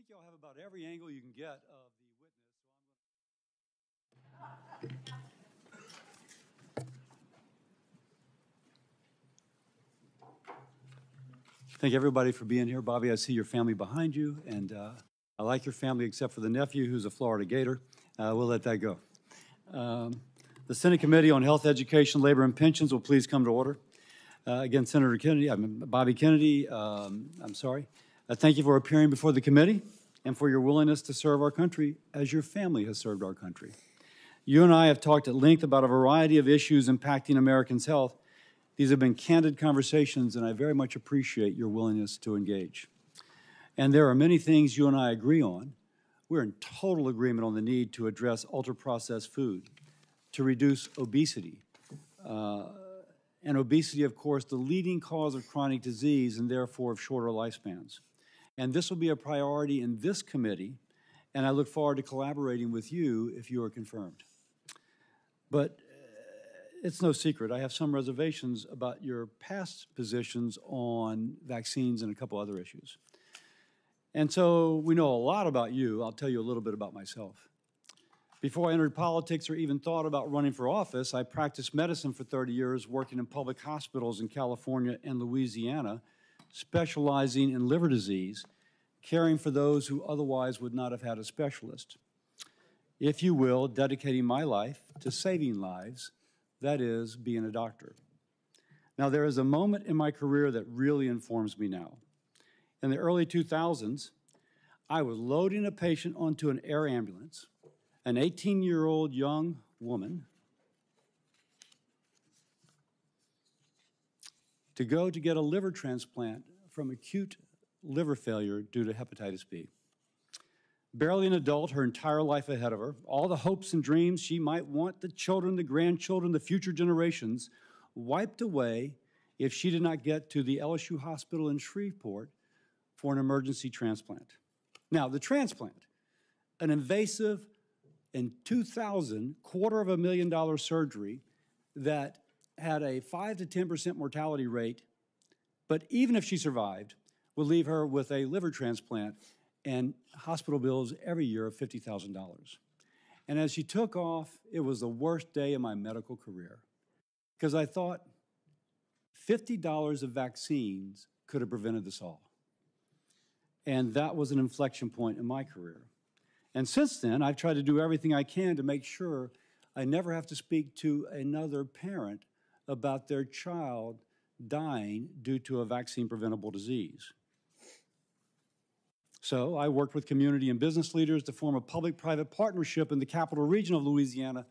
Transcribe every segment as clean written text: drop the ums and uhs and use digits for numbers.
think y'all have about every angle you can get of the witness, Thank everybody for being here. Bobby, I see your family behind you, and I like your family except for the nephew who's a Florida Gator. We'll let that go. The Senate Committee on Health, Education, Labor, and Pensions will please come to order. Again, Senator Kennedy, Bobby Kennedy, thank you for appearing before the committee and for your willingness to serve our country as your family has served our country. You and I have talked at length about a variety of issues impacting Americans' health. These have been candid conversations, and I very much appreciate your willingness to engage. And there are many things you and I agree on. We're in total agreement on the need to address ultra-processed food, to reduce obesity. And obesity, of course, the leading cause of chronic disease and therefore of shorter lifespans. And this will be a priority in this committee, and I look forward to collaborating with you if you are confirmed. But it's no secret, I have some reservations about your past positions on vaccines and a couple other issues. And so we know a lot about you. I'll tell you a little bit about myself. Before I entered politics or even thought about running for office, I practiced medicine for 30 years, working in public hospitals in California and Louisiana, specializing in liver disease, caring for those who otherwise would not have had a specialist. If you will, dedicating my life to saving lives, that is, being a doctor. Now, there is a moment in my career that really informs me now. In the early 2000s, I was loading a patient onto an air ambulance, an 18-year-old young woman, to go to get a liver transplant from acute liver failure due to hepatitis B. Barely an adult, her entire life ahead of her, all the hopes and dreams she might want, the children, the grandchildren, the future generations, wiped away if she did not get to the LSU hospital in Shreveport for an emergency transplant. Now, the transplant, an invasive, in 2000, $250,000 surgery that had a 5 to 10% mortality rate, but even if she survived, would leave her with a liver transplant and hospital bills every year of $50,000. And as she took off, it was the worst day of my medical career, because I thought $50 of vaccines could have prevented this all. And that was an inflection point in my career. And since then, I've tried to do everything I can to make sure I never have to speak to another parent about their child dying due to a vaccine-preventable disease. So I worked with community and business leaders to form a public-private partnership in the capital region of Louisiana.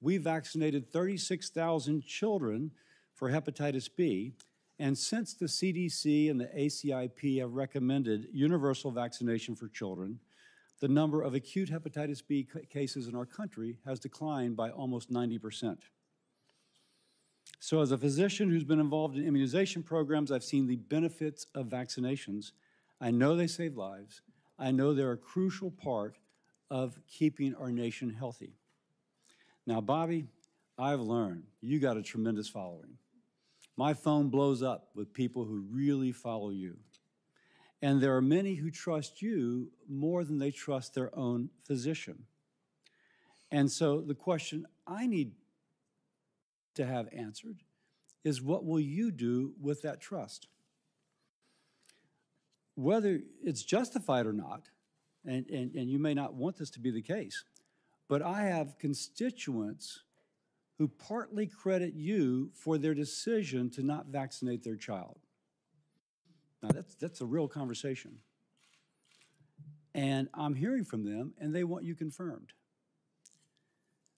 We vaccinated 36,000 children for hepatitis B, and since the CDC and the ACIP have recommended universal vaccination for children, the number of acute hepatitis B cases in our country has declined by almost 90%. So as a physician who's been involved in immunization programs, I've seen the benefits of vaccinations. I know they save lives. I know they're a crucial part of keeping our nation healthy. Now, Bobby, I've learned you got a tremendous following. My phone blows up with people who really follow you. And there are many who trust you more than they trust their own physician. And so the question I need to have answered is, what will you do with that trust? Whether it's justified or not, and you may not want this to be the case, but I have constituents who partly credit you for their decision to not vaccinate their child. Now, that's a real conversation. And I'm hearing from them, and they want you confirmed.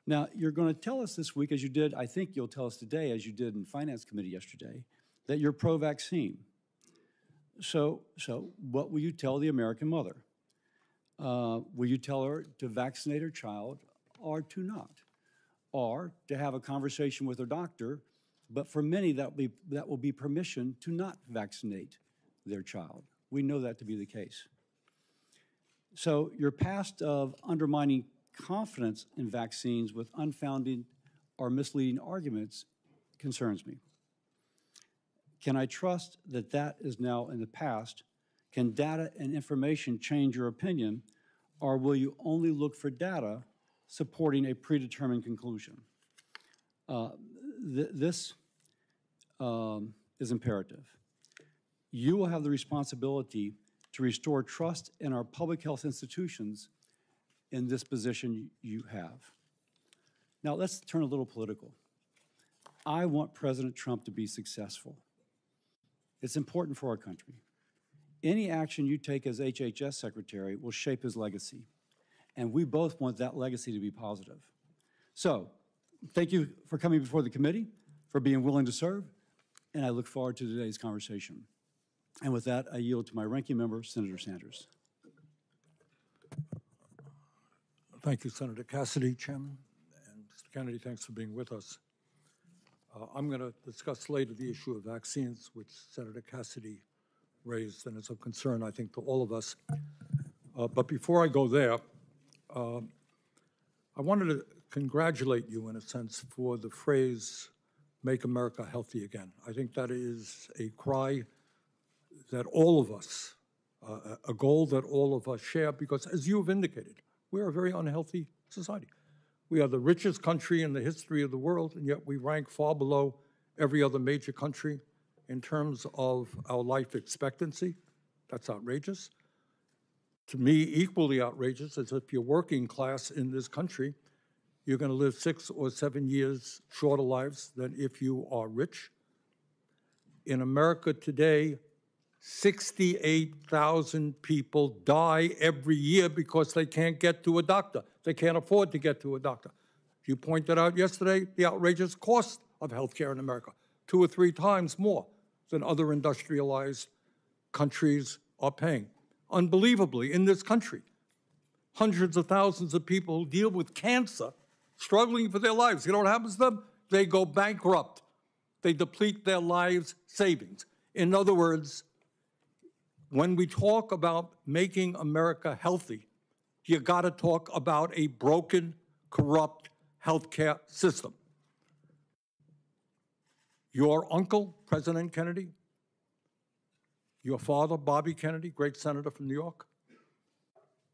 Now, you're going to tell us this week, as you did, I think you'll tell us today, as you did in Finance Committee yesterday, that you're pro-vaccine. So what will you tell the American mother? Will you tell her to vaccinate her child or to not? Or to have a conversation with her doctor, but for many that will be permission to not vaccinate their child. We know that to be the case. So your past of undermining confidence in vaccines with unfounded or misleading arguments concerns me. Can I trust that that is now in the past? Can data and information change your opinion, or will you only look for data supporting a predetermined conclusion? This is imperative. You will have the responsibility to restore trust in our public health institutions in this position you have. Now, let's turn a little political. I want President Trump to be successful. It's important for our country. Any action you take as HHS Secretary will shape his legacy, and we both want that legacy to be positive. So, thank you for coming before the committee, for being willing to serve, and I look forward to today's conversation. And with that, I yield to my ranking member, Senator Sanders. Thank you, Senator Cassidy, Chairman. And Mr. Kennedy, thanks for being with us. I'm going to discuss later the issue of vaccines, which Senator Cassidy raised, and it's of concern, I think, to all of us. But before I go there, I wanted to congratulate you, in a sense, for the phrase, "Make America Healthy Again." I think that is a cry that all of us, a goal that all of us share, because as you have indicated, we are a very unhealthy society. We are the richest country in the history of the world, and yet we rank far below every other major country in terms of our life expectancy. That's outrageous. To me, equally outrageous is if you're working class in this country, you're going to live 6 or 7 years shorter lives than if you are rich. In America today, 68,000 people die every year because they can't get to a doctor. They can't afford to get to a doctor. You pointed out yesterday the outrageous cost of healthcare in America, 2 or 3 times more than other industrialized countries are paying. Unbelievably, in this country, hundreds of thousands of people who deal with cancer, struggling for their lives. You know what happens to them? They go bankrupt. They deplete their lives' savings. In other words, when we talk about making America healthy, you got to talk about a broken, corrupt healthcare system. Your uncle, President Kennedy, your father, Bobby Kennedy, great senator from New York,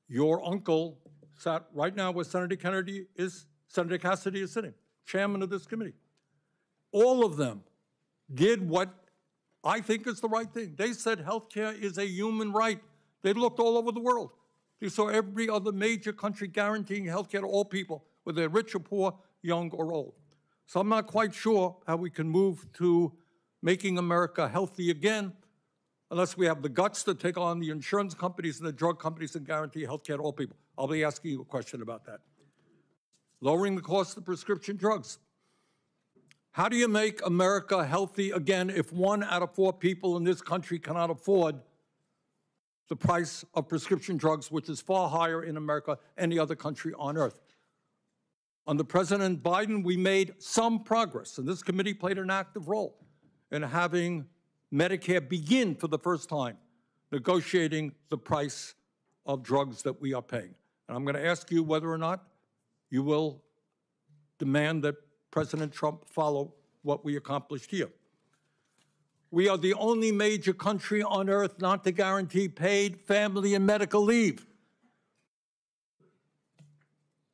your uncle sat right now where Senator Kennedy is, Senator Cassidy is sitting, chairman of this committee. All of them did what I think is the right thing. They said healthcare is a human right. They looked all over the world. They saw every other major country guaranteeing healthcare to all people, whether they're rich or poor, young or old. So I'm not quite sure how we can move to making America healthy again unless we have the guts to take on the insurance companies and the drug companies and guarantee healthcare to all people. I'll be asking you a question about that. Lowering the cost of prescription drugs. How do you make America healthy again if 1 out of 4 people in this country cannot afford the price of prescription drugs, which is far higher in America than any other country on earth? Under President Biden, we made some progress, and this committee played an active role in having Medicare begin for the first time negotiating the price of drugs that we are paying. And I'm going to ask you whether or not you will demand that President Trump follow what we accomplished here. We are the only major country on earth not to guarantee paid family and medical leave.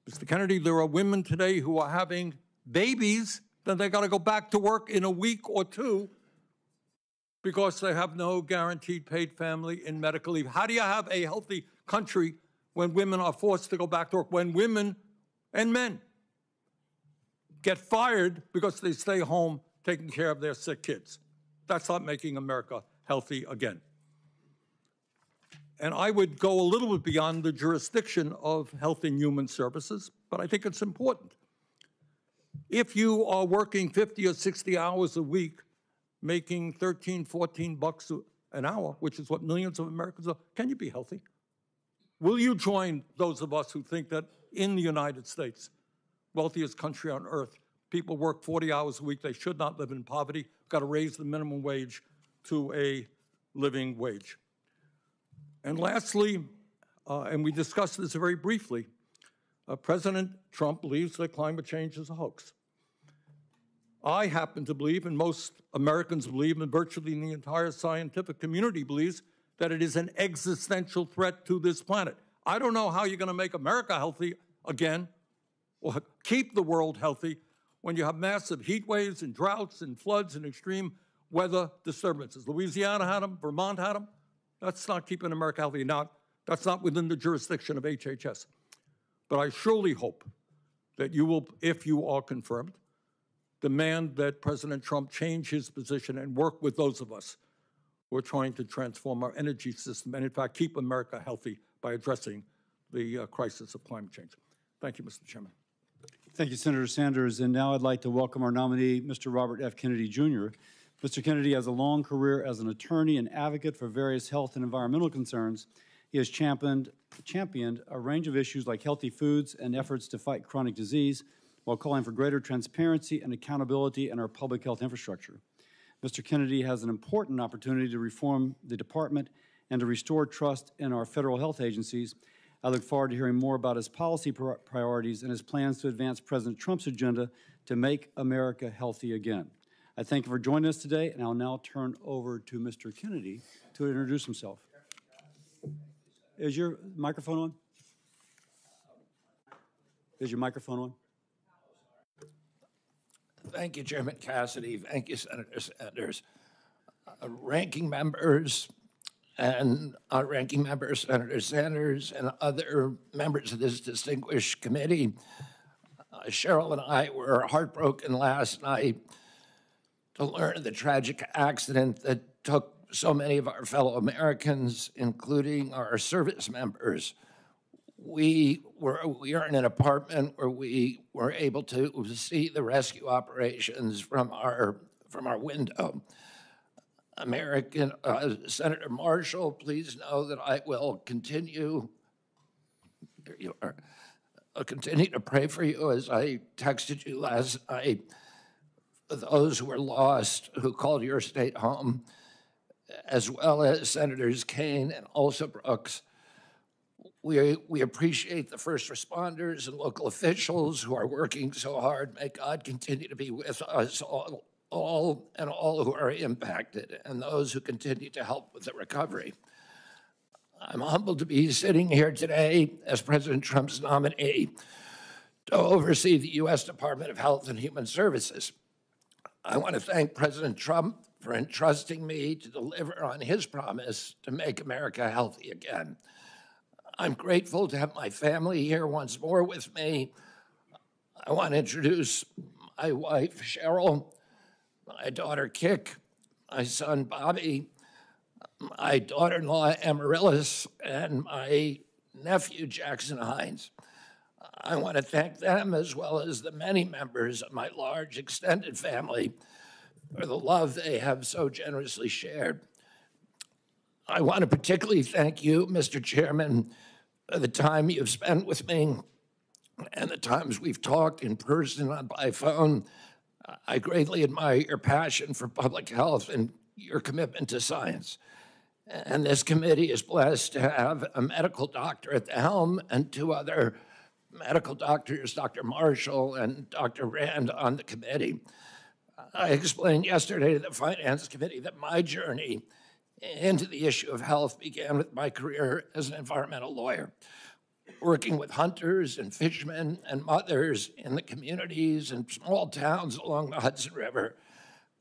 Mr. Kennedy, there are women today who are having babies, then they got to go back to work in a week or 2 because they have no guaranteed paid family and medical leave. How do you have a healthy country when women are forced to go back to work, when women and men get fired because they stay home taking care of their sick kids? That's not making America healthy again. And I would go a little bit beyond the jurisdiction of Health and Human Services, but I think it's important. If you are working 50 or 60 hours a week, making 13, 14 bucks an hour, which is what millions of Americans are, can you be healthy? Will you join those of us who think that in the United States, wealthiest country on earth, people work 40 hours a week, they should not live in poverty, got to raise the minimum wage to a living wage? And lastly, and we discussed this very briefly, President Trump believes that climate change is a hoax. I happen to believe, and most Americans believe, and virtually the entire scientific community believes, that it is an existential threat to this planet. I don't know how you're going to make America healthy again, or keep the world healthy, when you have massive heat waves and droughts and floods and extreme weather disturbances. Louisiana had them, Vermont had them. That's not keeping America healthy. That's not within the jurisdiction of HHS. But I surely hope that you will, if you are confirmed, demand that President Trump change his position and work with those of us who are trying to transform our energy system and, in fact, keep America healthy by addressing the crisis of climate change. Thank you, Mr. Chairman. Thank you, Senator Sanders. And now I'd like to welcome our nominee, Mr. Robert F. Kennedy, Jr. Mr. Kennedy has a long career as an attorney and advocate for various health and environmental concerns. He has championed a range of issues like healthy foods and efforts to fight chronic disease, while calling for greater transparency and accountability in our public health infrastructure. Mr. Kennedy has an important opportunity to reform the department and to restore trust in our federal health agencies. I look forward to hearing more about his policy priorities and his plans to advance President Trump's agenda to make America healthy again. I thank you for joining us today, and I'll now turn over to Mr. Kennedy to introduce himself. Is your microphone on? Is your microphone on? Thank you, Chairman Cassidy. Thank you, Senator Sanders. Ranking members and Ranking Member Senator Sanders and other members of this distinguished committee, Cheryl and I were heartbroken last night to learn of the tragic accident that took so many of our fellow Americans, including our service members. We are in an apartment where we were able to see the rescue operations from our window. Senator Marshall, please know that I will continue. There you are. I'll continue to pray for you, as I texted you last night, for those who were lost, who called your state home, as well as Senators Kaine and also Brooks. We appreciate the first responders and local officials who are working so hard. May God continue to be with us all who are impacted, and those who continue to help with the recovery. I'm humbled to be sitting here today as President Trump's nominee to oversee the U.S. Department of Health and Human Services. I want to thank President Trump for entrusting me to deliver on his promise to make America healthy again. I'm grateful to have my family here once more with me. I want to introduce my wife, Cheryl, my daughter, Kik, my son, Bobby, my daughter-in-law, Amaryllis, and my nephew, Jackson Hines. I want to thank them, as well as the many members of my large extended family, for the love they have so generously shared. I want to particularly thank you, Mr. Chairman, for the time you've spent with me and the times we've talked in person and by phone. I greatly admire your passion for public health and your commitment to science. And this committee is blessed to have a medical doctor at the helm and two other medical doctors, Dr. Marshall and Dr. Rand, on the committee. I explained yesterday to the Finance Committee that my journey into the issue of health began with my career as an environmental lawyer, working with hunters and fishermen and mothers in the communities and small towns along the Hudson River.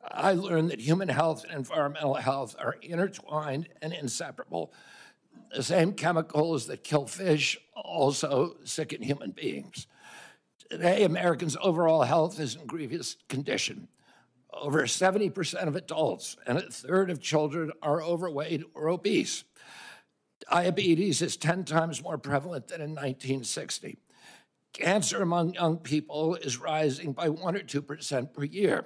I learned that human health and environmental health are intertwined and inseparable. The same chemicals that kill fish also sicken human beings. Today, Americans' overall health is in grievous condition. Over 70% of adults and a third of children are overweight or obese. Diabetes is 10 times more prevalent than in 1960. Cancer among young people is rising by 1 or 2% per year.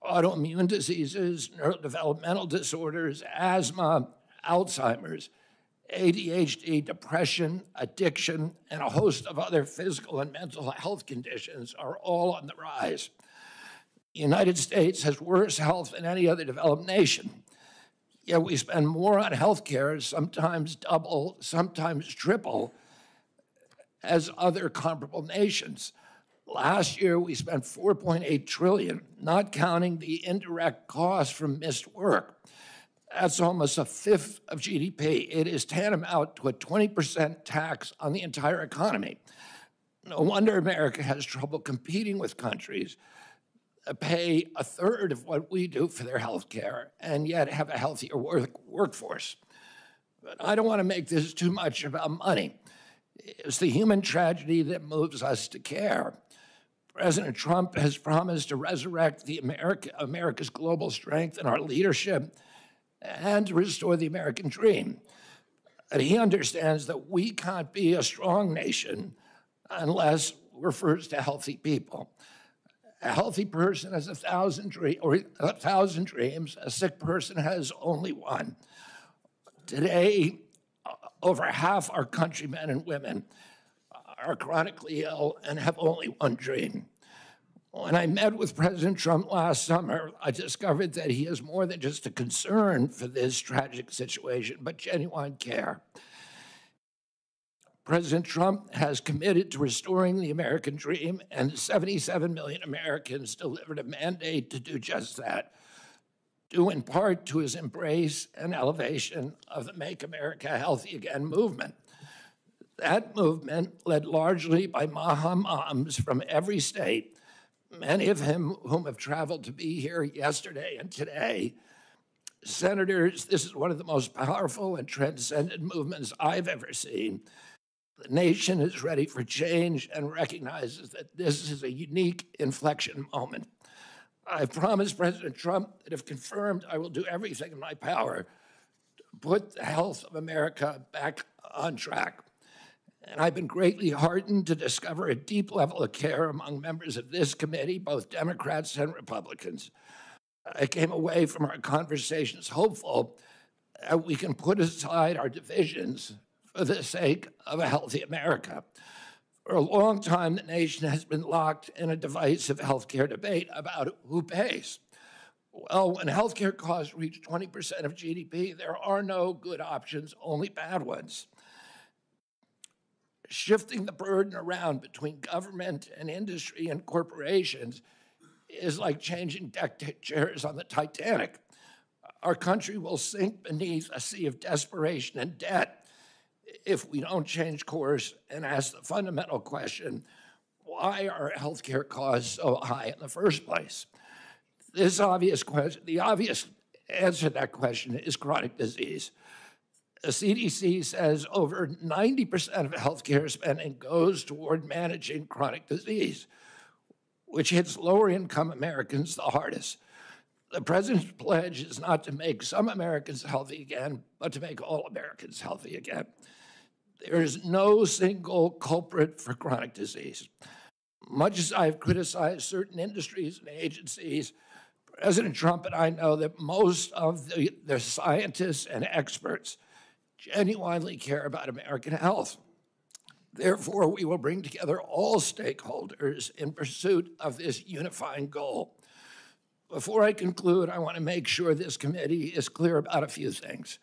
Autoimmune diseases, neurodevelopmental disorders, asthma, Alzheimer's, ADHD, depression, addiction, and a host of other physical and mental health conditions are all on the rise. The United States has worse health than any other developed nation. Yet we spend more on health care, sometimes double, sometimes triple, as other comparable nations. Last year, we spent $4.8 trillion, not counting the indirect costs from missed work. That's almost a fifth of GDP. It is tantamount to a 20% tax on the entire economy. No wonder America has trouble competing with countries that pay a third of what we do for their health care and yet have a healthier workforce. But I don't want to make this too much about money. It's the human tragedy that moves us to care. President Trump has promised to resurrect America's global strength and our leadership and to restore the American dream. And he understands that we can't be a strong nation unless we're first a healthy people. A healthy person has 1,000 dreams. A sick person has only one. Today, over half our countrymen and women are chronically ill and have only one dream. When I met with President Trump last summer, I discovered that he has more than just a concern for this tragic situation, but genuine care. President Trump has committed to restoring the American dream, and 77 million Americans delivered a mandate to do just that, due in part to his embrace and elevation of the Make America Healthy Again movement. That movement, led largely by Maha moms from every state, many of whom have traveled to be here yesterday and today. Senators, this is one of the most powerful and transcendent movements I've ever seen. The nation is ready for change and recognizes that this is a unique inflection moment. I've promised President Trump that if confirmed, I will do everything in my power to put the health of America back on track. And I've been greatly heartened to discover a deep level of care among members of this committee, both Democrats and Republicans. I came away from our conversations hopeful that we can put aside our divisions for the sake of a healthy America. For a long time, the nation has been locked in a divisive healthcare debate about who pays. Well, when healthcare costs reach 20% of GDP, there are no good options, only bad ones. Shifting the burden around between government and industry and corporations is like changing deck chairs on the Titanic. Our country will sink beneath a sea of desperation and debt if we don't change course and ask the fundamental question, why are healthcare costs so high in the first place? The obvious answer to that question is chronic disease. The CDC says over 90% of healthcare spending goes toward managing chronic disease, which hits lower income Americans the hardest. The president's pledge is not to make some Americans healthy again, but to make all Americans healthy again. There is no single culprit for chronic disease. Much as I've criticized certain industries and agencies, President Trump and I know that most of the scientists and experts genuinely care about American health. Therefore, we will bring together all stakeholders in pursuit of this unifying goal. Before I conclude, I want to make sure this committee is clear about a few things.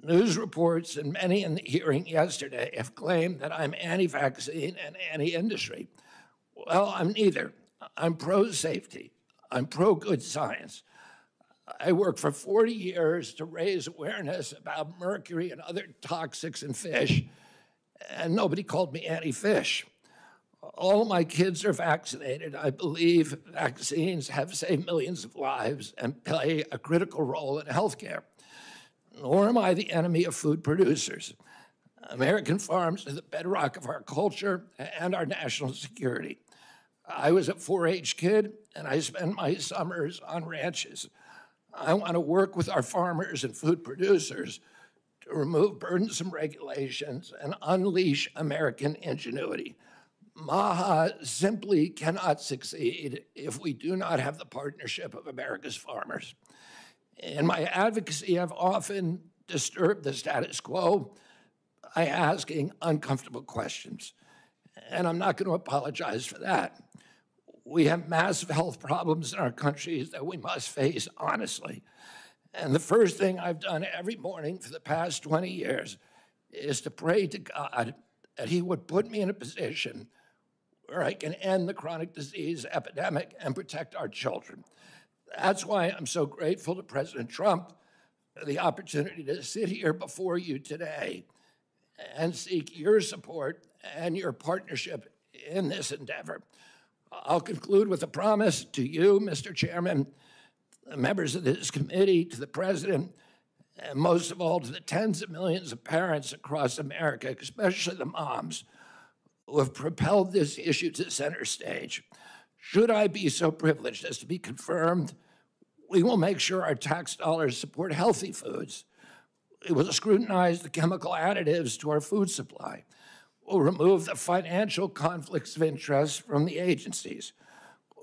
News reports and many in the hearing yesterday have claimed that I'm anti-vaccine and anti-industry. Well, I'm neither. I'm pro-safety. I'm pro-good science. I worked for 40 years to raise awareness about mercury and other toxics in fish, and nobody called me anti-fish. All of my kids are vaccinated. I believe vaccines have saved millions of lives and play a critical role in healthcare. Nor am I the enemy of food producers. American farms are the bedrock of our culture and our national security. I was a 4-H kid, and I spent my summers on ranches. I want to work with our farmers and food producers to remove burdensome regulations and unleash American ingenuity. MAHA simply cannot succeed if we do not have the partnership of America's farmers. In my advocacy, I've often disturbed the status quo by asking uncomfortable questions, and I'm not going to apologize for that. We have massive health problems in our country that we must face honestly. And the first thing I've done every morning for the past 20 years is to pray to God that he would put me in a position where I can end the chronic disease epidemic and protect our children. That's why I'm so grateful to President Trump the opportunity to sit here before you today and seek your support and your partnership in this endeavor. I'll conclude with a promise to you, Mr. Chairman, the members of this committee, to the President, and most of all to the tens of millions of parents across America, especially the moms, who have propelled this issue to center stage. Should I be so privileged as to be confirmed, we will make sure our tax dollars support healthy foods. We will scrutinize the chemical additives to our food supply. We'll remove the financial conflicts of interest from the agencies.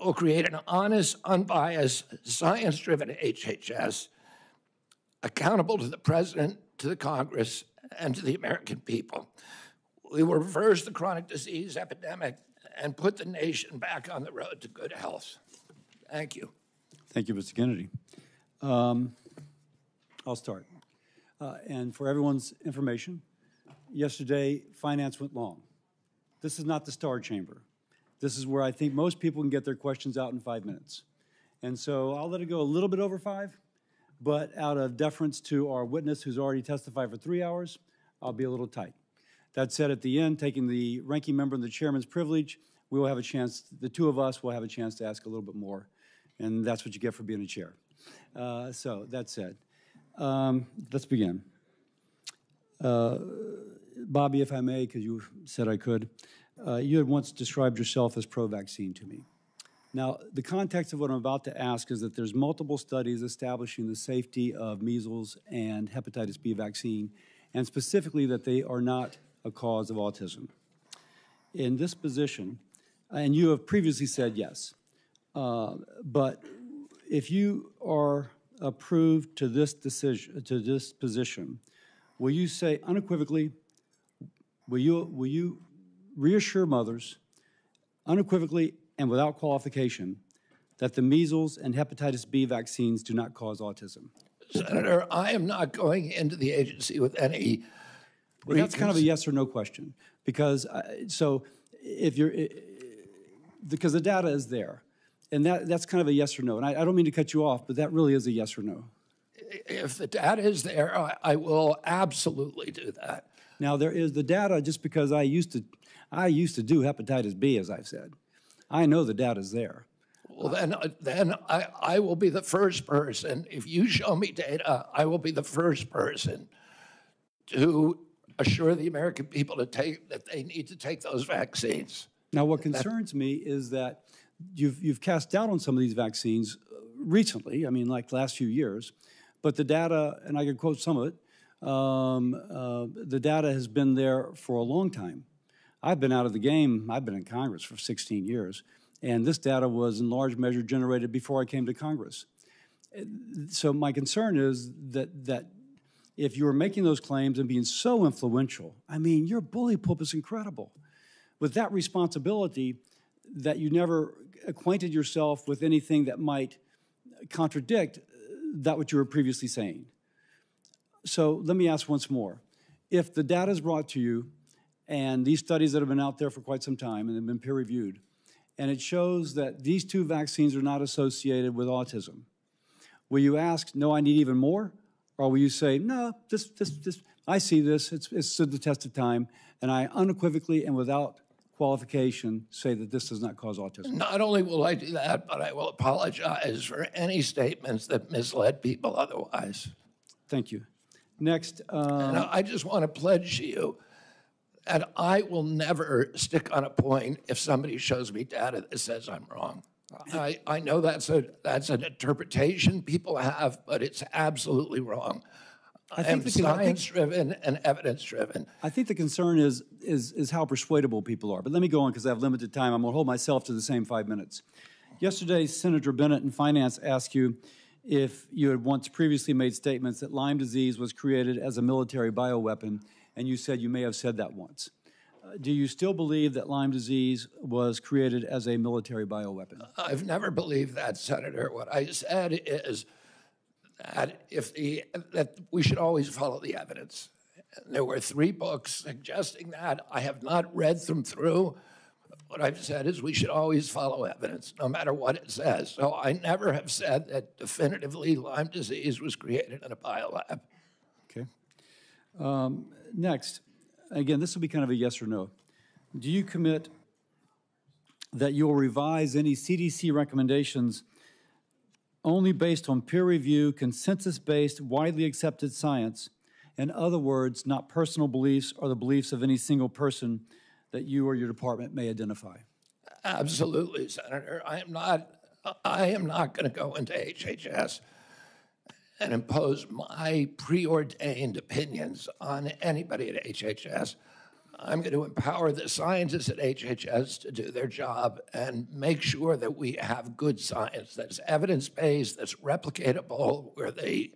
We'll create an honest, unbiased, science-driven HHS accountable to the President, to the Congress, and to the American people. We will reverse the chronic disease epidemic and put the nation back on the road to good health. Thank you. Thank you, Mr. Kennedy. I'll start. And for everyone's information, yesterday, finance went long. This is not the Star Chamber. This is where I think most people can get their questions out in 5 minutes. And so I'll let it go a little bit over 5, but out of deference to our witness who's already testified for 3 hours, I'll be a little tight. That said, at the end, taking the ranking member and the chairman's privilege, we will have a chance, the two of us will have a chance to ask a little bit more, and that's what you get for being a chair. So that said, let's begin. Bobby, if I may, because you said I could, you had once described yourself as pro-vaccine to me. Now, the context of what I'm about to ask is that there's multiple studies establishing the safety of measles and hepatitis B vaccine, and specifically that they are not a cause of autism. In this position, and you have previously said yes, but if you are approved to this decision, to this position, will you say unequivocally, will you reassure mothers unequivocally and without qualification that the measles and hepatitis B vaccines do not cause autism? Senator, I am not going into the agency with any. Well, that's kind of a yes or no question, because so if you're, because the data is there, and that's kind of a yes or no. And I don't mean to cut you off, but that really is a yes or no. If the data is there, I will absolutely do that. Now there is the data. Just because I used to do hepatitis B, as I've said, I know the data is there. Well, then I will be the first person. If you show me data, I will be the first person to assure the American people that they need to take those vaccines. Now, what concerns me is that you've cast doubt on some of these vaccines recently. I mean, like the last few years, but the data, and I can quote some of it. The data has been there for a long time. I've been out of the game. I've been in Congress for 16 years. And this data was in large measure generated before I came to Congress. So my concern is that if you were making those claims and being so influential, I mean, your bully pulpit's incredible. With that responsibility, that you never acquainted yourself with anything that might contradict that what you were previously saying. So let me ask once more. If the data is brought to you, and these studies that have been out there for quite some time and have been peer-reviewed, and it shows that these two vaccines are not associated with autism, will you ask, no, I need even more? Or will you say, no, I see this, it's stood the test of time, and I unequivocally and without qualification say that this does not cause autism? Not only will I do that, but I will apologize for any statements that misled people otherwise. Thank you. Next. And I just want to pledge to you that I will never stick on a point if somebody shows me data that says I'm wrong. I know that's an interpretation people have, but it's absolutely wrong. I am science-driven and evidence-driven. I think the concern is how persuadable people are. But let me go on because I have limited time. I'm going to hold myself to the same 5 minutes. Yesterday, Senator Bennett in Finance asked you if you had once previously made statements that Lyme disease was created as a military bioweapon, and you said you may have said that once. Do you still believe that Lyme disease was created as a military bioweapon? I've never believed that, Senator. What I said is that that we should always follow the evidence. There were 3 books suggesting that. I have not read them through, What I've said is we should always follow evidence, no matter what it says. So I never have said that definitively Lyme disease was created in a biolab. Okay. Next, again, this will be kind of a yes or no. Do you commit that you will revise any CDC recommendations only based on peer review, consensus-based, widely accepted science? In other words, not personal beliefs or the beliefs of any single person that you or your department may identify? Absolutely, Senator. I am not going to go into HHS and impose my preordained opinions on anybody at HHS. I'm going to empower the scientists at HHS to do their job and make sure that we have good science that's evidence-based, that's replicatable, where the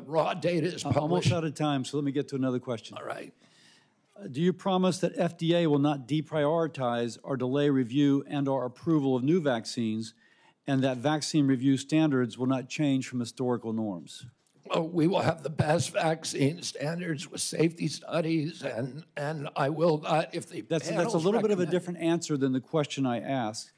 raw data is published. I'm almost out of time, so let me get to another question. All right. Do you promise that FDA will not deprioritize or delay review and/or approval of new vaccines, and that vaccine review standards will not change from historical norms? Well, we will have the best vaccine standards with safety studies, and I will not, if the That's a little bit of a different answer than the question I asked,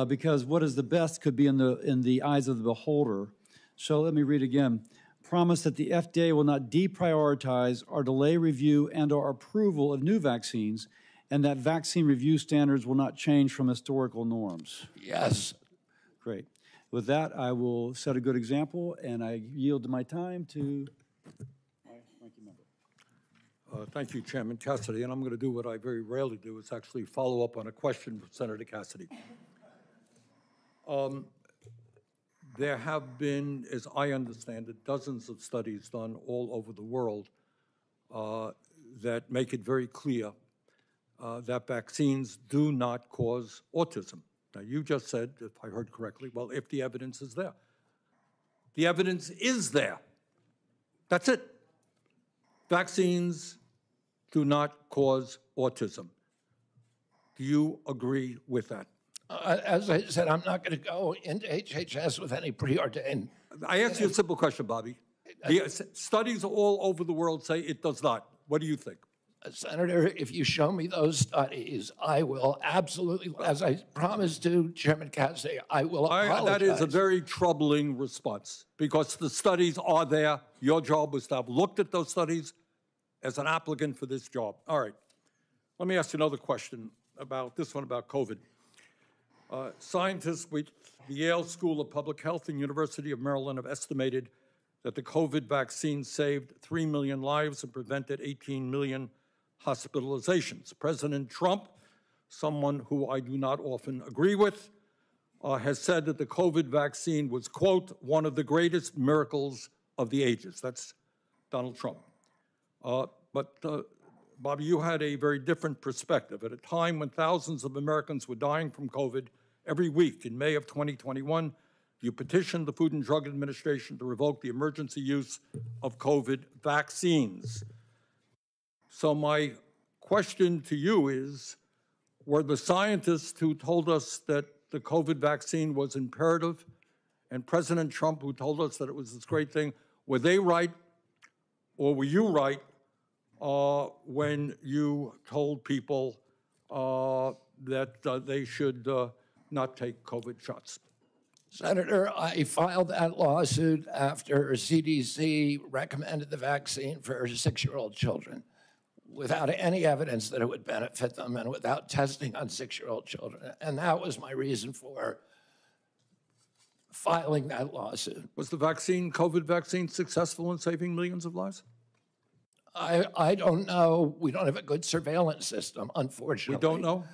because what is the best could be in the eyes of the beholder. So let me read again. Promise that the FDA will not deprioritize or delay review and/or approval of new vaccines, and that vaccine review standards will not change from historical norms. Yes. Great. With that, I will set a good example, and I yield my time to my ranking member. Thank you, Chairman Cassidy. And I'm going to do what I very rarely do, is actually follow up on a question from Senator Cassidy. There have been, as I understand it, dozens of studies done all over the world that make it very clear that vaccines do not cause autism. Now, you just said, if I heard correctly, well, if the evidence is there. The evidence is there. That's it. Vaccines do not cause autism. Do you agree with that? As I said, I'm not going to go into HHS with any preordained. I asked you a simple question, Bobby. The studies all over the world say it does not. What do you think? Senator, if you show me those studies, I will absolutely, as I promised to Chairman Cassidy, I will apologize. That is a very troubling response, because the studies are there. Your job was to have looked at those studies as an applicant for this job. All right. Let me ask you another question about this one about COVID. Scientists with the Yale School of Public Health and University of Maryland have estimated that the COVID vaccine saved 3 million lives and prevented 18 million hospitalizations. President Trump, someone who I do not often agree with, has said that the COVID vaccine was, quote, one of the greatest miracles of the ages. That's Donald Trump. But Bobby, you had a very different perspective. At a time when thousands of Americans were dying from COVID every week in May of 2021, you petitioned the Food and Drug Administration to revoke the emergency use of COVID vaccines. So my question to you is, were the scientists who told us that the COVID vaccine was imperative, and President Trump who told us that it was this great thing, were they right, or were you right when you told people that they should not take COVID shots? Senator, I filed that lawsuit after CDC recommended the vaccine for 6-year-old children without any evidence that it would benefit them and without testing on 6-year-old children. And that was my reason for filing that lawsuit. Was the vaccine, COVID vaccine, successful in saving millions of lives? I don't know. We don't have a good surveillance system, unfortunately. We don't know?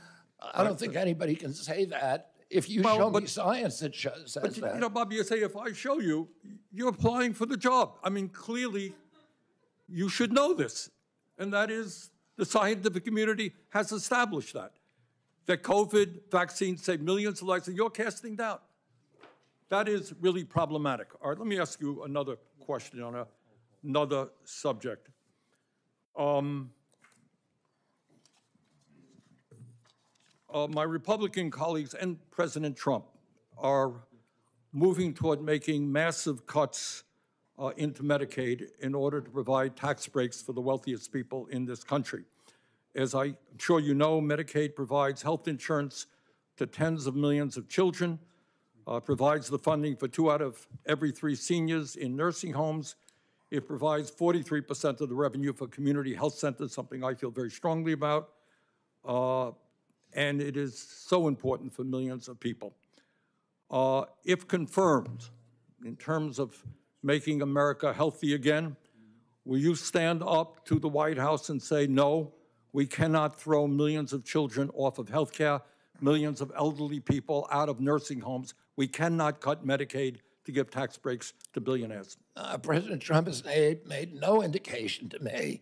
I don't think anybody can say that. If you show me science that says that. You know, Bobby, you say, if I show you, you're applying for the job. I mean, clearly, you should know this. And that is, the scientific community has established that COVID vaccines save millions of lives, and you're casting doubt. That is really problematic. All right, let me ask you another question on another subject. My Republican colleagues and President Trump are moving toward making massive cuts into Medicaid in order to provide tax breaks for the wealthiest people in this country. As I'm sure you know, Medicaid provides health insurance to tens of millions of children, provides the funding for 2 out of every 3 seniors in nursing homes. It provides 43% of the revenue for community health centers, something I feel very strongly about. And it is so important for millions of people. If confirmed, in terms of making America healthy again, will you stand up to the White House and say, no, we cannot throw millions of children off of health care, millions of elderly people out of nursing homes. We cannot cut Medicaid to give tax breaks to billionaires. President Trump has made no indication to me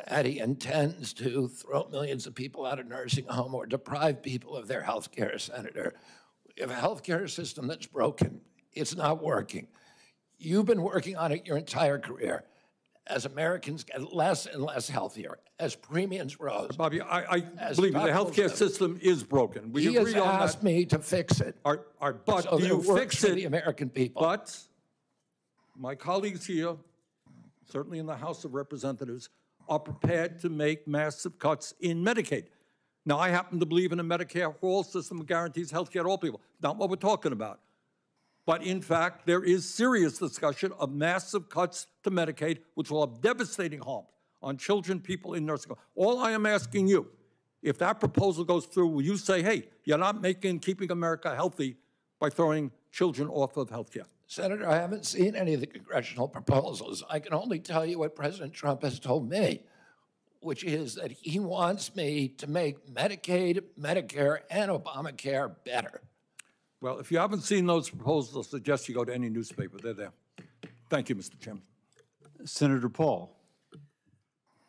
that he intends to throw millions of people out of nursing home or deprive people of their health care, Senator. We have a health care system that's broken. It's not working. You've been working on it your entire career. As Americans get less and less healthier, as premiums rose. Bobby, I believe the healthcare system is broken. We agree on that. He has asked me to fix it. But so do you fix it? The American people. But my colleagues here, certainly in the House of Representatives, are prepared to make massive cuts in Medicaid. Now, I happen to believe in a Medicare for all system that guarantees health care to all people. Not what we're talking about. But in fact, there is serious discussion of massive cuts to Medicaid, which will have devastating harm on children, people in nursing homes. All I am asking you, if that proposal goes through, will you say, hey, you're not keeping America healthy by throwing children off of health care? Senator, I haven't seen any of the congressional proposals. I can only tell you what President Trump has told me, which is that he wants me to make Medicaid, Medicare, and Obamacare better. Well, if you haven't seen those proposals, I suggest you go to any newspaper. They're there. Thank you, Mr. Chairman. Senator Paul.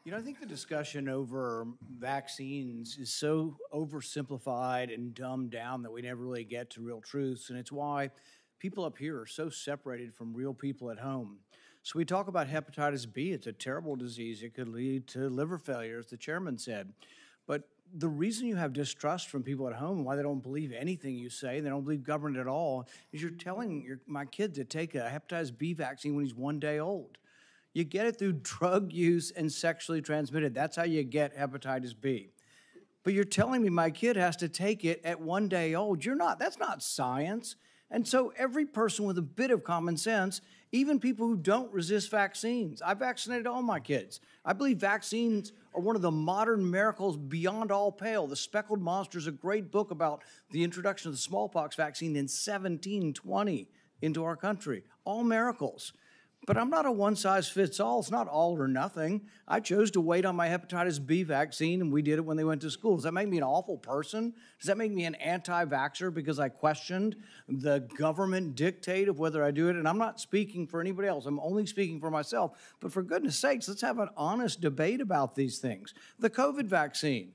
You know, I think the discussion over vaccines is so oversimplified and dumbed down that we never really get to real truths, and it's why people up here are so separated from real people at home. So we talk about hepatitis B. It's a terrible disease. It could lead to liver failure, as the chairman said. But the reason you have distrust from people at home, why they don't believe anything you say, they don't believe government at all, is you're telling my kid to take a hepatitis B vaccine when he's 1 day old. You get it through drug use and sexually transmitted. That's how you get hepatitis B. But you're telling me my kid has to take it at 1 day old. That's not science. And so every person with a bit of common sense, even people who don't resist vaccines, I vaccinated all my kids. I believe vaccines are one of the modern miracles beyond all pale. The Speckled Monster is a great book about the introduction of the smallpox vaccine in 1720 into our country. All miracles. But I'm not a one-size-fits-all. It's not all or nothing. I chose to wait on my hepatitis B vaccine, and we did it when they went to school. Does that make me an awful person? Does that make me an anti-vaxxer because I questioned the government dictate of whether I do it? And I'm not speaking for anybody else. I'm only speaking for myself. But for goodness sakes, let's have an honest debate about these things. The COVID vaccine.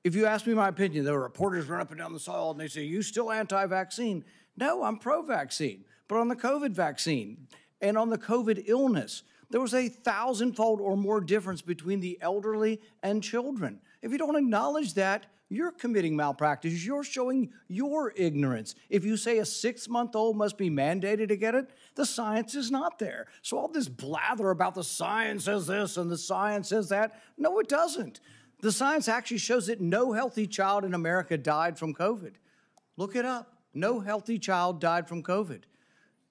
If you ask me my opinion, the reporters run up and down the hall and they say, you still anti-vaccine? No, I'm pro-vaccine. But on the COVID vaccine, and on the COVID illness, there was a 1,000-fold or more difference between the elderly and children. If you don't acknowledge that, you're committing malpractice. You're showing your ignorance. If you say a 6-month-old must be mandated to get it, the science is not there. So all this blather about the science says this and the science says that, no, it doesn't. The science actually shows that no healthy child in America died from COVID. Look it up. No healthy child died from COVID.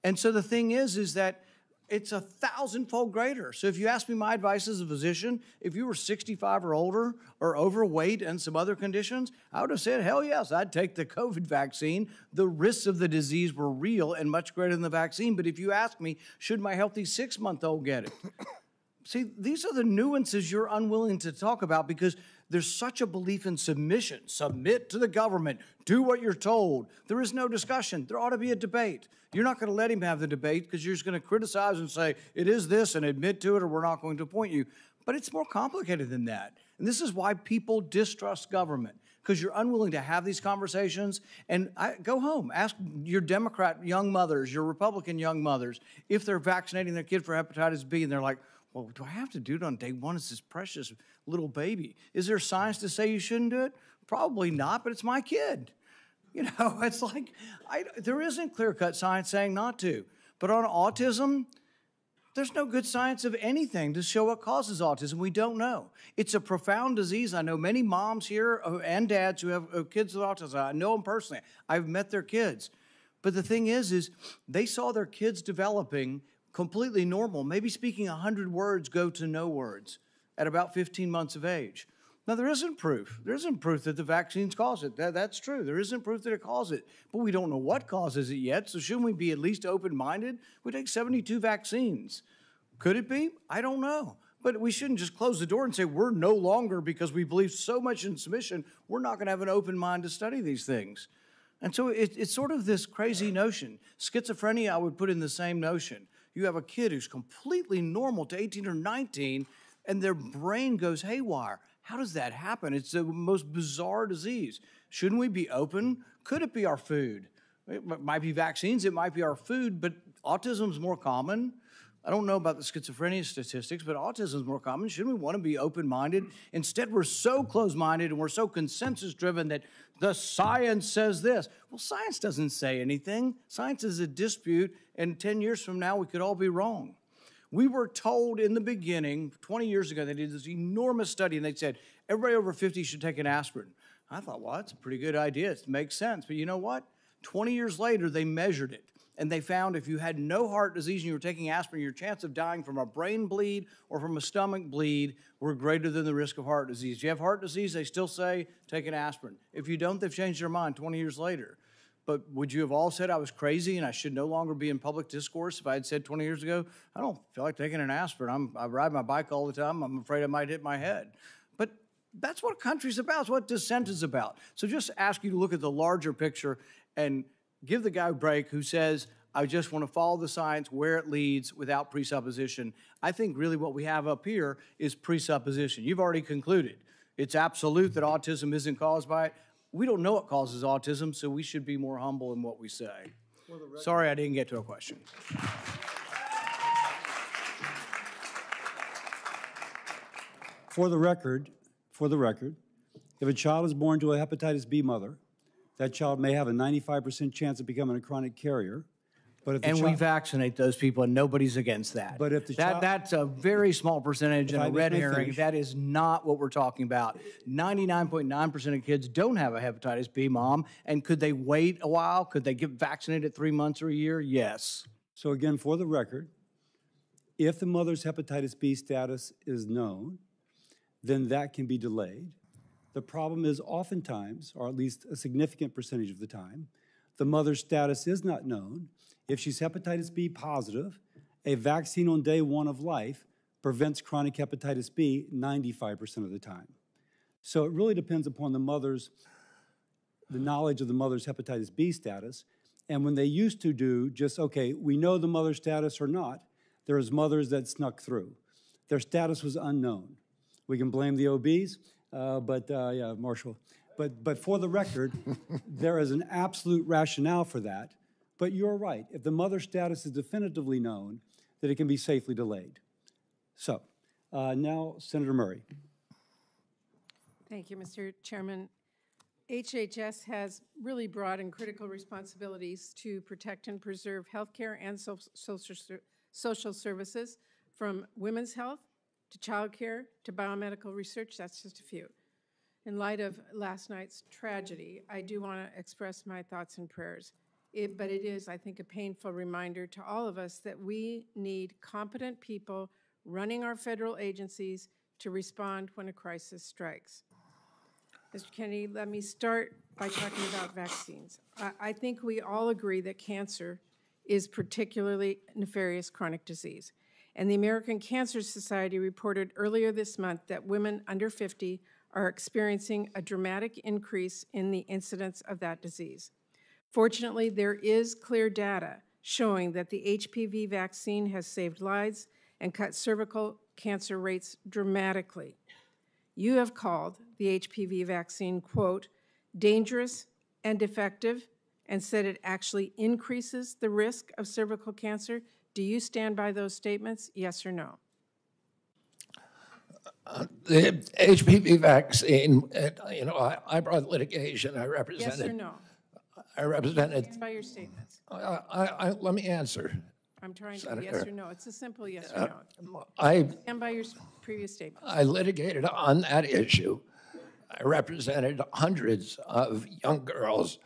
And so the thing is that it's 1,000-fold greater. So if you ask me my advice as a physician, if you were 65 or older or overweight and some other conditions, I would have said, hell yes, I'd take the COVID vaccine. The risks of the disease were real and much greater than the vaccine. But if you ask me, should my healthy 6-month-old get it? See, these are the nuances you're unwilling to talk about because there's such a belief in submission. Submit to the government. Do what you're told. There is no discussion. There ought to be a debate. You're not going to let him have the debate because you're just going to criticize and say, it is this, and admit to it, or we're not going to appoint you. But it's more complicated than that. And this is why people distrust government, because you're unwilling to have these conversations. And go home. Ask your Democrat young mothers, your Republican young mothers, if they're vaccinating their kid for hepatitis B, and they're like, well, do I have to do it on day one? It's this precious little baby. Is there science to say you shouldn't do it? Probably not, but it's my kid. You know, it's like, there isn't clear-cut science saying not to. But on autism, There's no good science of anything to show what causes autism. We don't know. It's a profound disease. I know many moms here and dads who have kids with autism. I know them personally. I've met their kids. But the thing is they saw their kids developing completely normal, maybe speaking 100 words go to no words at about 15 months of age. Now, there isn't proof. There isn't proof that the vaccines cause it. That's true. There isn't proof that it causes it. But we don't know what causes it yet, so shouldn't we be at least open-minded? We take 72 vaccines. Could it be? I don't know. But we shouldn't just close the door and say we're no longer, because we believe so much in submission, we're not going to have an open mind to study these things. And so it's sort of this crazy notion. Schizophrenia, I would put in the same notion. You have a kid who's completely normal to 18 or 19, and their brain goes haywire. How does that happen? It's the most bizarre disease. Shouldn't we be open? Could it be our food? It might be vaccines, it might be our food, but autism's more common. I don't know about the schizophrenia statistics, but autism is more common. Shouldn't we want to be open-minded? Instead, we're so close-minded and we're so consensus-driven that the science says this. Well, science doesn't say anything. Science is a dispute, and 10 years from now, we could all be wrong. We were told in the beginning, 20 years ago, they did this enormous study, and they said, everybody over 50 should take an aspirin. I thought, well, that's a pretty good idea. It makes sense. But you know what? 20 years later, they measured it, and they found if you had no heart disease and you were taking aspirin, your chance of dying from a brain bleed or from a stomach bleed were greater than the risk of heart disease. If you have heart disease, they still say take an aspirin. If you don't, they've changed their mind 20 years later. But would you have all said I was crazy and I should no longer be in public discourse if I had said 20 years ago, I don't feel like taking an aspirin. I ride my bike all the time. I'm afraid I might hit my head. But that's what a country's about. It's what dissent is about. So just ask you to look at the larger picture and give the guy a break who says, I just want to follow the science where it leads without presupposition. I think really what we have up here is presupposition. You've already concluded. It's absolute that autism isn't caused by it. We don't know what causes autism, so we should be more humble in what we say. Sorry I didn't get to a question. For the record, if a child is born to a hepatitis B mother, that child may have a 95% chance of becoming a chronic carrier. But if the And child, we vaccinate those people, and nobody's against that. But if the child, that's a very small percentage and I a may red herring. finish. That is not what we're talking about. 99.9% of kids don't have a hepatitis B, Mom. And could they wait a while? Could they get vaccinated 3 months or a year? Yes. So again, for the record, if the mother's hepatitis B status is known, then that can be delayed. The problem is oftentimes, or at least a significant percentage of the time, the mother's status is not known. If she's hepatitis B positive, a vaccine on day one of life prevents chronic hepatitis B 95% of the time. So it really depends upon the knowledge of the mother's hepatitis B status. And when they used to do just, okay, we know the mother's status or not, there's mothers that snuck through. Their status was unknown. We can blame the OBs, yeah, Marshall. But for the record, there is an absolute rationale for that. But you're right. If the mother's status is definitively known, that it can be safely delayed. So now, Senator Murray. Thank you, Mr. Chairman. HHS has really broad and critical responsibilities to protect and preserve healthcare and social services, from women's health to childcare to biomedical research. That's just a few. In light of last night's tragedy, I do want to express my thoughts and prayers. But it is, I think, a painful reminder to all of us that we need competent people running our federal agencies to respond when a crisis strikes. Mr. Kennedy, let me start by talking about vaccines. I think we all agree that cancer is particularly nefarious chronic disease. And the American Cancer Society reported earlier this month that women under 50 are experiencing a dramatic increase in the incidence of that disease. Fortunately, there is clear data showing that the HPV vaccine has saved lives and cut cervical cancer rates dramatically. You have called the HPV vaccine, quote, dangerous and effective, and said it actually increases the risk of cervical cancer. Do you stand by those statements, yes or no? The HPV vaccine, I brought litigation. I represented. Yes or no? I represented. Stand by your statements. Let me answer. I'm trying to, yes Senator. or no. It's a simple yes or no. I Stand by your previous statement. I litigated on that issue. I represented hundreds of young girls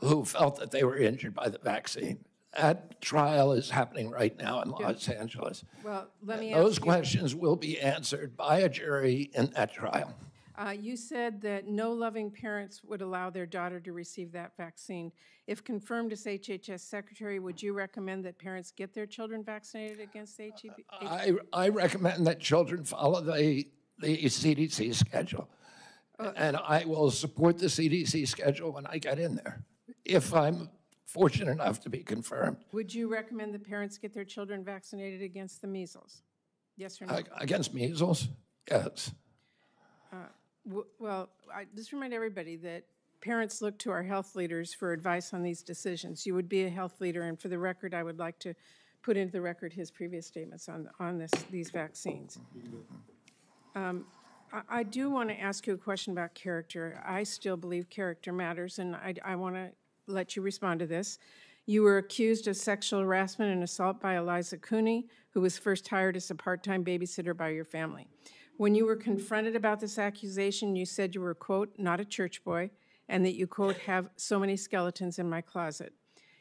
who felt that they were injured by the vaccine. That trial is happening right now in Los Angeles. Well, let me Those ask you. questions will be answered by a jury in that trial. You said that no loving parents would allow their daughter to receive that vaccine. If confirmed as HHS Secretary, would you recommend that parents get their children vaccinated against HEB? I recommend that children follow the CDC schedule. And I will support the CDC schedule when I get in there, if I'm fortunate enough to be confirmed. Would you recommend that parents get their children vaccinated against the measles? Yes or no? Against measles? Yes. Well, I just remind everybody that parents look to our health leaders for advice on these decisions. You would be a health leader, and for the record, I would like to put into the record his previous statements on these vaccines. I do want to ask you a question about character. I still believe character matters, and I want to let you respond to this. You were accused of sexual harassment and assault by Eliza Cooney, who was first hired as a part-time babysitter by your family. When you were confronted about this accusation, you said you were, quote, not a church boy, and that you, quote, have so many skeletons in my closet.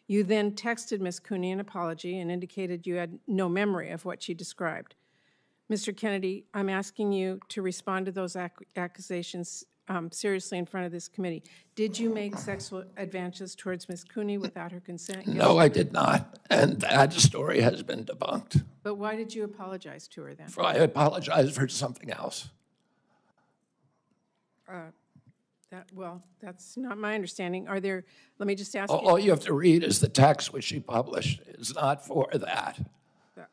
You then texted Ms. Cooney an apology and indicated you had no memory of what she described. Mr. Kennedy, I'm asking you to respond to those accusations seriously in front of this committee. Did you make sexual advances towards Ms. Cooney without her consent? Yes. No, I did not. And that story has been debunked. But why did you apologize to her then? I apologize for something else. Well, that's not my understanding. Are there, let me just ask you. All you have to read is the text which she published. It's not for that.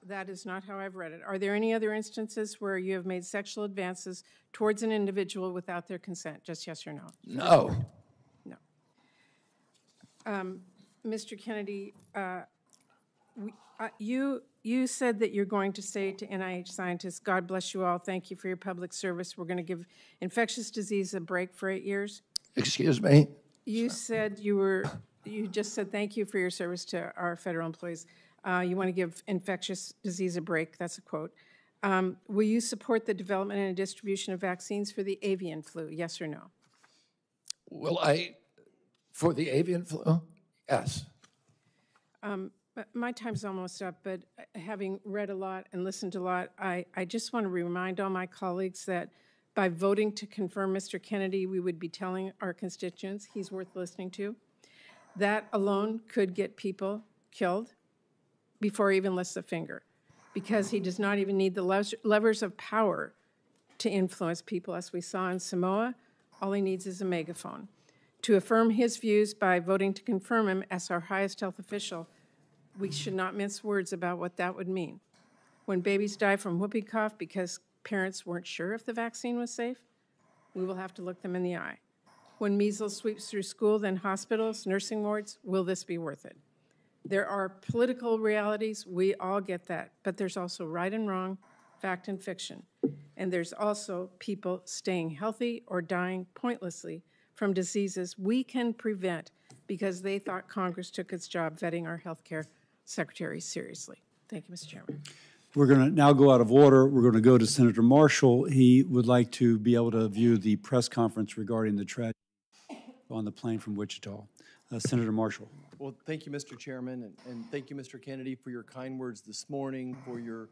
That is not how I've read it. Are there any other instances where you have made sexual advances towards an individual without their consent? Just yes or no? No. No. Mr. Kennedy, you said that you're going to say to NIH scientists, God bless you all, thank you for your public service. We're going to give infectious disease a break for 8 years. Excuse me? You said you just said thank you for your service to our federal employees. You want to give infectious disease a break. That's a quote. Will you support the development and distribution of vaccines for the avian flu? Yes or no? Will I, for the avian flu? Yes. My time's almost up, but having read a lot and listened to a lot, I just want to remind all my colleagues that by voting to confirm Mr. Kennedy, we would be telling our constituents he's worth listening to. That alone could get people killed before he even lifts a finger, because he does not even need the levers of power to influence people, as we saw in Samoa. All he needs is a megaphone. To affirm his views by voting to confirm him as our highest health official, we should not mince words about what that would mean. When babies die from whooping cough because parents weren't sure if the vaccine was safe, we will have to look them in the eye. When measles sweeps through school, then hospitals, nursing wards, will this be worth it? There are political realities, we all get that, but there's also right and wrong, fact and fiction. And there's also people staying healthy or dying pointlessly from diseases we can prevent because they thought Congress took its job vetting our health care secretary seriously. Thank you, Mr. Chairman. We're going to now go out of order. We're going to go to Senator Marshall. He would like to be able to view the press conference regarding the tragedy on the plane from Wichita. Senator Marshall. Well, thank you, Mr. Chairman, and thank you, Mr. Kennedy, for your kind words this morning, for your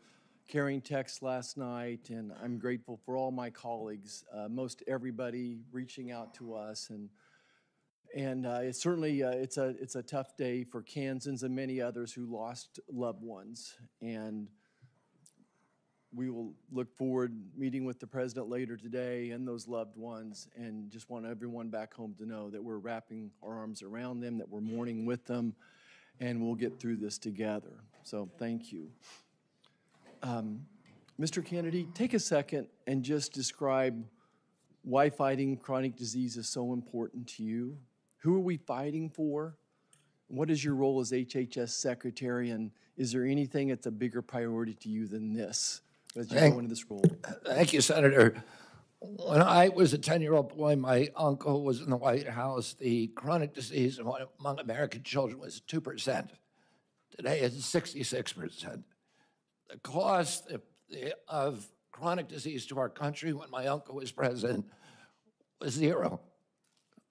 caring text last night, and I'm grateful for all my colleagues, most everybody reaching out to us, and it's certainly it's a tough day for Kansans and many others who lost loved ones, and we will look forward meeting with the president later today and those loved ones, and just want everyone back home to know that we're wrapping our arms around them, that we're mourning with them, and we'll get through this together. So thank you. Mr. Kennedy, take a second and just describe why fighting chronic disease is so important to you. Who are we fighting for? What is your role as HHS Secretary, and is there anything that's a bigger priority to you than this as you go into this role? Thank you, Senator. When I was a 10-year-old boy, my uncle was in the White House. The chronic disease among American children was 2%. Today it's 66%. The cost of chronic disease to our country when my uncle was president was zero.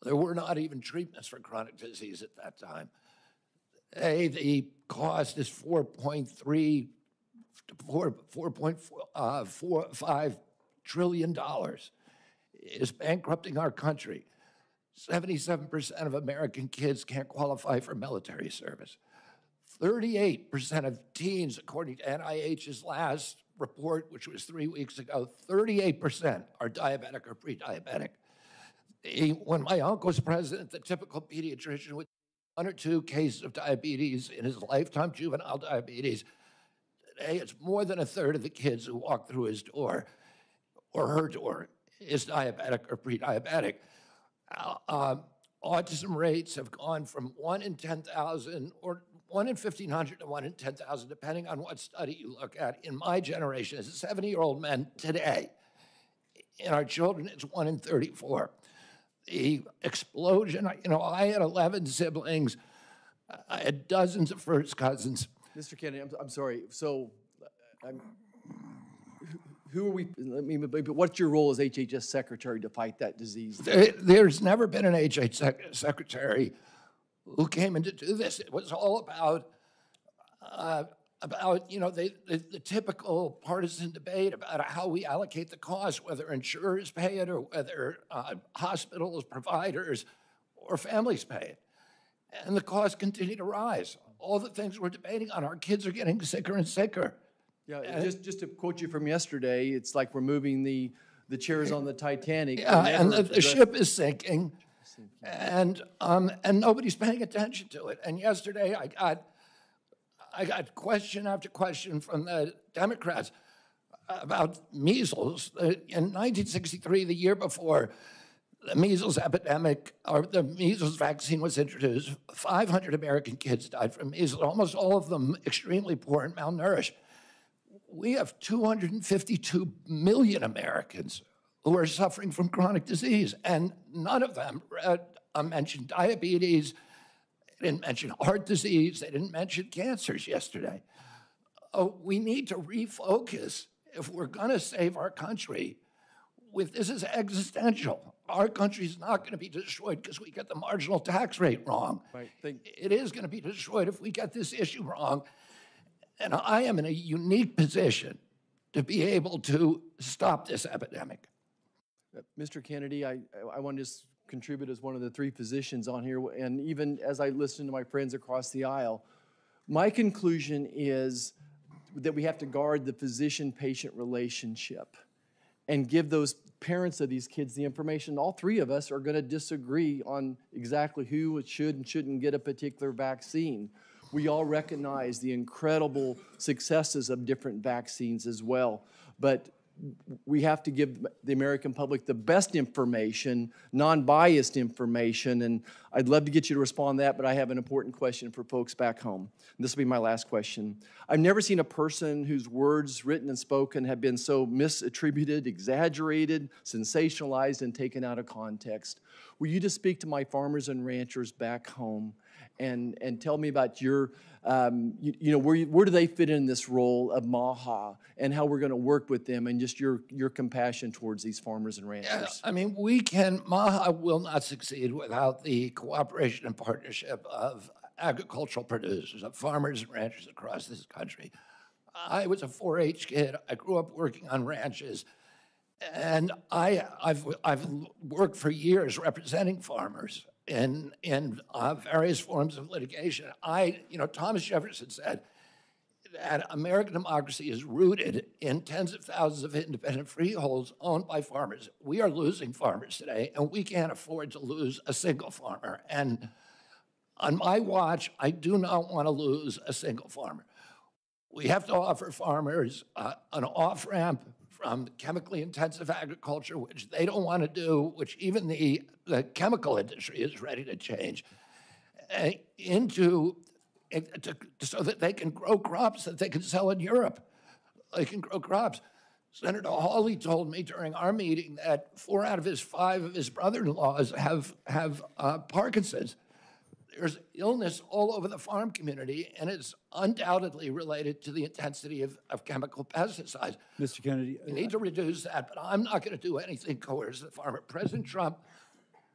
There were not even treatments for chronic disease at that time. Today, the cost is $4.3 to $4.45 trillion. It is bankrupting our country. 77% of American kids can't qualify for military service. 38% of teens, according to NIH's last report, which was 3 weeks ago, 38% are diabetic or pre-diabetic. When my uncle was president, the typical pediatrician would 1 or 2 cases of diabetes in his lifetime, juvenile diabetes. Today, it's more than a third of the kids who walk through his door or her door is diabetic or pre-diabetic. Autism rates have gone from 1 in 10,000 or 1 in 1,500 to 1 in 10,000, depending on what study you look at. In my generation, as a 70-year-old man today, in our children, it's 1 in 34. The explosion, I had 11 siblings. I had dozens of first cousins. Mr. Kennedy, I'm sorry. So, who are we? What's your role as HHS secretary to fight that disease? There's never been an HHS secretary who came in to do this. It was all about the typical partisan debate about how we allocate the cost, whether insurers pay it or whether hospitals, providers, or families pay it. And the costs continue to rise. All the things we're debating on, our kids are getting sicker and sicker. Yeah, just to quote you from yesterday, it's like we're moving the chairs on the Titanic. Yeah, and the ship is sinking, and nobody's paying attention to it. And yesterday, I got question after question from the Democrats about measles. In 1963, the year before the measles epidemic, or the measles vaccine was introduced, 500 American kids died from measles, almost all of them extremely poor and malnourished. We have 252 million Americans who are suffering from chronic disease, and none of them mentioned diabetes. They didn't mention heart disease. They didn't mention cancers yesterday. We need to refocus if we're going to save our country. This is existential. Our country is not going to be destroyed because we get the marginal tax rate wrong. Right. It is going to be destroyed if we get this issue wrong. And I am in a unique position to be able to stop this epidemic. Mr. Kennedy, I want to just contribute as one of the 3 physicians on here, and even as I listen to my friends across the aisle, my conclusion is that we have to guard the physician-patient relationship and give those parents of these kids the information. All 3 of us are going to disagree on exactly who should and shouldn't get a particular vaccine. We all recognize the incredible successes of different vaccines as well, but we have to give the American public the best information, non-biased information, and I'd love to get you to respond to that, but I have an important question for folks back home. And this will be my last question. I've never seen a person whose words, written and spoken, have been so misattributed, exaggerated, sensationalized, and taken out of context. Will you just speak to my farmers and ranchers back home and tell me about your, where do they fit in this role of MAHA and how we're going to work with them and just your compassion towards these farmers and ranchers? Yeah, I mean, MAHA will not succeed without the cooperation and partnership of agricultural producers, of farmers and ranchers across this country. I was a 4-H kid. I grew up working on ranches. And I've worked for years representing farmers in various forms of litigation. Thomas Jefferson said that American democracy is rooted in tens of thousands of independent freeholds owned by farmers. We are losing farmers today, and we can't afford to lose a single farmer. And on my watch, I do not want to lose a single farmer. We have to offer farmers an off-ramp from chemically intensive agriculture, which they don't want to do, which even the chemical industry is ready to change, so that they can grow crops that they can sell in Europe. They can grow crops. Senator Hawley told me during our meeting that 4 out of his 5 of his brother-in-laws have Parkinson's. There's illness all over the farm community, and it's undoubtedly related to the intensity of chemical pesticides. Mr. Kennedy, We need to reduce that, but I'm not going to do anything coercive the farmer. President Trump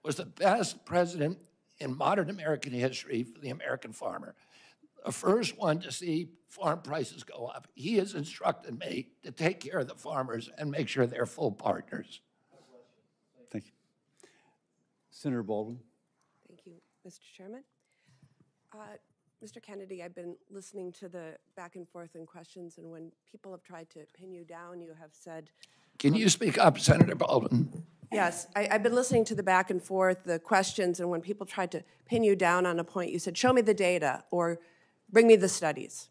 was the best president in modern American history for the American farmer. The first one to see farm prices go up. He has instructed me to take care of the farmers and make sure they're full partners. thank you. Senator Baldwin. Thank you, Mr. Chairman. Mr. Kennedy, I've been listening to the back and forth and questions, and when people have tried to pin you down, you have said, Can you speak up, Senator Baldwin? yes, I've been listening to the back and forth, the questions, and when people tried to pin you down on a point, you said, show me the data or bring me the studies.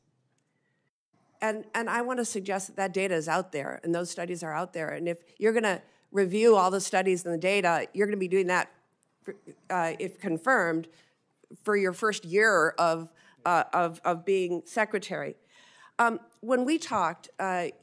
And I want to suggest that that data is out there, and those studies are out there. And if you're going to review all the studies and the data, you're going to be doing that, if confirmed, for your first year of being secretary. When we talked,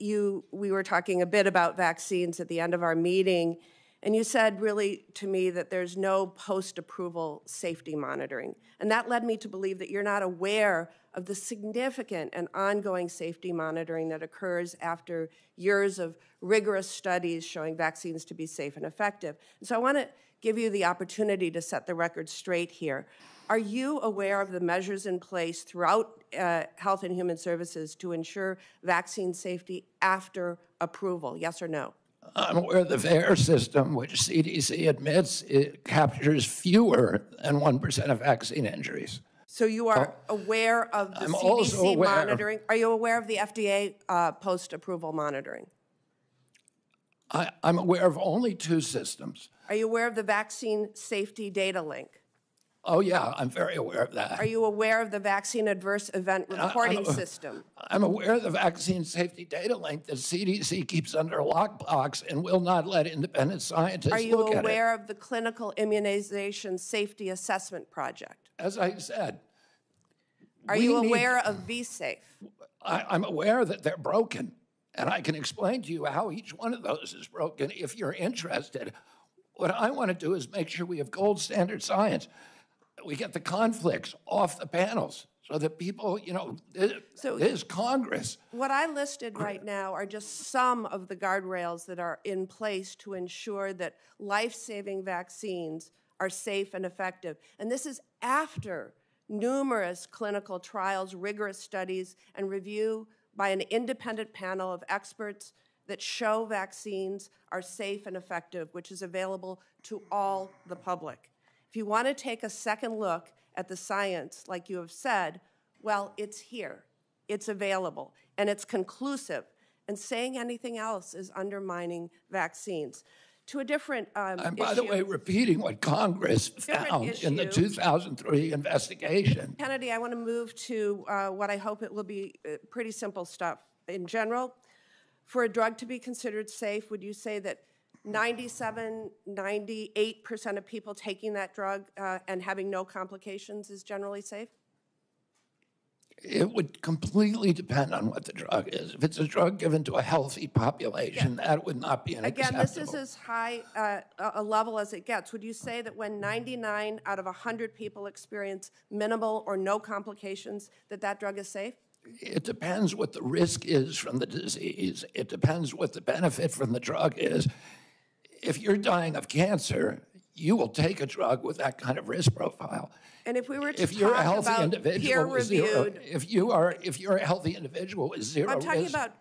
we were talking a bit about vaccines at the end of our meeting, and you said really to me that there's no post-approval safety monitoring. And that led me to believe that you're not aware of the significant and ongoing safety monitoring that occurs after years of rigorous studies showing vaccines to be safe and effective. And so I want to give you the opportunity to set the record straight here. Are you aware of the measures in place throughout Health and Human Services to ensure vaccine safety after approval? Yes or no? I'm aware of the VAERS system, which CDC admits it captures fewer than 1% of vaccine injuries. So you are aware of the I'm also CDC aware. monitoring? Are you aware of the FDA post-approval monitoring? I'm aware of only 2 systems. Are you aware of the vaccine safety data link? Oh, yeah, I'm very aware of that. Are you aware of the vaccine adverse event reporting system? I'm aware of the vaccine safety data link that CDC keeps under a lockbox and will not let independent scientists Are you look at it. aware of the clinical immunization safety assessment project? As I said, Are you aware of VSafe? I'm aware that they're broken, and I can explain to you how each one of those is broken if you're interested. What I want to do is make sure we have gold standard science. We get the conflicts off the panels so that people, you know, this Congress. What I listed right now are just some of the guardrails that are in place to ensure that life-saving vaccines are safe and effective. And this is after numerous clinical trials, rigorous studies, and review by an independent panel of experts that show vaccines are safe and effective, which is available to all the public. If you want to take a second look at the science, like you have said, well, it's here, it's available, and it's conclusive. And saying anything else is undermining vaccines. To a different And by the way, repeating what Congress found in the 2003 investigation. Kennedy, I want to move to what I hope it will be pretty simple stuff. In general, for a drug to be considered safe, would you say that 97, 98% of people taking that drug and having no complications is generally safe? It would completely depend on what the drug is. If it's a drug given to a healthy population, that would not be an acceptable. Again, this is as high a level as it gets. Would you say that when 99 out of 100 people experience minimal or no complications, that that drug is safe? It depends what the risk is from the disease. It depends what the benefit from the drug is. If you're dying of cancer, you will take a drug with that kind of risk profile. And if we were to If you're a talk healthy about individual with zero, peer-reviewed, if you're a healthy individual with zero I'm talking risk, about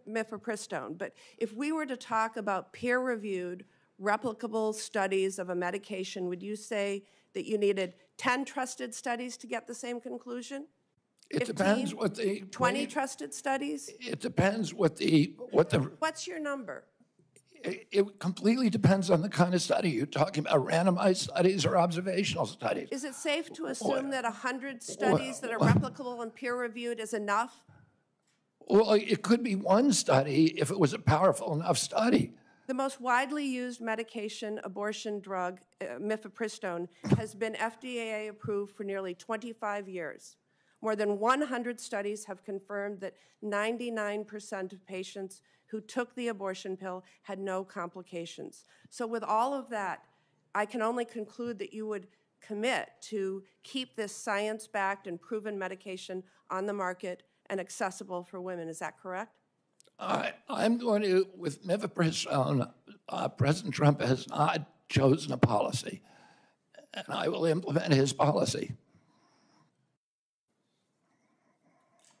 mifepristone, but if we were to talk about peer-reviewed, replicable studies of a medication, would you say that you needed 10 trusted studies to get the same conclusion? it 15, depends what the 20 trusted studies? It depends what the What's your number? It completely depends on the kind of study. You're talking about randomized studies or observational studies. Is it safe to assume that 100 studies that are replicable and peer-reviewed is enough? Well, it could be one study if it was a powerful enough study. The most widely used medication, abortion drug, mifepristone, has been FDA approved for nearly 25 years. More than 100 studies have confirmed that 99% of patients who took the abortion pill had no complications. So with all of that, I can only conclude that you would commit to keep this science-backed and proven medication on the market and accessible for women. Is that correct? I'm going to, with mifepristone, President Trump has not chosen a policy, and I will implement his policy.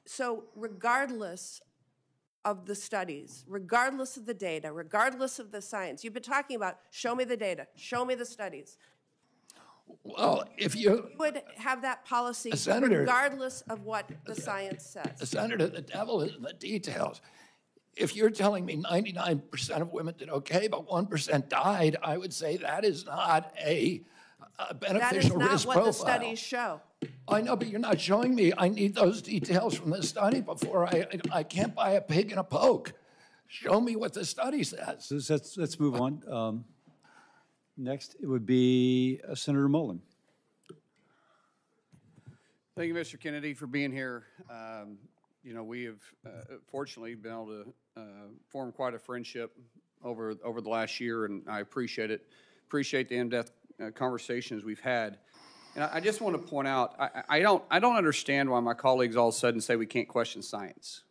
So regardless of the studies, regardless of the data, regardless of the science, you've been talking about, show me the data, show me the studies. Well, if you would have that policy Senator, regardless of what the science says. Senator, the devil is in the details. If you're telling me 99% of women did okay, but 1% died, I would say that is not a beneficial risk profile. That is not what the studies show. I know, but you're not showing me. I need those details from the study before I can't buy a pig in a poke. Show me what the study says. So let's move on. Next, it would be Senator Mullen. Thank you, Mr. Kennedy, for being here. You know, we have fortunately been able to form quite a friendship over the last year, and I appreciate it. Appreciate the in-depth conversations we've had. And I just want to point out, I don't understand why my colleagues all of a sudden say we can't question science.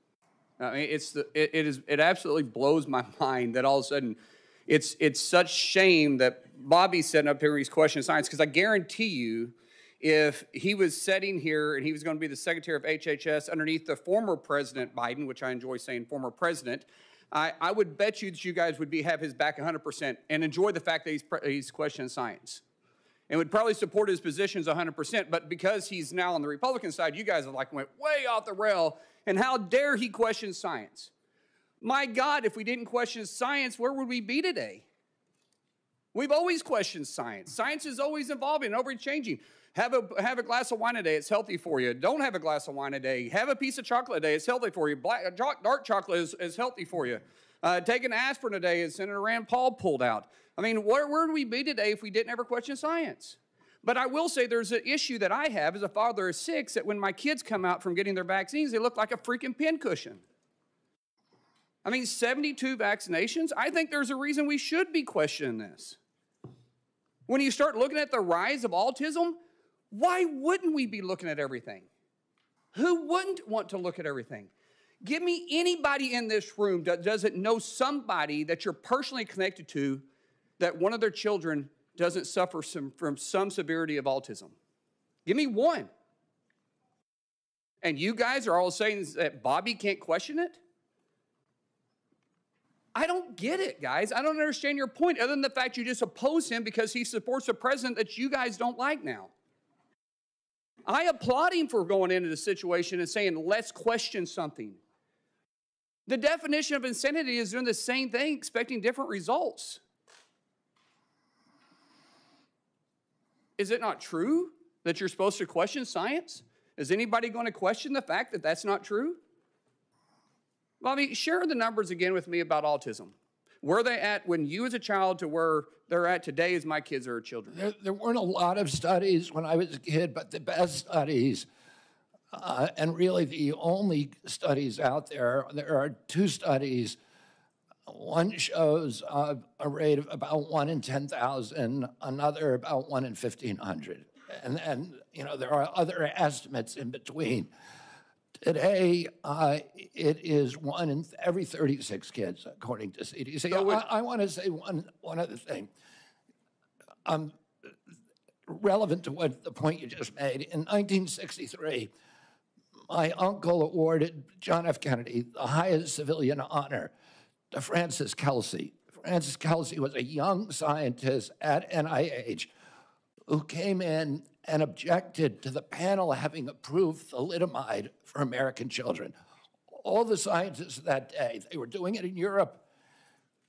I mean, it absolutely blows my mind that all of a sudden it's such shame that Bobby's sitting up here and he's questioning science, because I guarantee you, if he was sitting here and he was going to be the Secretary of HHS underneath the former President Biden, which I enjoy saying former president, I would bet you that you guys would have his back 100% and enjoy the fact that he's questioning science. And would probably support his positions 100%, but because he's now on the Republican side, you guys have went way off the rail, and how dare he question science? My God, if we didn't question science, where would we be today? We've always questioned science. Science is always evolving and always changing. Have a glass of wine a day, it's healthy for you. Don't have a glass of wine a day. Have a piece of chocolate a day, it's healthy for you. Dark chocolate is healthy for you. Take an aspirin a day, as Senator Rand Paul pulled out. I mean, where would we be today if we didn't ever question science? But I will say there's an issue that I have as a father of 6, that when my kids come out from getting their vaccines, they look like a freaking pincushion. I mean, 72 vaccinations? I think there's a reason we should be questioning this. When you start looking at the rise of autism, why wouldn't we be looking at everything? Who wouldn't want to look at everything? Give me anybody in this room that doesn't know somebody that you're personally connected to that one of their children doesn't suffer from some severity of autism. Give me one. And you guys are all saying that Bobby can't question it? I don't get it, guys. I don't understand your point, other than the fact you just oppose him because he supports a president that you guys don't like now. I applaud him for going into the situation and saying, let's question something. The definition of insanity is doing the same thing, expecting different results. Is it not true that you're supposed to question science? Is anybody going to question the fact that that's not true? Bobby, share the numbers again with me about autism. Where are they at when you as a child to where they're at today as my kids are children? There weren't a lot of studies when I was a kid, but the best studies, and really the only studies out there are 2 studies. One shows a rate of about 1 in 10,000, another about 1 in 1,500. And you know, there are other estimates in between. Today, it is 1 in every 36 kids, according to CDC. So I want to say one other thing. Relevant to the point you just made. In 1963, my uncle awarded John F. Kennedy the highest civilian honor, to Francis Kelsey. Francis Kelsey was a young scientist at NIH who came in and objected to the panel having approved thalidomide for American children. All the scientists of that day, they were doing it in Europe,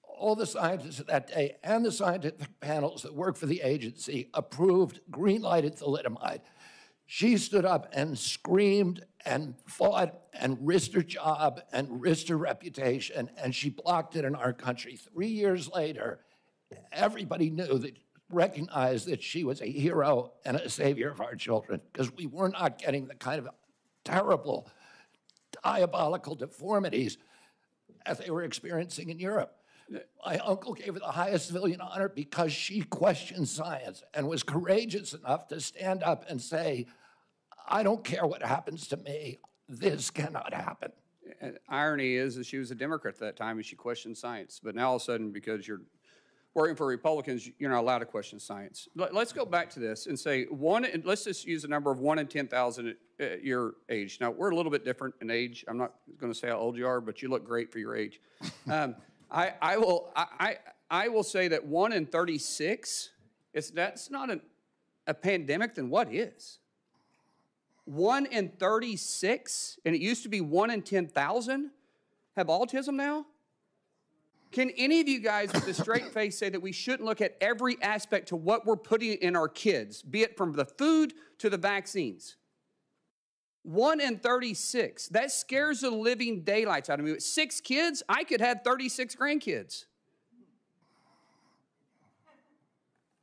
all the scientists of that day and the scientific panels that work for the agency approved, green-lighted thalidomide. She stood up and screamed and fought and risked her job and risked her reputation, and she blocked it in our country. 3 years later, everybody recognized that she was a hero and a savior of our children, because we were not getting the kind of terrible, diabolical deformities as they were experiencing in Europe. My uncle gave her the highest civilian honor because she questioned science and was courageous enough to stand up and say, I don't care what happens to me, this cannot happen. And irony is that she was a Democrat at that time and she questioned science. But now all of a sudden, because you're working for Republicans, you're not allowed to question science. Let's go back to this and say let's just use the number of 1 in 10,000 at your age. Now, we're a little bit different in age. I'm not going to say how old you are, but you look great for your age. I will say that 1 in 36, that's not a pandemic, then what is? 1 in 36, and it used to be 1 in 10,000 have autism now? Can any of you guys with a straight face say that we shouldn't look at every aspect to what we're putting in our kids, be it from the food to the vaccines? 1 in 36. That scares the living daylights out of me. With 6 kids, I could have 36 grandkids.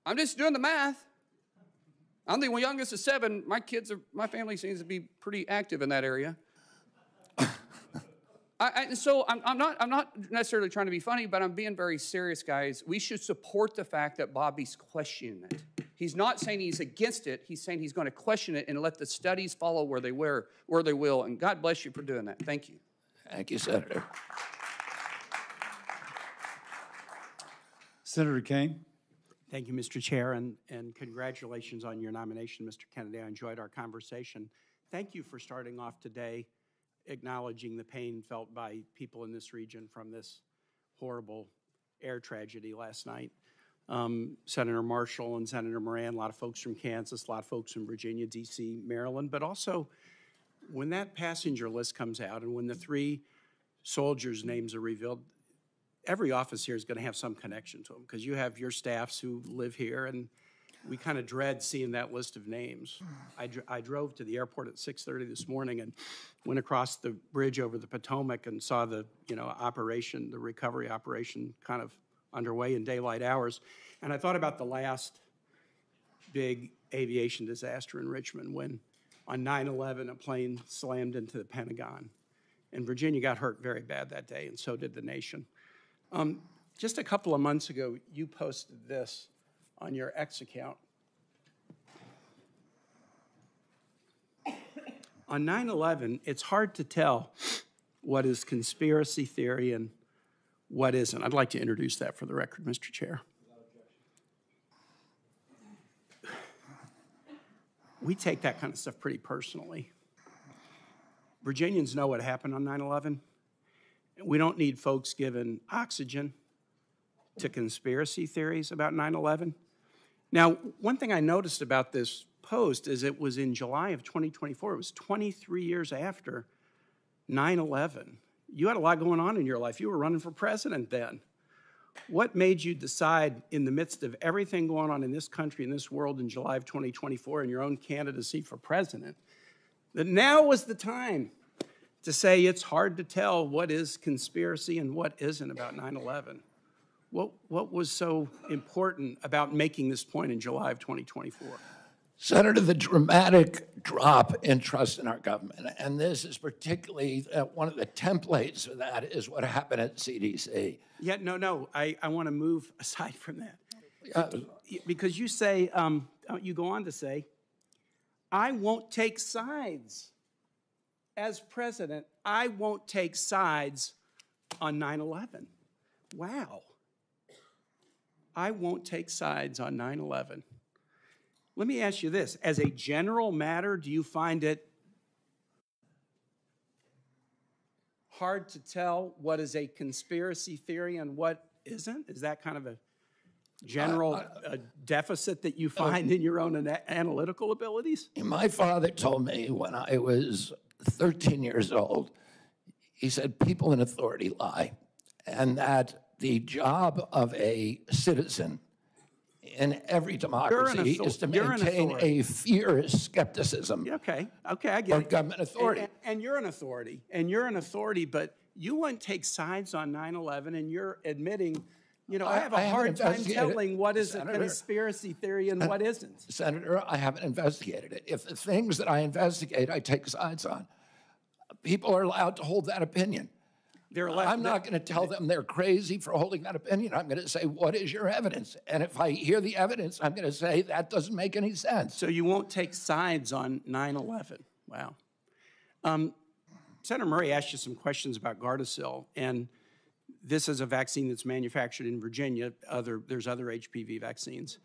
I'm just doing the math. I'm the youngest of 7. My family seems to be pretty active in that area. So I'm not necessarily trying to be funny, but I'm being very serious, guys. We should support the fact that Bobby's questioning it. He's not saying he's against it. He's saying he's going to question it and let the studies follow where they will. And God bless you for doing that. Thank you. Thank you, Senator. Senator Kane. Thank you, Mr. Chair, and congratulations on your nomination, Mr. Kennedy. I enjoyed our conversation. Thank you for starting off today acknowledging the pain felt by people in this region from this horrible air tragedy last night. Senator Marshall and Senator Moran, a lot of folks from Kansas, a lot of folks from Virginia, D.C., Maryland, but also when that passenger list comes out and when the 3 soldiers' names are revealed, every office here is going to have some connection to them because you have your staffs who live here, and we kind of dread seeing that list of names. I drove to the airport at 6:30 this morning and went across the bridge over the Potomac and saw the operation, the recovery operation, kind of underway in daylight hours. And I thought about the last big aviation disaster in Richmond when on 9/11 a plane slammed into the Pentagon. And Virginia got hurt very bad that day, and so did the nation. Just a couple of months ago, you posted this on your X account. On 9/11, it's hard to tell what is conspiracy theory and what isn't. I'd like to introduce that for the record, Mr. Chair. We take that kind of stuff pretty personally. Virginians know what happened on 9/11. We don't need folks giving oxygen to conspiracy theories about 9/11. Now, one thing I noticed about this post is it was in July of 2024. It was 23 years after 9/11. You had a lot going on in your life. You were running for president then. What made you decide in the midst of everything going on in this country, in this world in July of 2024 in your own candidacy for president, that now was the time to say it's hard to tell what is conspiracy and what isn't about 9/11? What was so important about making this point in July of 2024? Senator, the dramatic drop in trust in our government, and this is particularly one of the templates for that is what happened at CDC. Yeah, no, I want to move aside from that. Because you say, you go on to say, I won't take sides. As president, I won't take sides on 9/11. Wow. I won't take sides on 9/11. Let me ask you this. As a general matter, do you find it hard to tell what is a conspiracy theory and what isn't? Is that kind of a general deficit that you find in your own analytical abilities? My father told me when I was 13 years old, he said, people in authority lie, and that the job of a citizen in every democracy is to maintain a fierce skepticism Okay, I get of it. government authority. And you're an authority, but you wouldn't take sides on 9/11, and you're admitting, I have a hard time telling what is a conspiracy theory and what isn't. Senator, I haven't investigated it. If the things that I investigate, I take sides on. People are allowed to hold that opinion. I'm not going to tell them they're crazy for holding that opinion. I'm going to say, what is your evidence? And if I hear the evidence, I'm going to say, that doesn't make any sense. So you won't take sides on 9/11. Wow. Senator Murray asked you some questions about Gardasil, and this is a vaccine that's manufactured in Virginia. There's other HPV vaccines.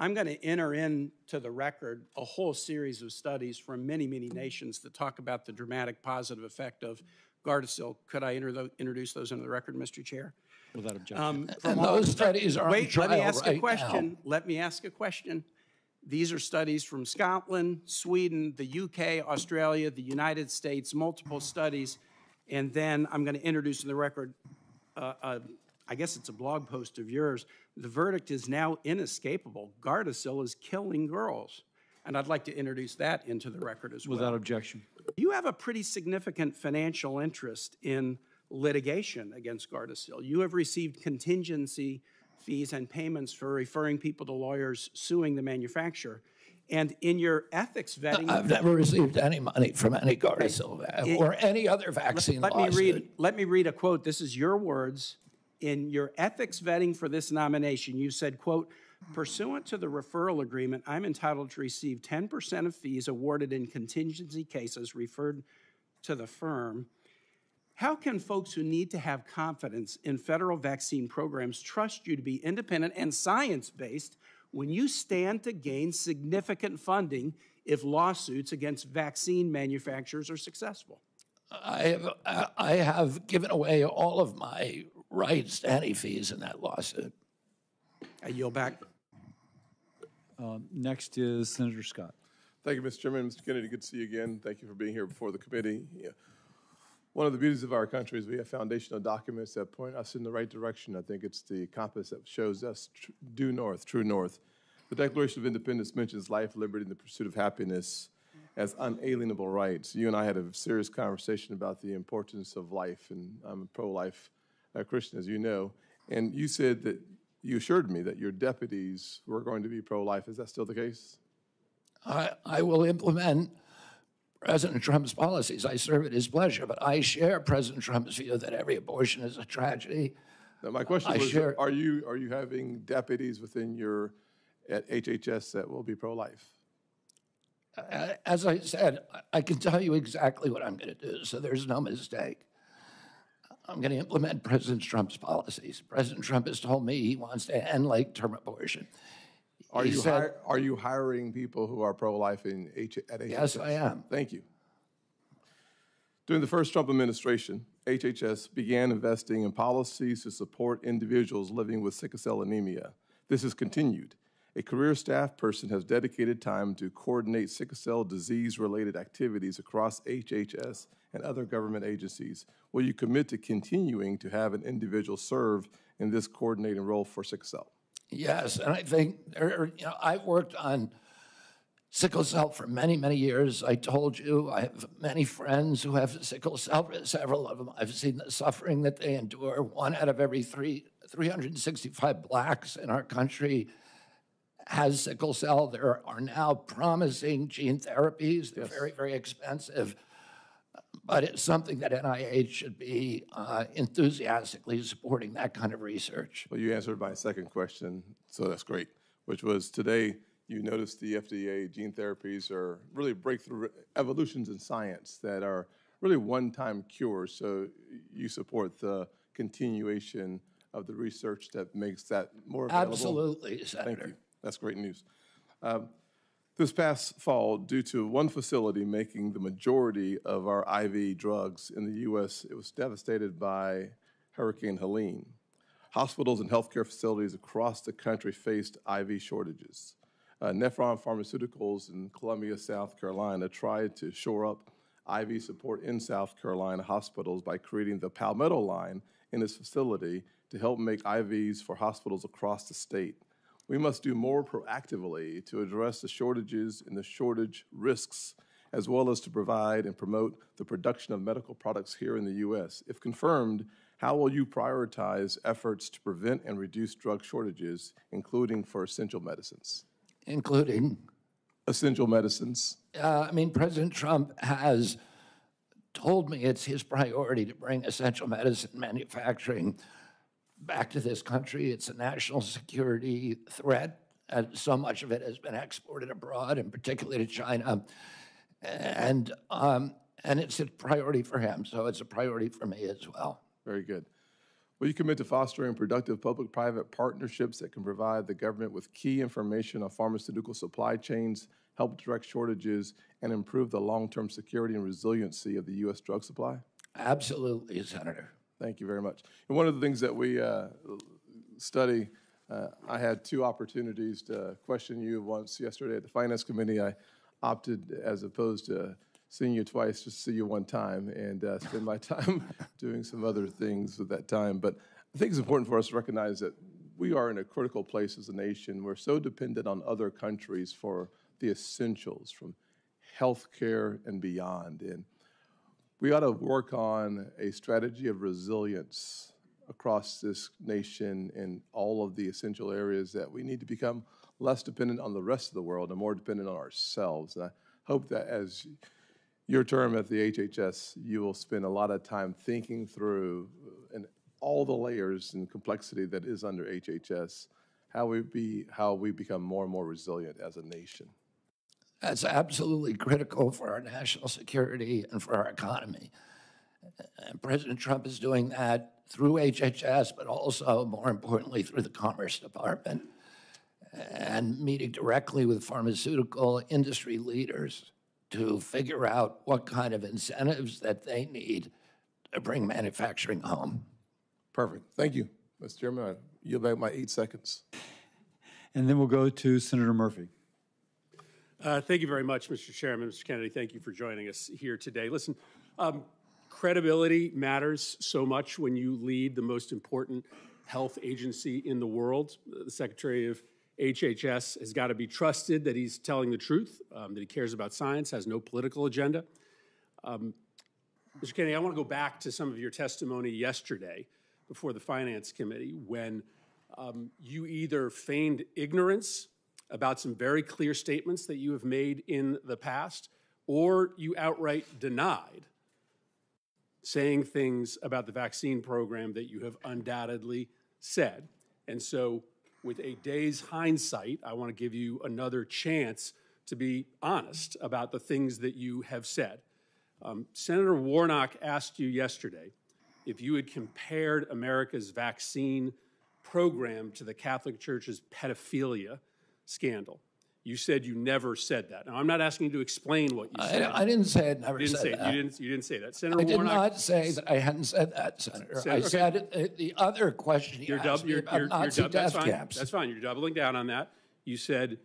I'm going to enter into the record a whole series of studies from many, many nations that talk about the dramatic positive effect of Gardasil. Could I introduce those into the record, Mr. Chair? Without objection. And those studies are on trial let me ask right a question. now. Let me ask a question. These are studies from Scotland, Sweden, the UK, Australia, the United States, multiple studies. And then I'm going to introduce in the record, I guess it's a blog post of yours. The verdict is now inescapable. Gardasil is killing girls. And I'd like to introduce that into the record as well. Without objection. You have a pretty significant financial interest in litigation against Gardasil. You have received contingency fees and payments for referring people to lawyers suing the manufacturer. And in your ethics vetting... I've never received any money from any Gardasil or any other vaccine lawsuit. Let me read a quote. This is your words. In your ethics vetting for this nomination, you said, quote, pursuant to the referral agreement, I'm entitled to receive 10% of fees awarded in contingency cases referred to the firm. How can folks who need to have confidence in federal vaccine programs trust you to be independent and science-based when you stand to gain significant funding if lawsuits against vaccine manufacturers are successful? I have given away all of my rights to any fees in that lawsuit. I yield back. Next is Senator Scott. Thank you, Mr. Chairman. Mr. Kennedy, good to see you again. Thank you for being here before the committee. Yeah. One of the beauties of our country is we have foundational documents that point us in the right direction. I think it's the compass that shows us due north, true north. The Declaration of Independence mentions life, liberty, and the pursuit of happiness as unalienable rights. You and I had a serious conversation about the importance of life, and I'm a pro-life Christian, as you know. And you said that you assured me that your deputies were going to be pro-life. Is that still the case? I will implement President Trump's policies. I serve at his pleasure, but I share President Trump's view that every abortion is a tragedy. Now, my question was, are you having deputies within your at HHS that will be pro-life? As I said, I can tell you exactly what I'm going to do, so there's no mistake. I'm going to implement President Trump's policies. President Trump has told me he wants to end late-term abortion. Are you hiring people who are pro-life at HHS? Yes, I am. Thank you. During the first Trump administration, HHS began investing in policies to support individuals living with sickle cell anemia. This has continued. A career staff person has dedicated time to coordinate sickle cell disease-related activities across HHS and other government agencies. Will you commit to continuing to have an individual serve in this coordinating role for sickle cell? Yes, and I think I've worked on sickle cell for many, many years. I told you I have many friends who have sickle cell. Several of them, I've seen the suffering that they endure. 1 out of every 365 blacks in our country has sickle cell. There are now promising gene therapies. They're very, very expensive. But it's something that NIH should be enthusiastically supporting that kind of research. Well, you answered my second question, so that's great, which was today you noticed the FDA gene therapies are really breakthrough evolutions in science that are really one-time cures. So you support the continuation of the research that makes that more available? Absolutely, Senator. Thank you. That's great news. This past fall, due to one facility making the majority of our IV drugs in the U.S., it was devastated by Hurricane Helene. Hospitals and healthcare facilities across the country faced IV shortages. Nephron Pharmaceuticals in Columbia, South Carolina, tried to shore up IV support in South Carolina hospitals by creating the Palmetto line in its facility to help make IVs for hospitals across the state. We must do more proactively to address the shortages and the shortage risks, as well as to provide and promote the production of medical products here in the U.S. If confirmed, how will you prioritize efforts to prevent and reduce drug shortages, including for essential medicines? Including? Essential medicines. President Trump has told me it's his priority to bring essential medicine manufacturing back to this country. It's a national security threat, and so much of it has been exported abroad, and particularly to China. And it's a priority for him, so it's a priority for me as well. Very good. Will you commit to fostering productive public-private partnerships that can provide the government with key information on pharmaceutical supply chains, help direct shortages, and improve the long-term security and resiliency of the U.S. drug supply? Absolutely, Senator. Thank you very much. And one of the things that we study, I had two opportunities to question you. Once yesterday at the Finance Committee, I opted, as opposed to seeing you twice, just see you one time and spend my time doing some other things with that time. But I think it's important for us to recognize that we are in a critical place as a nation. We're so dependent on other countries for the essentials, from healthcare and beyond. And we ought to work on a strategy of resilience across this nation in all of the essential areas that we need to become less dependent on the rest of the world and more dependent on ourselves. And I hope that as your term at the HHS, you will spend a lot of time thinking through and all the layers and complexity that is under HHS, how we become more and more resilient as a nation. That's absolutely critical for our national security and for our economy. And President Trump is doing that through HHS, but also, more importantly, through the Commerce Department, and meeting directly with pharmaceutical industry leaders to figure out what kind of incentives that they need to bring manufacturing home. Perfect. Thank you, Mr. Chairman. I yield back my 8 seconds. And then we'll go to Senator Murphy. Thank you very much, Mr. Chairman. Mr. Kennedy, thank you for joining us here today. Listen, credibility matters so much when you lead the most important health agency in the world. The Secretary of HHS has got to be trusted that he's telling the truth, that he cares about science, has no political agenda. Mr. Kennedy, I want to go back to some of your testimony yesterday before the Finance Committee when you either feigned ignorance about some very clear statements that you have made in the past, or you outright denied saying things about the vaccine program that you have undoubtedly said. And so, with a day's hindsight, I want to give you another chance to be honest about the things that you have said. Senator Warnock asked you yesterday if you had compared America's vaccine program to the Catholic Church's pedophilia scandal. You said you never said that. Now, I'm not asking you to explain what you said. I didn't say it, never said that. You didn't say that. Senator I did Warnock, not say that I hadn't said that, Senator. I said the other question you asked me about Nazi death camps. That's fine. You're doubling down on that. You said,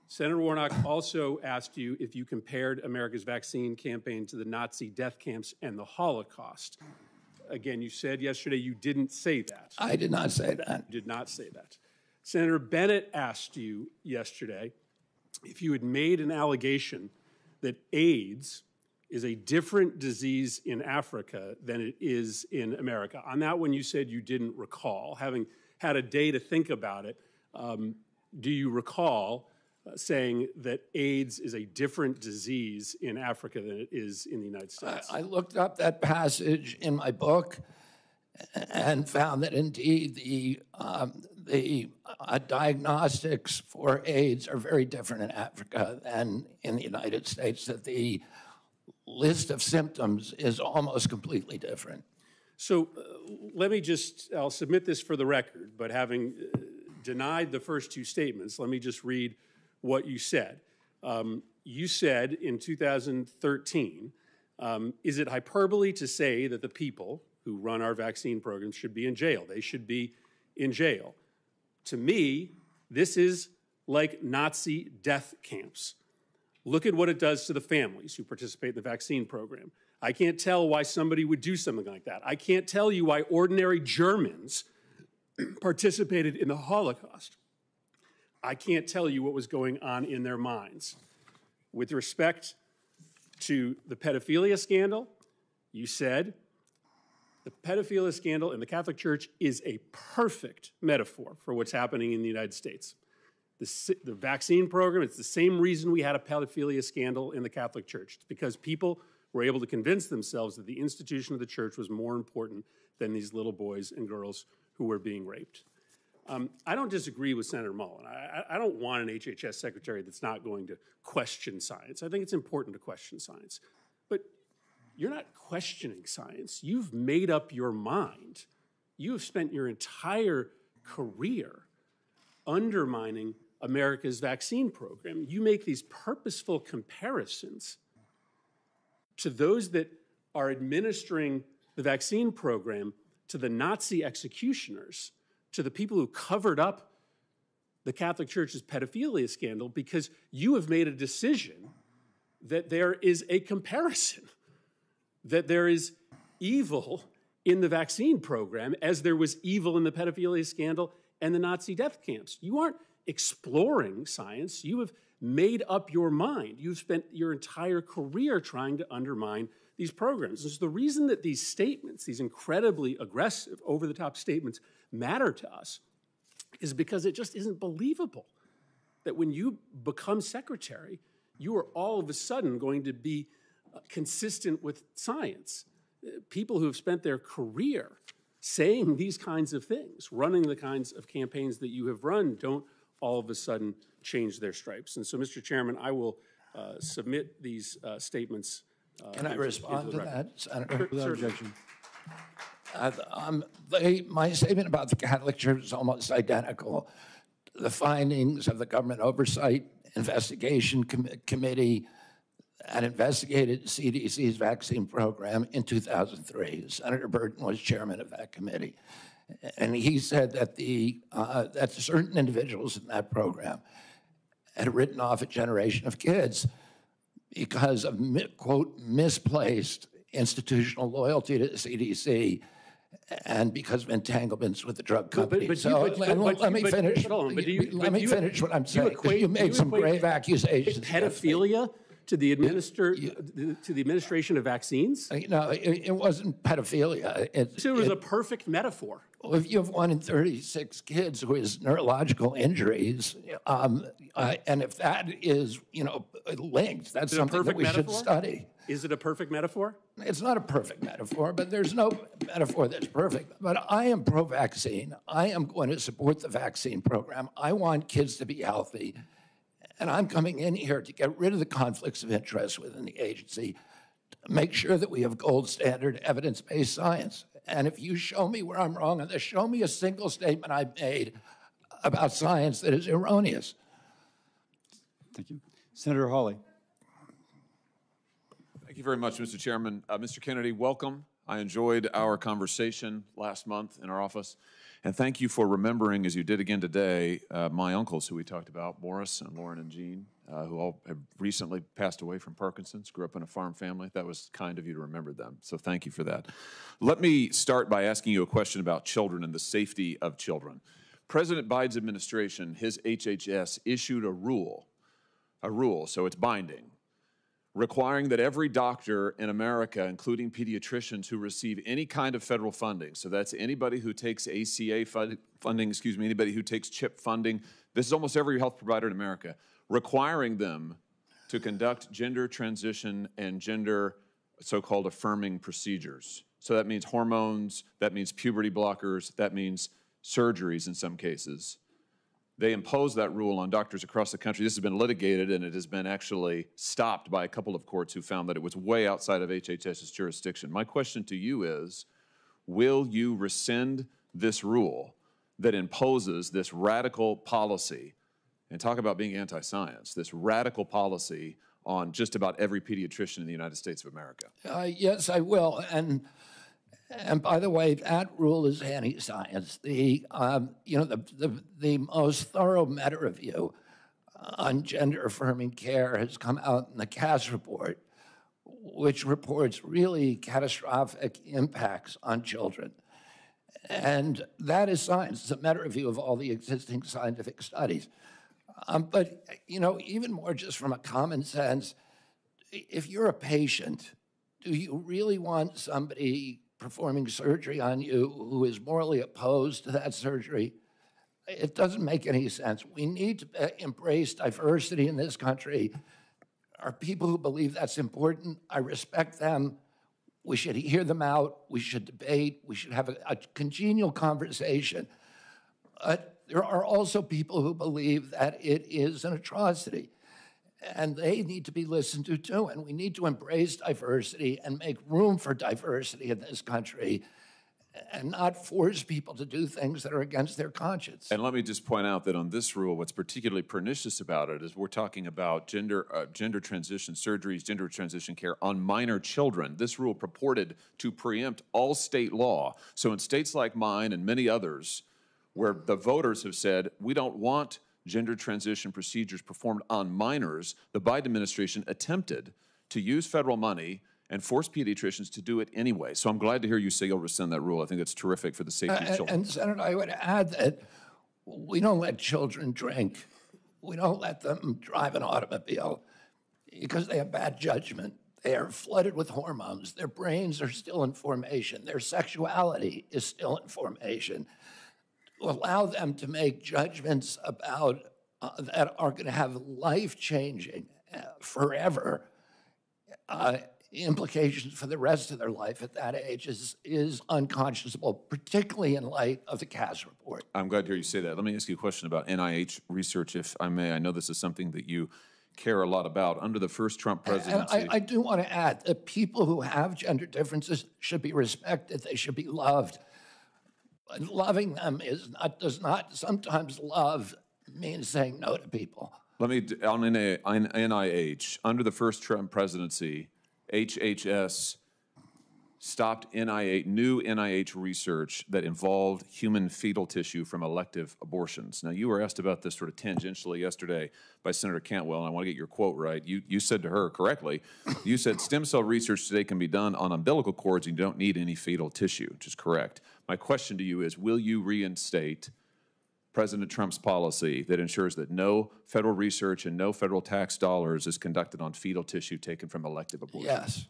Senator Warnock also asked you if you compared America's vaccine campaign to the Nazi death camps and the Holocaust. Again, you said yesterday you didn't say that. I did not say that. You did not say that. Senator Bennett asked you yesterday if you had made an allegation that AIDS is a different disease in Africa than it is in America. On that one, you said you didn't recall. Having had a day to think about it, do you recall saying that AIDS is a different disease in Africa than it is in the United States? I looked up that passage in my book and found that indeed the diagnostics for AIDS are very different in Africa than in the United States, that the list of symptoms is almost completely different. So I'll submit this for the record, but having denied the first two statements, let me just read what you said. You said in 2013, is it hyperbole to say that the people who run our vaccine programs should be in jail? They should be in jail. To me, this is like Nazi death camps. Look at what it does to the families who participate in the vaccine program. I can't tell why somebody would do something like that. I can't tell you why ordinary Germans participated in the Holocaust. I can't tell you what was going on in their minds. With respect to the pedophilia scandal, you said the pedophilia scandal in the Catholic Church is a perfect metaphor for what's happening in the United States. The vaccine program, it's the same reason we had a pedophilia scandal in the Catholic Church. It's because people were able to convince themselves that the institution of the church was more important than these little boys and girls who were being raped. I don't disagree with Senator Mullen. I don't want an HHS secretary that's not going to question science. I think it's important to question science. But you're not questioning science. You've made up your mind. You have spent your entire career undermining America's vaccine program. You make these purposeful comparisons to those that are administering the vaccine program to the Nazi executioners, to the people who covered up the Catholic Church's pedophilia scandal, because you have made a decision that there is a comparison, that there is evil in the vaccine program as there was evil in the pedophilia scandal and the Nazi death camps. You aren't exploring science. You have made up your mind. You've spent your entire career trying to undermine these programs. And so the reason that these statements, these incredibly aggressive, over-the-top statements, matter to us is because it just isn't believable that when you become secretary, you are all of a sudden going to be consistent with science. People who have spent their career saying these kinds of things, running the kinds of campaigns that you have run, don't all of a sudden change their stripes. And so, Mr. Chairman, I will submit these statements. Can I respond to that, Senator? Without objection. My statement about the Catholic Church is almost identical. The findings of the Government Oversight Investigation Committee that investigated CDC's vaccine program in 2003. Senator Burton was chairman of that committee. And he said that, that certain individuals in that program had written off a generation of kids because of, quote, misplaced institutional loyalty to the CDC and because of entanglements with the drug company. Let me finish what I'm saying. You made some grave accusations. Pedophilia to the administration of vaccines? No, it wasn't pedophilia. It was a perfect metaphor. Well, if you have 1 in 36 kids who has neurological injuries, and if that is, linked, that's something that we should study. Is it a perfect metaphor? It's not a perfect metaphor, but there's no metaphor that's perfect. But I am pro-vaccine. I am going to support the vaccine program. I want kids to be healthy. And I'm coming in here to get rid of the conflicts of interest within the agency, to make sure that we have gold standard evidence-based science. And if you show me where I'm wrong on this, show me a single statement I've made about science that is erroneous. Thank you. Senator Hawley. Thank you very much, Mr. Chairman. Mr. Kennedy, welcome. I enjoyed our conversation last month in our office. And thank you for remembering, as you did again today, my uncles who we talked about, Morris and Lauren and Jean, who all have recently passed away from Parkinson's, grew up in a farm family. That was kind of you to remember them, so thank you for that. Let me start by asking you a question about children and the safety of children. President Biden's administration, his HHS, issued a rule, so it's binding, requiring that every doctor in America, including pediatricians who receive any kind of federal funding, so that's anybody who takes ACA funding, anybody who takes CHIP funding, this is almost every health provider in America, requiring them to conduct gender transition and gender so-called affirming procedures. So that means hormones, that means puberty blockers, that means surgeries in some cases. They imposed that rule on doctors across the country. This has been litigated, and it has been actually stopped by a couple of courts who found that it was way outside of HHS's jurisdiction. My question to you is, will you rescind this rule that imposes this radical policy, and talk about being anti-science, this radical policy on just about every pediatrician in the United States of America? Yes, I will. And by the way, that rule is anti-science. The most thorough meta-review on gender-affirming care has come out in the Cass report, which reports really catastrophic impacts on children. And that is science. It's a meta-review of all the existing scientific studies. But, even more just from a common sense, if you're a patient, do you really want somebody performing surgery on you who is morally opposed to that surgery? It doesn't make any sense. We need to embrace diversity in this country. are people who believe that's important. I respect them. We should hear them out. We should debate. We should have a congenial conversation. There are also people who believe that it is an atrocity, and they need to be listened to too. And we need to embrace diversity and make room for diversity in this country, and not force people to do things that are against their conscience. And let me just point out that on this rule, what's particularly pernicious about it is we're talking about gender transition surgeries, gender transition care on minor children. This rule purported to preempt all state law. So in states like mine and many others, where the voters have said, we don't want gender transition procedures performed on minors, the Biden administration attempted to use federal money and force pediatricians to do it anyway. So I'm glad to hear you say you'll rescind that rule. I think it's terrific for the safety of children. And Senator, I would add that we don't let children drink. We don't let them drive an automobile because they have bad judgment. They are flooded with hormones. Their brains are still in formation. Their sexuality is still in formation. To allow them to make judgments about that are going to have life-changing, forever implications for the rest of their life at that age is unconscionable, particularly in light of the Cass report. I'm glad to hear you say that. Let me ask you a question about NIH research, if I may. I know this is something that you care a lot about. Under the first Trump presidency— And I do want to add that people who have gender differences should be respected. They should be loved. But loving them does not sometimes love means saying no to people. Let me, on NIH, under the first Trump presidency, HHS stopped new NIH research that involved human fetal tissue from elective abortions. Now, you were asked about this sort of tangentially yesterday by Senator Cantwell, and I want to get your quote right. You said to her correctly, you said stem cell research today can be done on umbilical cords and you don't need any fetal tissue, which is correct. My question to you is, will you reinstate President Trump's policy that ensures that no federal research and no federal tax dollars is conducted on fetal tissue taken from elective abortions? Yes.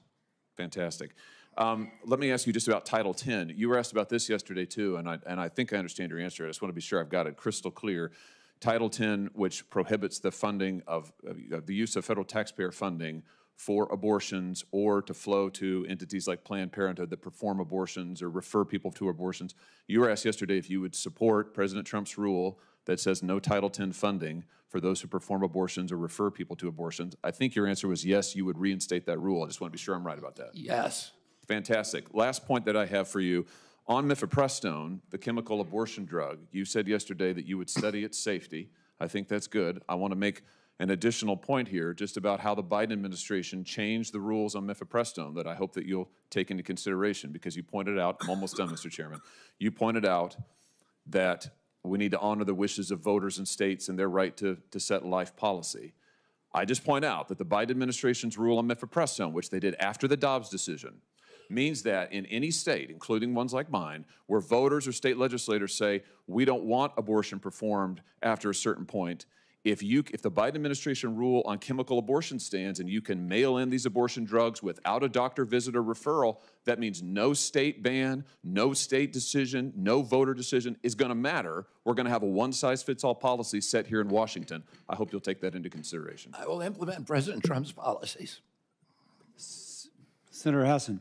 Fantastic. Let me ask you just about Title X. You were asked about this yesterday too, and I think I understand your answer. I just want to be sure I've got it crystal clear. Title X, which prohibits the funding of the use of federal taxpayer funding for abortions or to flow to entities like Planned Parenthood that perform abortions or refer people to abortions. You were asked yesterday if you would support President Trump's rule that says no Title X funding for those who perform abortions or refer people to abortions. I think your answer was yes, you would reinstate that rule. I just want to be sure I'm right about that. Yes. Fantastic. Last point that I have for you. On mifepristone, the chemical abortion drug, you said yesterday that you would study its safety. I think that's good. I want to make an additional point here just about how the Biden administration changed the rules on mifepristone that I hope that you'll take into consideration, because you pointed out— I'm almost done, Mr. Chairman. You pointed out that we need to honor the wishes of voters and states and their right to set life policy. I just point out that the Biden administration's rule on mifepristone, which they did after the Dobbs decision, means that in any state, including ones like mine, where voters or state legislators say we don't want abortion performed after a certain point, if the Biden administration rule on chemical abortion stands and you can mail in these abortion drugs without a doctor visit or referral, that means no state ban, no state decision, no voter decision is going to matter. We're going to have a one-size-fits-all policy set here in Washington. I hope you'll take that into consideration. I will implement President Trump's policies. Senator Hassan.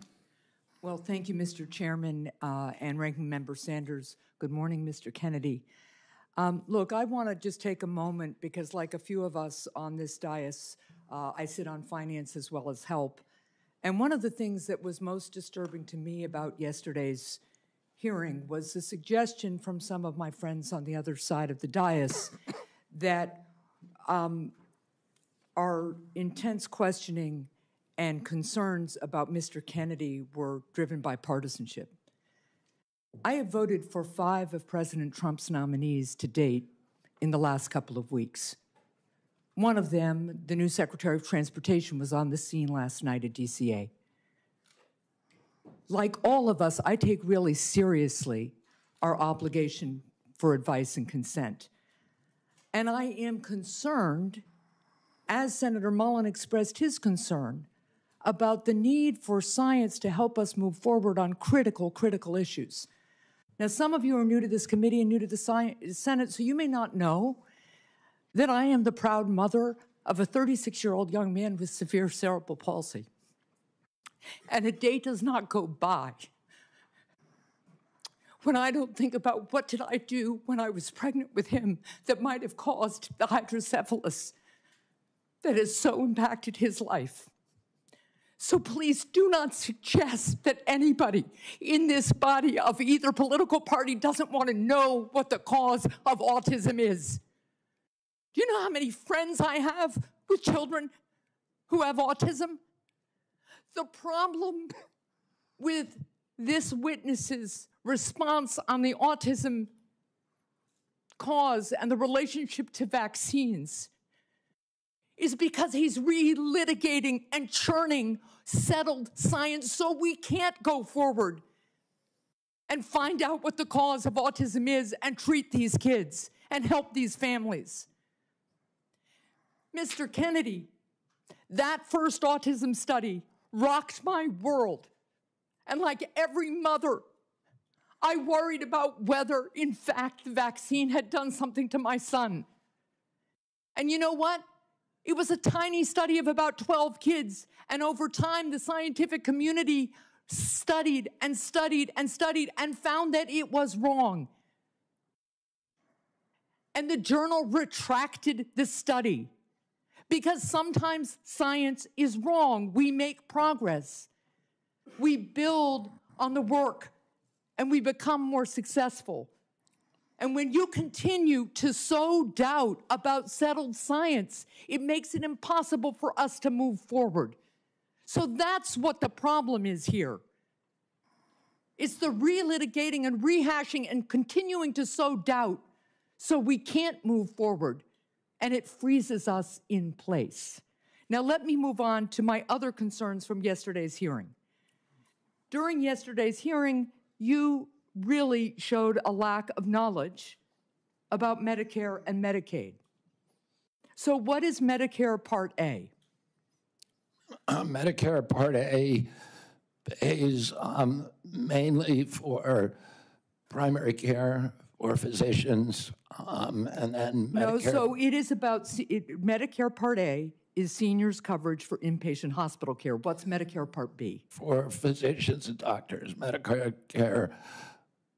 Well, thank you, Mr. Chairman and Ranking Member Sanders. Good morning, Mr. Kennedy. Look, I want to just take a moment because, like a few of us on this dais, I sit on finance as well as help. And one of the things that was most disturbing to me about yesterday's hearing was the suggestion from some of my friends on the other side of the dais that our intense questioning and concerns about Mr. Kennedy were driven by partisanship. I have voted for 5 of President Trump's nominees to date in the last couple of weeks. One of them, the new Secretary of Transportation, was on the scene last night at DCA. Like all of us, I take really seriously our obligation for advice and consent. And I am concerned, as Senator Mullen expressed his concern, about the need for science to help us move forward on critical issues. Now, some of you are new to this committee and new to the Senate, so you may not know that I am the proud mother of a 36-year-old young man with severe cerebral palsy. And a day does not go by when I don't think about what did I do when I was pregnant with him that might have caused the hydrocephalus that has so impacted his life. So please do not suggest that anybody in this body of either political party doesn't want to know what the cause of autism is. Do you know how many friends I have with children who have autism? The problem with this witness's response on the autism cause and the relationship to vaccines is because he's relitigating and churning settled science so we can't go forward and find out what the cause of autism is and treat these kids and help these families. Mr. Kennedy, that first autism study rocked my world. And like every mother, I worried about whether, in fact, the vaccine had done something to my son. And you know what? It was a tiny study of about 12 kids. And over time, the scientific community studied and studied and studied and found that it was wrong. And the journal retracted the study because sometimes science is wrong. We make progress. We build on the work and we become more successful. And when you continue to sow doubt about settled science, it makes it impossible for us to move forward. So that's what the problem is here. It's the relitigating and rehashing and continuing to sow doubt so we can't move forward, and it freezes us in place. Now let me move on to my other concerns from yesterday's hearing. During yesterday's hearing, you really showed a lack of knowledge about Medicare and Medicaid. So what is Medicare Part A? Medicare Part A pays mainly for primary care or physicians, and then Medicare. No, so it is about, Medicare Part A is seniors coverage for inpatient hospital care. What's Medicare Part B? For physicians and doctors, Medicare care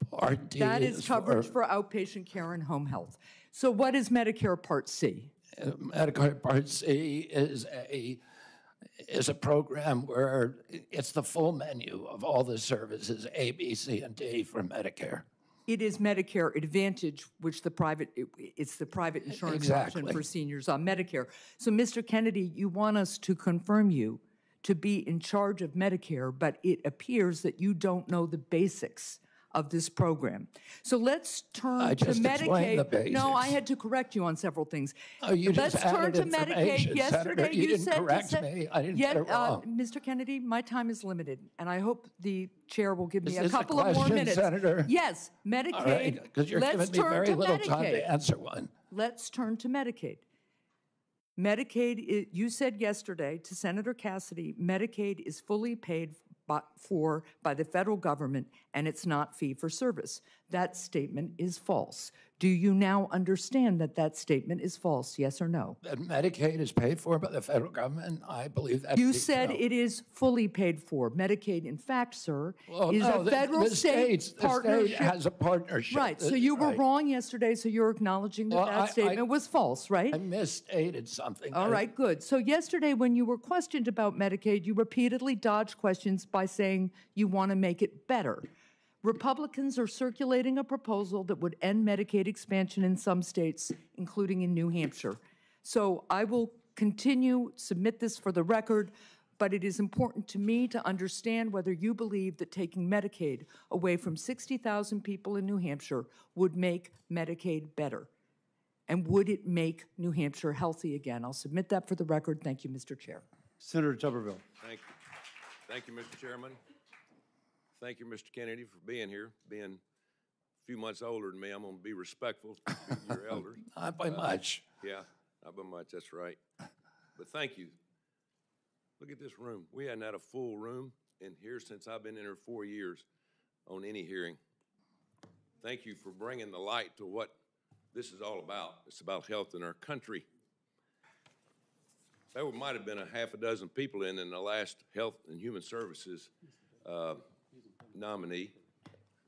Part D. That is coverage for outpatient care and home health. So what is Medicare Part C? Medicare Part C is a program where it's the full menu of all the services, A, B, C, and D for Medicare. It is Medicare Advantage, which it's the private insurance option for seniors on Medicare. So, Mr. Kennedy, you want us to confirm you to be in charge of Medicare, but it appears that you don't know the basics of this program. So let's turn to Medicaid. No, I had to correct you on several things. Oh, you let's just turn added to information, Medicaid. Yesterday, Senator. You didn't correct me. I didn't get it wrong. Mr. Kennedy, my time is limited, and I hope the chair will give me a this couple a of more question, minutes. Senator? Yes, Medicaid. All right, because you're let's giving me turn very to little Medicaid. time to answer one. Let's turn to Medicaid. Medicaid, you said yesterday to Senator Cassidy, Medicaid is fully paid for by the federal government, and it's not fee for service. That statement is false. Do you now understand that that statement is false, yes or no? That Medicaid is paid for by the federal government, I believe that. You said it is fully paid for. Medicaid, in fact, sir, is a federal-state partnership. The state has a partnership. Right, so you were wrong yesterday, so you're acknowledging that that statement was false, right? I misstated something. All right, good. So yesterday when you were questioned about Medicaid, you repeatedly dodged questions by saying you want to make it better. Republicans are circulating a proposal that would end Medicaid expansion in some states, including in New Hampshire. So I will submit this for the record, but it is important to me to understand whether you believe that taking Medicaid away from 60,000 people in New Hampshire would make Medicaid better. And would it make New Hampshire healthy again? I'll submit that for the record. Thank you, Mr. Chair. Senator Tuberville. Thank you. Thank you, Mr. Chairman. Thank you, Mr. Kennedy, for being here. Being a few months older than me, I'm going to be respectful to your elders. Not by much. Yeah, not by much, that's right. But thank you. Look at this room. We hadn't had a full room in here since I've been in here 4 years on any hearing. Thank you for bringing the light to what this is all about. It's about health in our country. There might have been a half a dozen people in the last Health and Human Services nominee.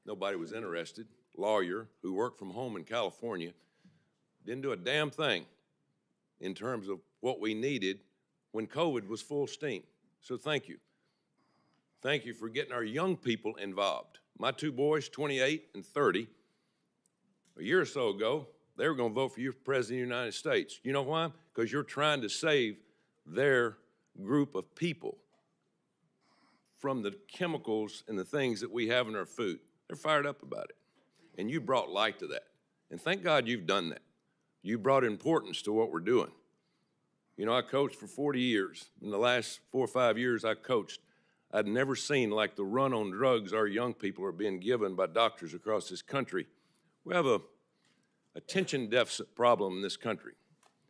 Nobody was interested. Lawyer who worked from home in California, didn't do a damn thing in terms of what we needed when COVID was full steam. So thank you. Thank you for getting our young people involved. My two boys, 28 and 30, a year or so ago, they were going to vote for you for President of the United States. You know why? Because you're trying to save their group of people from the chemicals and the things that we have in our food. They're fired up about it. And you brought light to that. And thank God you've done that. You brought importance to what we're doing. You know, I coached for 40 years. In the last 4 or 5 years I coached, I'd never seen like the run on drugs our young people are being given by doctors across this country. We have a attention deficit problem in this country.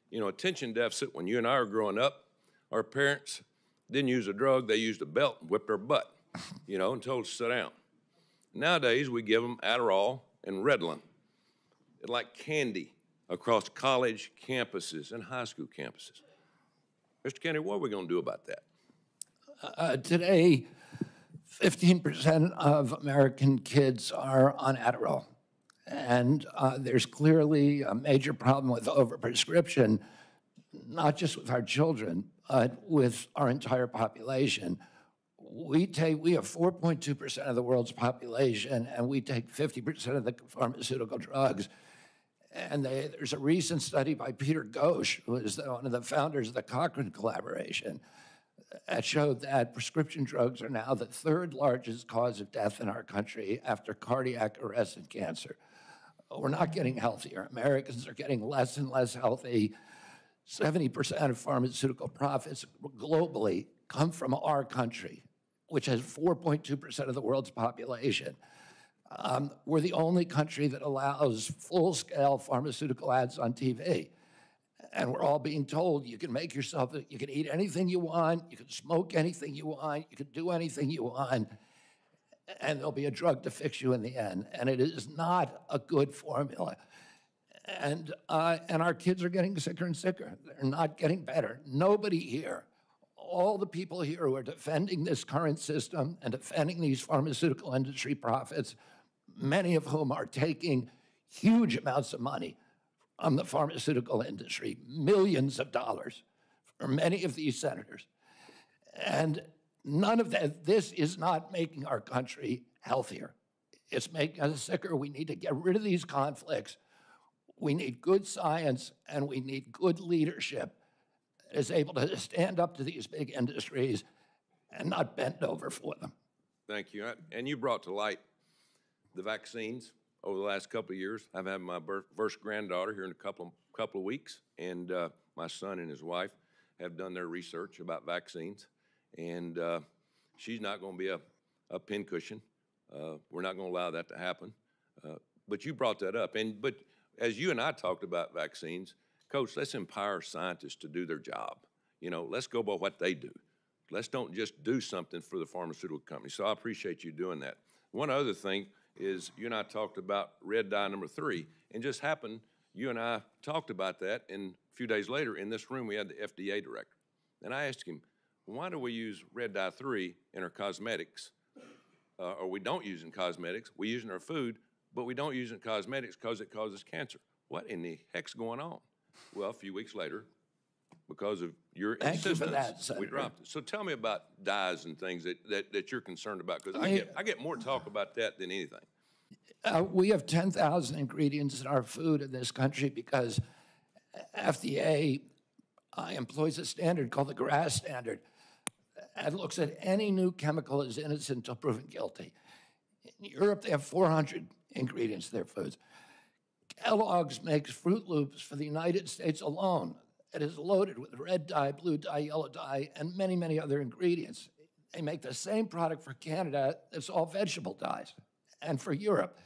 You know, attention deficit, when you and I were growing up, our parents didn't use a drug, they used a belt and whipped our butt, you know, and told us to sit down. Nowadays, we give them Adderall and Ritalin. It's like candy across college campuses and high school campuses. Mr. Kennedy, what are we going to do about that? Today, 15% of American kids are on Adderall. And there's clearly a major problem with overprescription, not just with our children, but with our entire population. We have 4.2% of the world's population, and we take 50% of the pharmaceutical drugs. And there's a recent study by Peter Ghosh, who is one of the founders of the Cochrane Collaboration, that showed that prescription drugs are now the third largest cause of death in our country after cardiac arrest and cancer. We're not getting healthier. Americans are getting less and less healthy. 70% of pharmaceutical profits globally come from our country, which has 4.2% of the world's population. We're the only country that allows full-scale pharmaceutical ads on TV. And we're all being told you can make yourself, you can eat anything you want, you can smoke anything you want, you can do anything you want, and there'll be a drug to fix you in the end. And it is not a good formula. And our kids are getting sicker and sicker. They're not getting better. Nobody here, all the people here who are defending this current system and defending these pharmaceutical industry profits, many of whom are taking huge amounts of money from the pharmaceutical industry, millions of dollars for many of these senators. And none of that, this is not making our country healthier. It's making us sicker. We need to get rid of these conflicts. We need good science, and we need good leadership that is able to stand up to these big industries and not bend over for them. Thank you. And you brought to light the vaccines over the last couple of years. I've had my first granddaughter here in a couple of weeks, and my son and his wife have done their research about vaccines, and she's not going to be a pincushion. We're not going to allow that to happen. But you brought that up, but as you and I talked about vaccines, Coach, let's empower scientists to do their job. You know, let's go by what they do. Let's don't just do something for the pharmaceutical company. So I appreciate you doing that. One other thing is you and I talked about red dye number 3, and just happened, you and I talked about that, and a few days later in this room we had the FDA director. And I asked him, why do we use red dye 3 in our cosmetics? Or we don't use in cosmetics, we use in our food, but we don't use it in cosmetics because it causes cancer. What in the heck's going on? Well, a few weeks later, because of your insistence, we dropped it. So tell me about dyes and things that you're concerned about, because I get more talk about that than anything. We have 10,000 ingredients in our food in this country because FDA employs a standard called the GRAS standard that looks at any new chemical as innocent until proven guilty. In Europe, they have 400 ingredients in their foods. Kellogg's makes Fruit Loops for the United States alone. It is loaded with red dye, blue dye, yellow dye, and many, many other ingredients. They make the same product for Canada that's all vegetable dyes. And for Europe,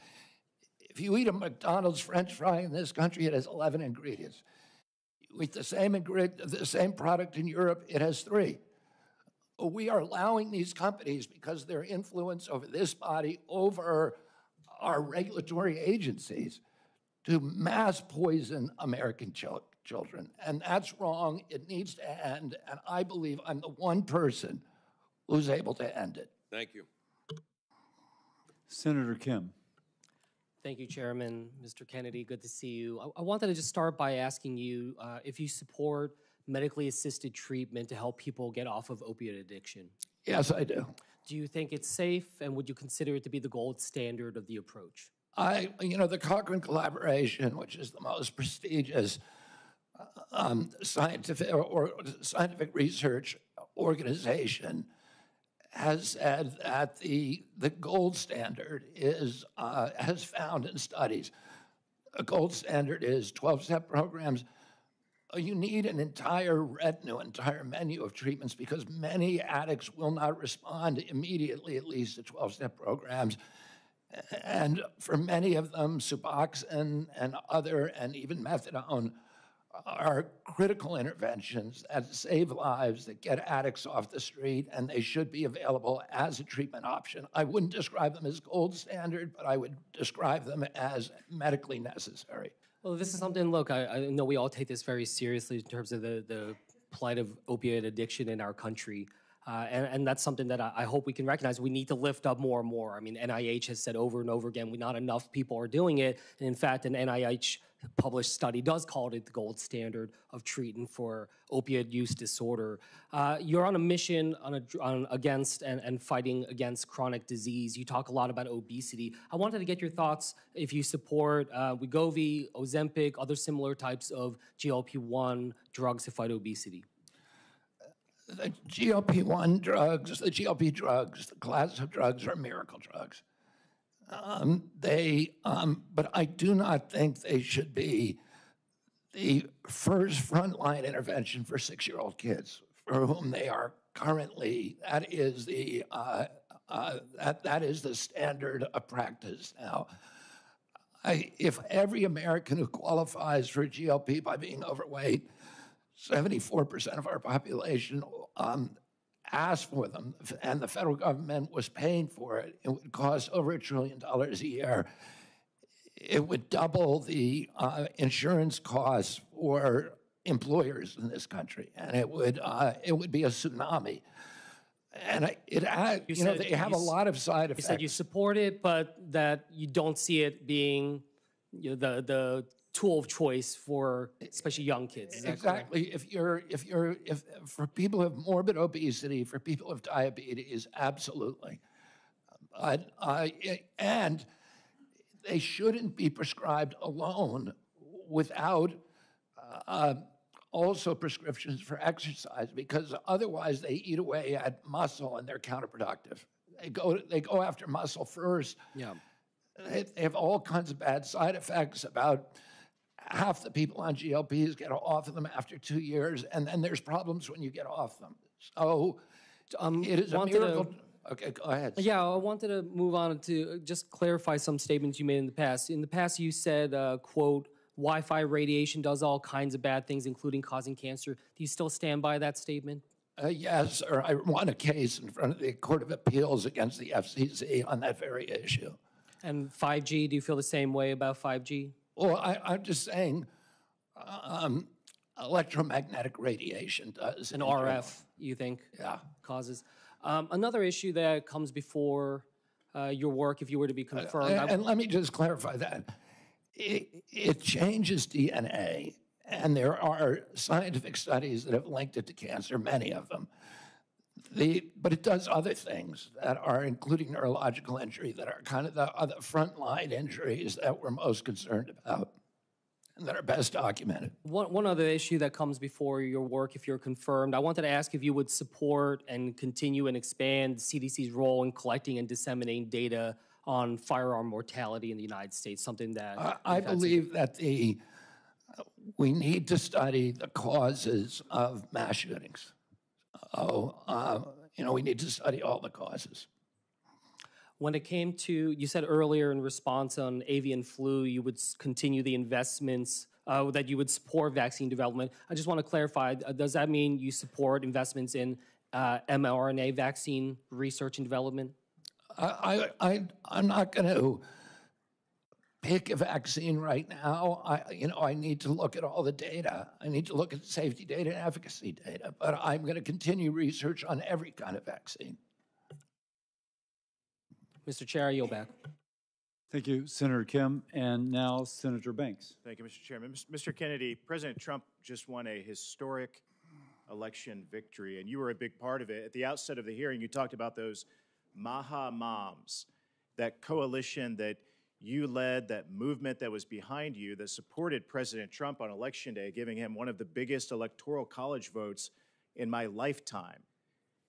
if you eat a McDonald's French fry in this country, it has 11 ingredients. You eat the same product in Europe, it has 3. We are allowing these companies, because their influence over this body, over our regulatory agencies, to mass poison American children. And that's wrong. It needs to end. And I believe I'm the one person who's able to end it. Thank you. Senator Kim. Thank you, Chairman. Mr. Kennedy, good to see you. I wanted to just start by asking you if you support medically assisted treatment to help people get off of opiate addiction. Yes, I do. Do you think it's safe, and would you consider it to be the gold standard of the approach? The Cochrane Collaboration, which is the most prestigious scientific research organization, has said that the gold standard is, has found in studies, a gold standard is 12-step programs. You need an entire menu of treatments because many addicts will not respond immediately, at least to 12-step programs. And for many of them, Suboxone and even methadone are critical interventions that save lives, that get addicts off the street, and they should be available as a treatment option. I wouldn't describe them as gold standard, but I would describe them as medically necessary. Well, this is something, look, I know we all take this very seriously in terms of the plight of opioid addiction in our country. And that's something that I hope we can recognize. We need to lift up more and more. I mean, NIH has said over and over again, not enough people are doing it. And in fact, an NIH-published study does call it the gold standard of treating for opioid use disorder. You're on a mission against and fighting against chronic disease. You talk a lot about obesity. I wanted to get your thoughts if you support Wegovy, Ozempic, other similar types of GLP-1 drugs to fight obesity. The GLP-1 drugs, the GLP drugs, the class of drugs are miracle drugs. But I do not think they should be the first frontline intervention for 6-year-old kids, for whom they are currently. That is the standard of practice now. If every American who qualifies for a GLP by being overweight, 74% of our population asked for them, and the federal government was paying for it. It would cost over $1 trillion a year. It would double the insurance costs for employers in this country, and it would be a tsunami. And they have a lot of side effects. You said you support it, but that you don't see it being the tool of choice for especially young kids. Exactly. If for people who have morbid obesity, for people with diabetes, absolutely. And they shouldn't be prescribed alone without also prescriptions for exercise, because otherwise they eat away at muscle and they're counterproductive. They go after muscle first. Yeah. They have all kinds of bad side effects. About half the people on GLPs get off of them after 2 years, and then there's problems when you get off them. So it is a miracle. Okay, go ahead. Yeah, I wanted to move on to just clarify some statements you made in the past. In the past, you said, quote, Wi-Fi radiation does all kinds of bad things, including causing cancer. Do you still stand by that statement? Yes, or I won a case in front of the Court of Appeals against the FCC on that very issue. And 5G, do you feel the same way about 5G? Well, I'm just saying electromagnetic radiation does. And RF, you think, causes. Another issue that comes before your work, if you were to be confirmed. And let me just clarify that. It changes DNA, and there are scientific studies that have linked it to cancer, many of them. But it does other things that are, including neurological injury, that are kind of the other frontline injuries that we're most concerned about and that are best documented. One other issue that comes before your work, if you're confirmed, I wanted to ask if you would support and continue and expand CDC's role in collecting and disseminating data on firearm mortality in the United States, something that... I believe that we need to study the causes of mass shootings. We need to study all the causes. When it came to, you said earlier in response on avian flu, you would continue the investments, that you would support vaccine development. I just want to clarify, does that mean you support investments in mRNA vaccine research and development? I'm not going to pick a vaccine right now. I need to look at all the data. I need to look at safety data and efficacy data, but I'm going to continue research on every kind of vaccine. Mr. Chair, I yield back. Thank you, Senator Kim. And now Senator Banks. Thank you, Mr. Chairman. Mr. Kennedy, President Trump just won a historic election victory, and you were a big part of it. At the outset of the hearing, you talked about those Maha Moms, that coalition that you led, that movement that was behind you, that supported President Trump on Election Day, giving him one of the biggest electoral college votes in my lifetime.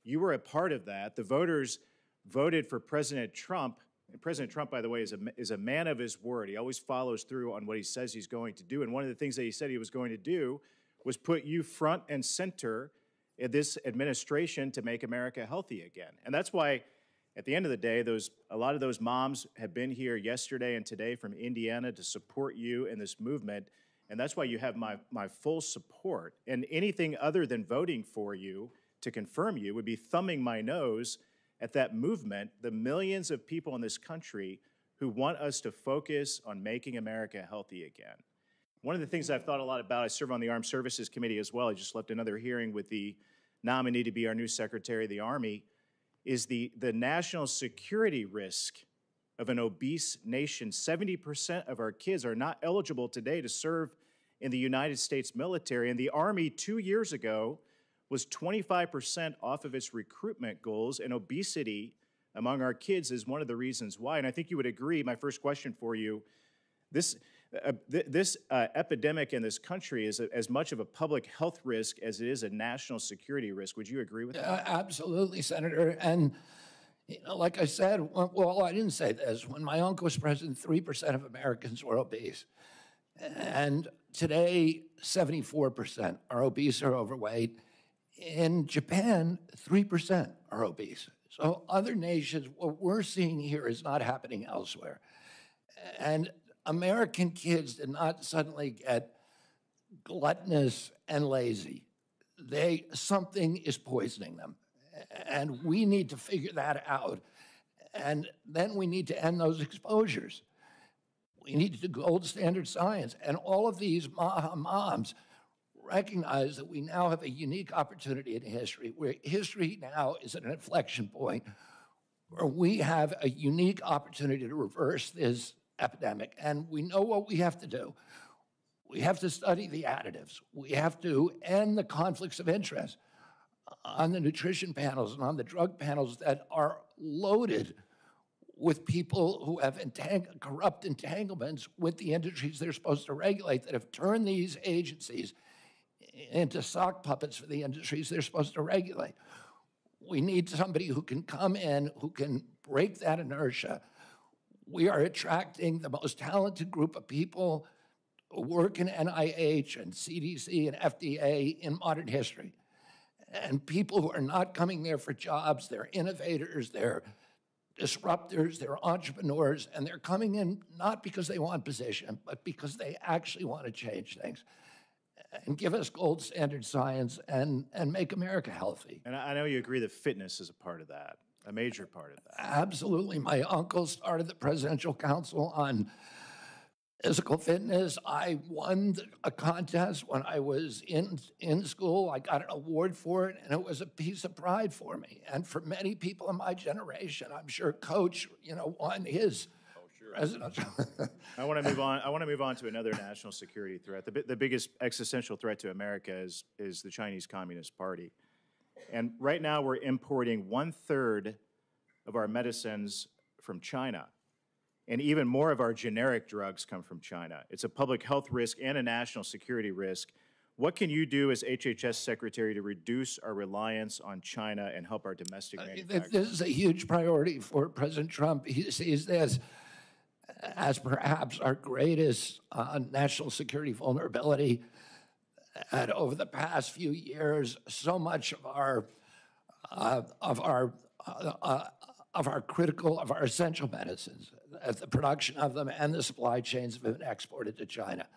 You were a part of that. The voters voted for President Trump. And President Trump, by the way, is a man of his word. He always follows through on what he says he's going to do. And one of the things that he said he was going to do was put you front and center in this administration to make America healthy again. And that's why, at the end of the day, a lot of those moms have been here yesterday and today from Indiana to support you in this movement. And that's why you have my full support. And anything other than voting for you to confirm you would be thumbing my nose at that movement, the millions of people in this country who want us to focus on making America healthy again. One of the things I've thought a lot about, I serve on the Armed Services Committee as well. I just left another hearing with the nominee to be our new Secretary of the Army, is the national security risk of an obese nation. 70% of our kids are not eligible today to serve in the United States military. And the Army 2 years ago was 25% off of its recruitment goals, and obesity among our kids is one of the reasons why. And I think you would agree, my first question for you, this epidemic in this country is as much of a public health risk as it is a national security risk. Would you agree with that? Absolutely, Senator. And like I said, well, I didn't say this. When my uncle was president, 3% of Americans were obese. And today, 74% are obese or overweight. In Japan, 3% are obese. So other nations, what we're seeing here is not happening elsewhere. And American kids did not suddenly get gluttonous and lazy. Something is poisoning them. And we need to figure that out. And then we need to end those exposures. We need to do gold standard science. And all of these moms recognize that we now have a unique opportunity in history, where history now is at an inflection point where we have a unique opportunity to reverse this epidemic. And we know what we have to do. We have to study the additives. We have to end the conflicts of interest on the nutrition panels and on the drug panels that are loaded with people who have corrupt entanglements with the industries they're supposed to regulate, that have turned these agencies into sock puppets for the industries they're supposed to regulate. We need somebody who can come in, who can break that inertia. We are attracting the most talented group of people who work in NIH and CDC and FDA in modern history. And people who are not coming there for jobs, they're innovators, they're disruptors, they're entrepreneurs, and they're coming in not because they want position, but because they actually want to change things and give us gold standard science and make America healthy. And I know you agree that fitness is a part of that, a major part of that. Absolutely. My uncle started the Presidential Council on physical fitness. I won a contest when I was in school. I got an award for it, and it was a piece of pride for me. And for many people in my generation, I'm sure Coach, won his. I want to move on. I want to move on to another national security threat. The biggest existential threat to America is the Chinese Communist Party. And right now we're importing 1/3 of our medicines from China. And even more of our generic drugs come from China. It's a public health risk and a national security risk. What can you do as HHS Secretary to reduce our reliance on China and help our domestic manufacturers? This is a huge priority for President Trump. He sees this as perhaps our greatest national security vulnerability. And over the past few years, so much of our essential medicines, the production of them and the supply chains have been exported to China.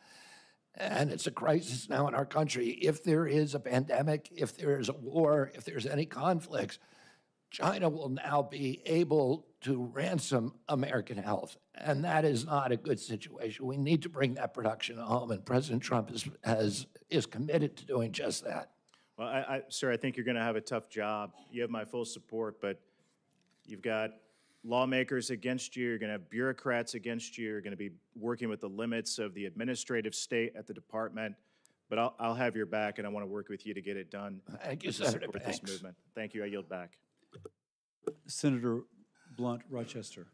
And it's a crisis now in our country. If there is a pandemic, if there is a war, if there's any conflicts, China will now be able to ransom American health. And that is not a good situation. We need to bring that production home, and President Trump is committed to doing just that. Well, sir, I think you're going to have a tough job. You have my full support, but you've got lawmakers against you. You're going to have bureaucrats against you. You're going to be working with the limits of the administrative state at the department. But I'll have your back, and I want to work with you to get it done. Thank you, to Senator support Banks. this movement. Thank you. I yield back. Senator Blunt, Rochester.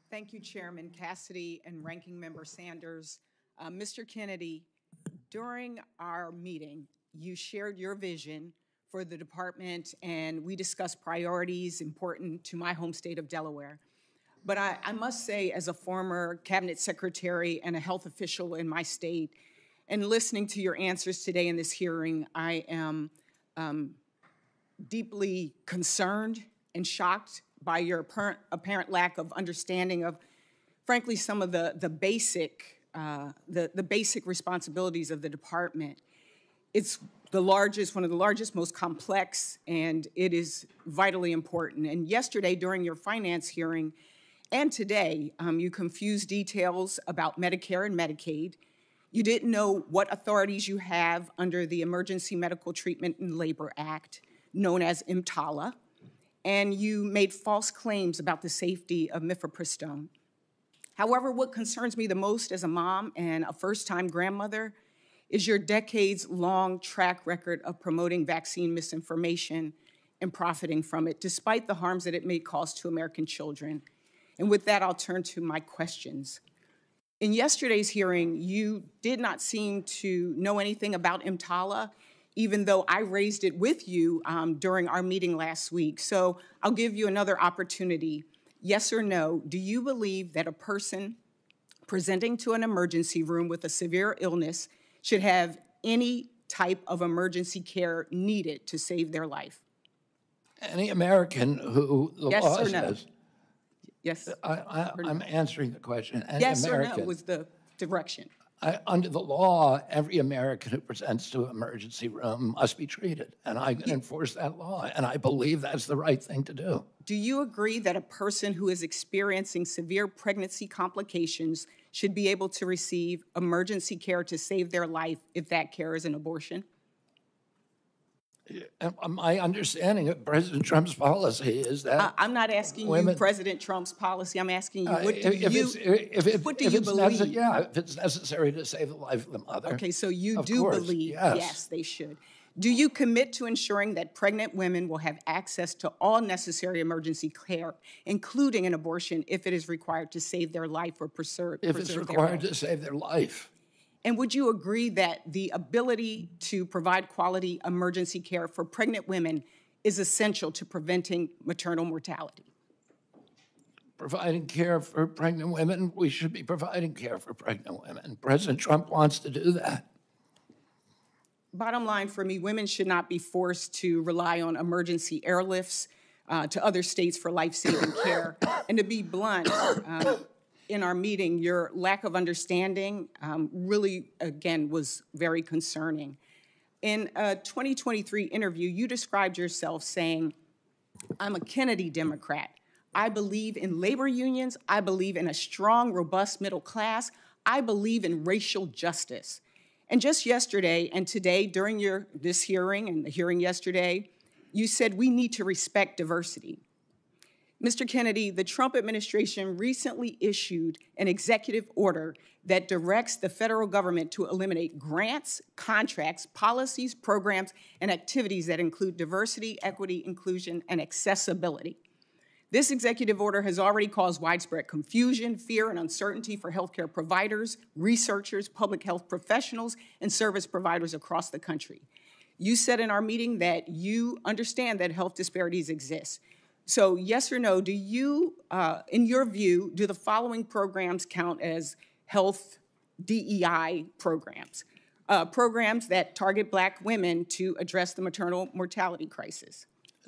Thank you, Chairman Cassidy and Ranking Member Sanders. Mr. Kennedy, during our meeting, you shared your vision for the department, and we discussed priorities important to my home state of Delaware. But I must say, as a former cabinet secretary and a health official in my state, and listening to your answers today in this hearing, I am deeply concerned and shocked by your apparent lack of understanding of, frankly, some of the basic responsibilities of the department. It's one of the largest, most complex, and it is vitally important. And yesterday, during your finance hearing, and today, you confused details about Medicare and Medicaid. You didn't know what authorities you have under the Emergency Medical Treatment and Labor Act, known as EMTALA, and you made false claims about the safety of mifepristone. However, what concerns me the most as a mom and a first-time grandmother is your decades-long track record of promoting vaccine misinformation and profiting from it, despite the harms that it may cause to American children. And with that, I'll turn to my questions. In yesterday's hearing, you did not seem to know anything about EMTALA, even though I raised it with you during our meeting last week. So I'll give you another opportunity. Yes or no, do you believe that a person presenting to an emergency room with a severe illness should have any type of emergency care needed to save their life? Any American who the Yes law or no? says. Yes. I'm answering the question. Any Yes American, or no was the direction. Under the law, every American who presents to an emergency room must be treated, and I can enforce that law, and I believe that's the right thing to do. Do you agree that a person who is experiencing severe pregnancy complications should be able to receive emergency care to save their life if that care is an abortion? My understanding of President Trump's policy is that I'm not asking you President Trump's policy. I'm asking you, what do you believe? Yeah, if it's necessary to save the life of the mother. Okay, so you of do course, believe, yes, they should. Do you commit to ensuring that pregnant women will have access to all necessary emergency care, including an abortion, if it is required to save their life or preserve if it's required their to save their life? And would you agree that the ability to provide quality emergency care for pregnant women is essential to preventing maternal mortality? Providing care for pregnant women, we should be providing care for pregnant women. President Trump wants to do that. Bottom line for me, women should not be forced to rely on emergency airlifts to other states for life-saving care. And to be blunt, in our meeting, your lack of understanding really, again, was very concerning. In a 2023 interview, you described yourself saying, "I'm a Kennedy Democrat. I believe in labor unions. I believe in a strong, robust middle class. I believe in racial justice." And just yesterday and today, during this hearing and the hearing yesterday, you said we need to respect diversity. Mr. Kennedy, the Trump administration recently issued an executive order that directs the federal government to eliminate grants, contracts, policies, programs, and activities that include diversity, equity, inclusion, and accessibility. This executive order has already caused widespread confusion, fear, and uncertainty for healthcare providers, researchers, public health professionals, and service providers across the country. You said in our meeting that you understand that health disparities exist. So yes or no, do you, in your view, do the following programs count as health DEI programs? Programs that target Black women to address the maternal mortality crisis?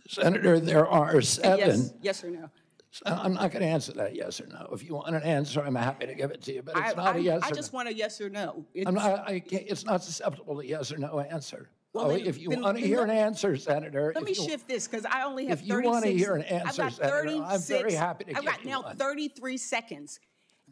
Senator, there are 7. Yes or no? I'm not going to answer that yes or no. If you want an answer, I'm happy to give it to you, but it's not a yes or no. I just want a yes or no. It's not susceptible to yes or no answer. Oh, if you want to hear an answer, Senator. Let me shift this, because I only have 36. If you want to hear an I've answer, got Senator, 36. I'm very happy to I've give got you now one. 33 seconds.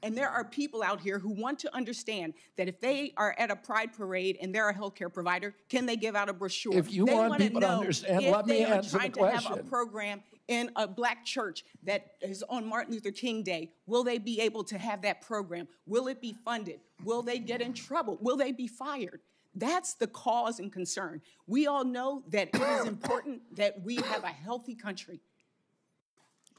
And there are people out here who want to understand that if they are at a pride parade and they're a healthcare provider, can they give out a brochure? If you they want wanna people to know understand, if let me they are answer the trying to have a question. program in a black church that is on Martin Luther King Day, will they be able to have that program? Will it be funded? Will they get in trouble? Will they be fired? That's the cause and concern. We all know that it is important that we have a healthy country.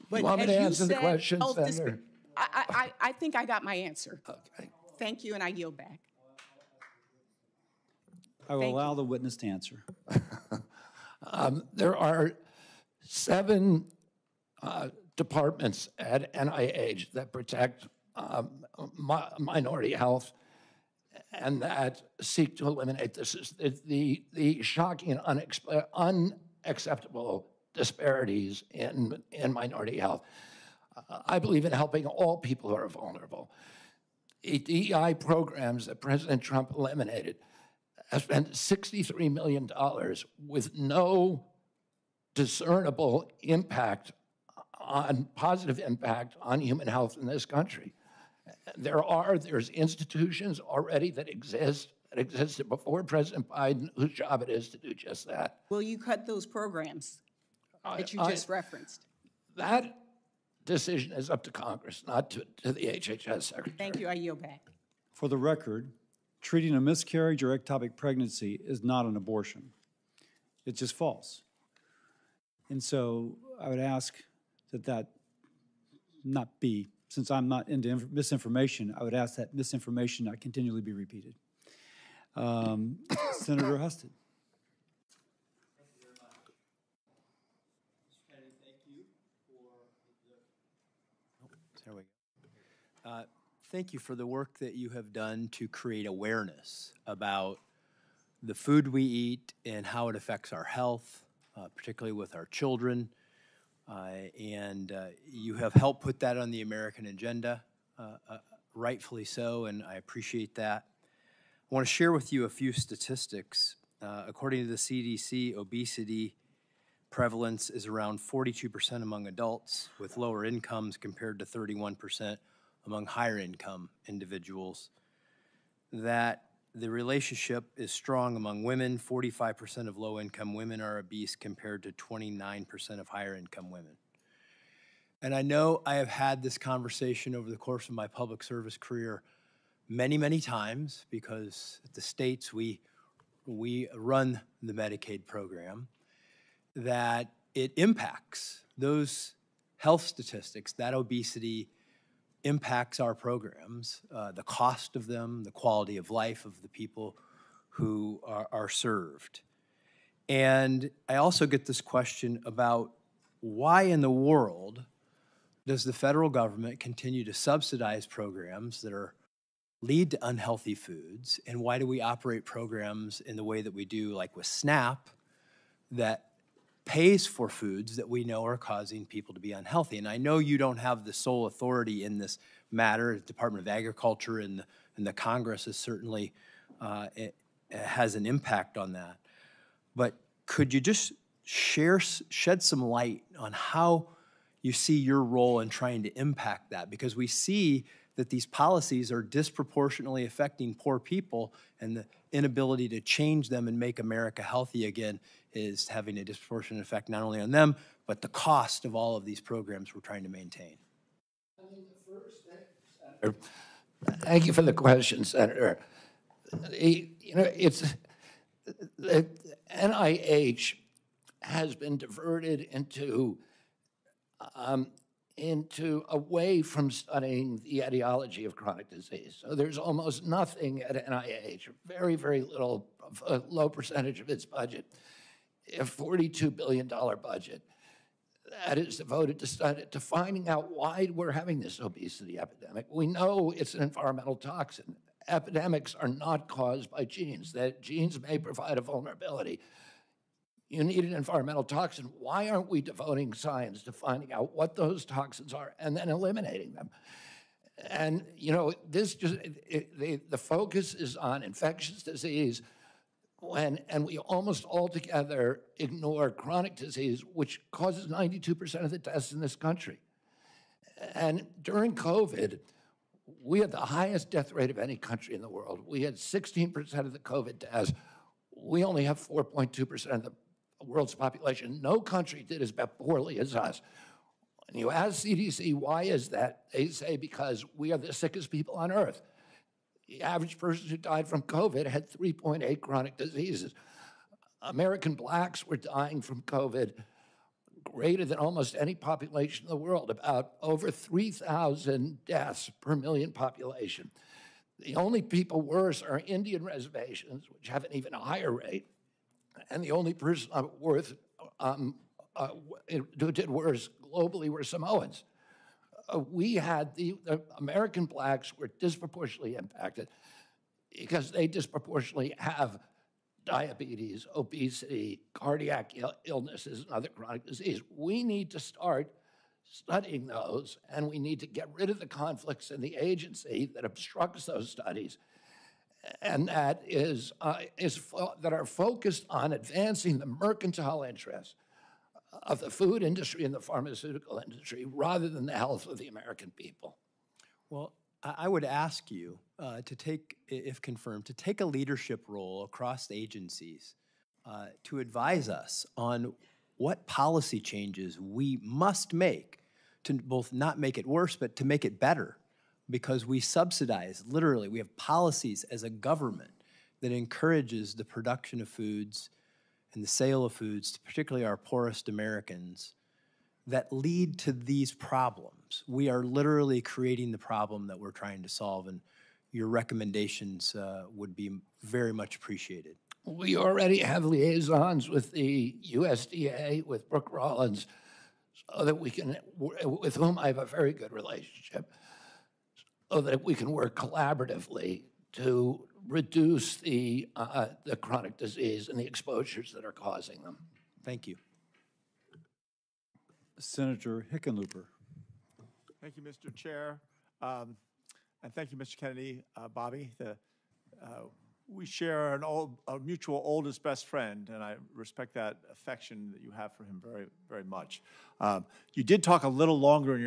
But You want me as to you answer the said, question, health Senator? I think I got my answer. Okay. Thank you, and I yield back. I will Thank allow the witness to answer. There are 7 departments at NIH that protect minority health and that seek to eliminate the shocking and unacceptable disparities in minority health. I believe in helping all people who are vulnerable. The DEI programs that President Trump eliminated have spent $63 million with no discernible positive impact on human health in this country. There's institutions already that existed before President Biden, whose job it is to do just that. Will you cut those programs that you just referenced? That decision is up to Congress, not to the HHS Secretary. Thank you. I yield back. For the record, treating a miscarriage or ectopic pregnancy is not an abortion. It's just false. And so I would ask that not be, since I'm not into misinformation, I would ask that misinformation not continually be repeated. Senator Husted. There we go. Thank you for the work that you have done to create awareness about the food we eat and how it affects our health, particularly with our children. And you have helped put that on the American agenda, rightfully so, and I appreciate that. I want to share with you a few statistics. According to the CDC, obesity prevalence is around 42% among adults with lower incomes compared to 31% among higher income individuals. That the relationship is strong among women. 45% of low income women are obese compared to 29% of higher income women. And I know I have had this conversation over the course of my public service career many, many times because at the states we run the Medicaid program, that it impacts those health statistics, that obesity impacts our programs, the cost of them, the quality of life of the people who are served. And I also get this question about why in the world does the federal government continue to subsidize programs that lead to unhealthy foods, and why do we operate programs in the way that we do, like with SNAP, that pays for foods that we know are causing people to be unhealthy? And I know you don't have the sole authority in this matter. The Department of Agriculture and the Congress is certainly it has an impact on that. But could you just shed some light on how you see your role in trying to impact that? Because we see that these policies are disproportionately affecting poor people, and the inability to change them and make America healthy again is having a disproportionate effect not only on them, but the cost of all of these programs we're trying to maintain. Thank you for the question, Senator. The NIH has been diverted into away from studying the etiology of chronic disease. So there's almost nothing at NIH, very, very little, a low percentage of its budget, a $42 billion budget that is devoted to finding out why we're having this obesity epidemic. We know it's an environmental toxin. Epidemics are not caused by genes. That genes may provide a vulnerability. You need an environmental toxin. Why aren't we devoting science to finding out what those toxins are and then eliminating them? And, you know, the focus is on infectious disease, and we almost altogether ignore chronic disease, which causes 92% of the deaths in this country. And during COVID, we had the highest death rate of any country in the world. We had 16% of the COVID deaths. We only have 4.2% of the world's population. No country did as poorly as us. When you ask CDC, why is that? They say because we are the sickest people on earth. The average person who died from COVID had 3.8 chronic diseases. American blacks were dying from COVID greater than almost any population in the world, about over 3,000 deaths per million population. The only people worse are Indian reservations, which have an even higher rate. And the only person who did worse globally were Samoans. We had the American blacks were disproportionately impacted because they disproportionately have diabetes, obesity, cardiac illnesses, and other chronic disease. We need to start studying those, and we need to get rid of the conflicts in the agency that obstructs those studies, and that that are focused on advancing the mercantile interests of the food industry and the pharmaceutical industry rather than the health of the American people. Well, I would ask you to take, if confirmed, to take a leadership role across the agencies to advise us on what policy changes we must make to both not make it worse, but to make it better. Because we subsidize, literally, we have policies as a government that encourages the production of foods and the sale of foods, to particularly our poorest Americans, that lead to these problems. We are literally creating the problem that we're trying to solve, and your recommendations would be very much appreciated. We already have liaisons with the USDA, with Brooke Rollins, so that we can, with whom I have a very good relationship, so that we can work collaboratively to reduce the chronic disease and the exposures that are causing them. Thank you. Senator Hickenlooper. Thank you, Mr. Chair. And thank you, Mr. Kennedy, Bobby. We share a mutual oldest best friend, and I respect that affection that you have for him very, very much. You did talk a little longer in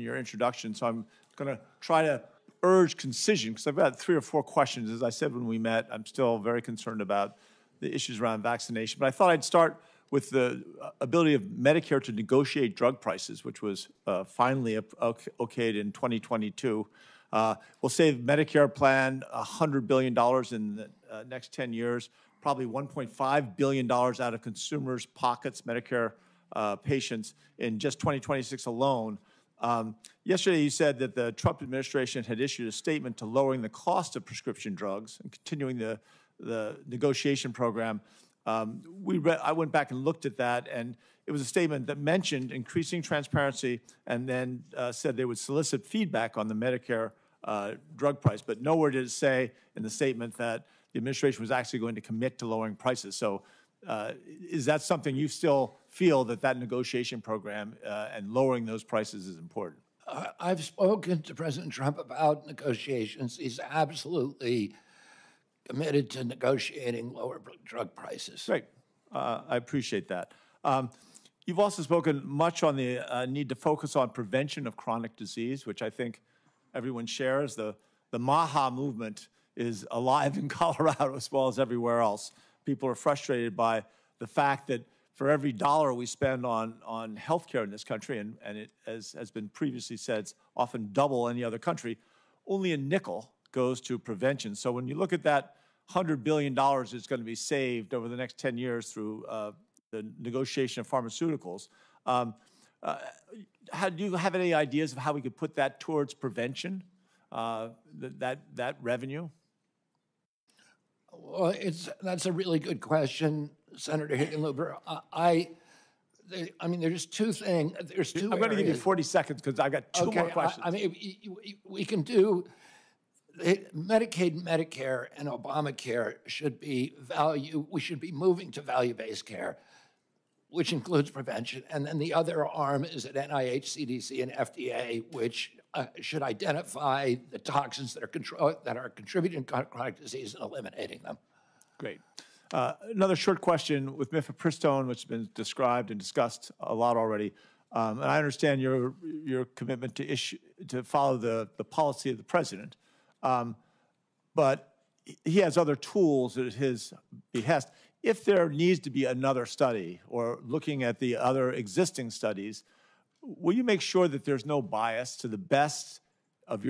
your introduction, so I'm going to try to urge concision, because I've got 3 or 4 questions. As I said when we met, I'm still very concerned about the issues around vaccination. But I thought I'd start with the ability of Medicare to negotiate drug prices, which was finally okayed in 2022. We'll save Medicare plan $100 billion in the next 10 years, probably $1.5 billion out of consumers' pockets, Medicare patients, in just 2026 alone. Yesterday, you said that the Trump administration had issued a statement to lowering the cost of prescription drugs and continuing the negotiation program. I went back and looked at that, and it was a statement that mentioned increasing transparency and then said they would solicit feedback on the Medicare drug price. But nowhere did it say in the statement that the administration was actually going to commit to lowering prices. So is that something you still feel that negotiation program and lowering those prices is important? I've spoken to President Trump about negotiations. He's absolutely committed to negotiating lower drug prices. Great. I appreciate that. You've also spoken much on the need to focus on prevention of chronic disease, which I think everyone shares. The MAHA movement is alive in Colorado as well as everywhere else. People are frustrated by the fact that for every dollar we spend on healthcare in this country, and it, as has been previously said, it's often double any other country, only a nickel goes to prevention. So when you look at that $100 billion that's going to be saved over the next 10 years through the negotiation of pharmaceuticals, do you have any ideas of how we could put that towards prevention, that revenue? Well, that's a really good question, Senator Hickenlooper. I mean, there's 2 things. There's 2 I'm going to give you 40 seconds because I've got 2 more questions. I mean, we can do Medicaid, Medicare, and Obamacare should be we should be moving to value-based care, which includes prevention. And then the other arm is at NIH, CDC, and FDA, which should identify the toxins that are contributing to chronic disease and eliminating them. Great. Another short question with mifepristone, which has been described and discussed a lot already. And I understand your commitment to follow the policy of the president. But he has other tools at his behest. If there needs to be another study or looking at the other existing studies, will you make sure that there's no bias to the best of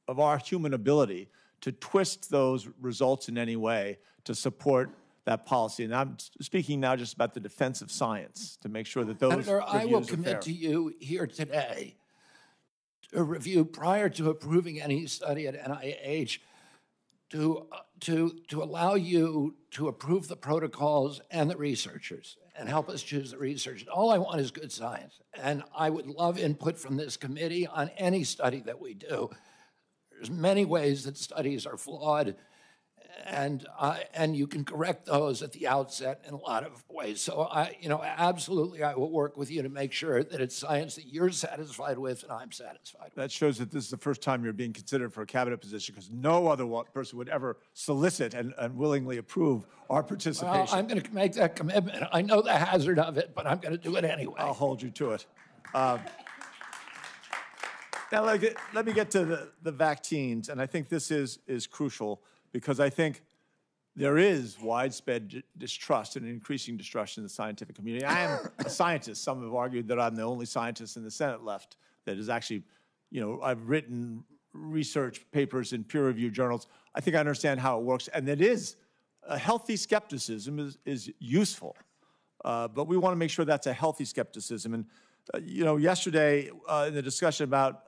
our human ability to twist those results in any way to support that policy? And I'm speaking now just about the defense of science, to make sure that those Senator, I will reviews are fair. commit to you here today to review prior to approving any study at NIH to allow you to approve the protocols and the researchers and help us choose the research. All I want is good science. And I would love input from this committee on any study that we do. There's many ways that studies are flawed, and you can correct those at the outset in a lot of ways. So absolutely, I will work with you to make sure that it's science that you're satisfied with and I'm satisfied with. That shows that this is the first time you're being considered for a cabinet position, because no other person would ever solicit and willingly approve our participation. Well, I'm going to make that commitment. I know the hazard of it, but I'm going to do it anyway. I'll hold you to it. Now, let me get to the vaccines, and I think this is crucial, because I think there is widespread distrust and increasing distrust in the scientific community. I am a scientist. Some have argued that I'm the only scientist in the Senate left that is actually, I've written research papers in peer-reviewed journals. I think I understand how it works, and it is a healthy skepticism is useful, but we want to make sure that's a healthy skepticism. And yesterday in the discussion about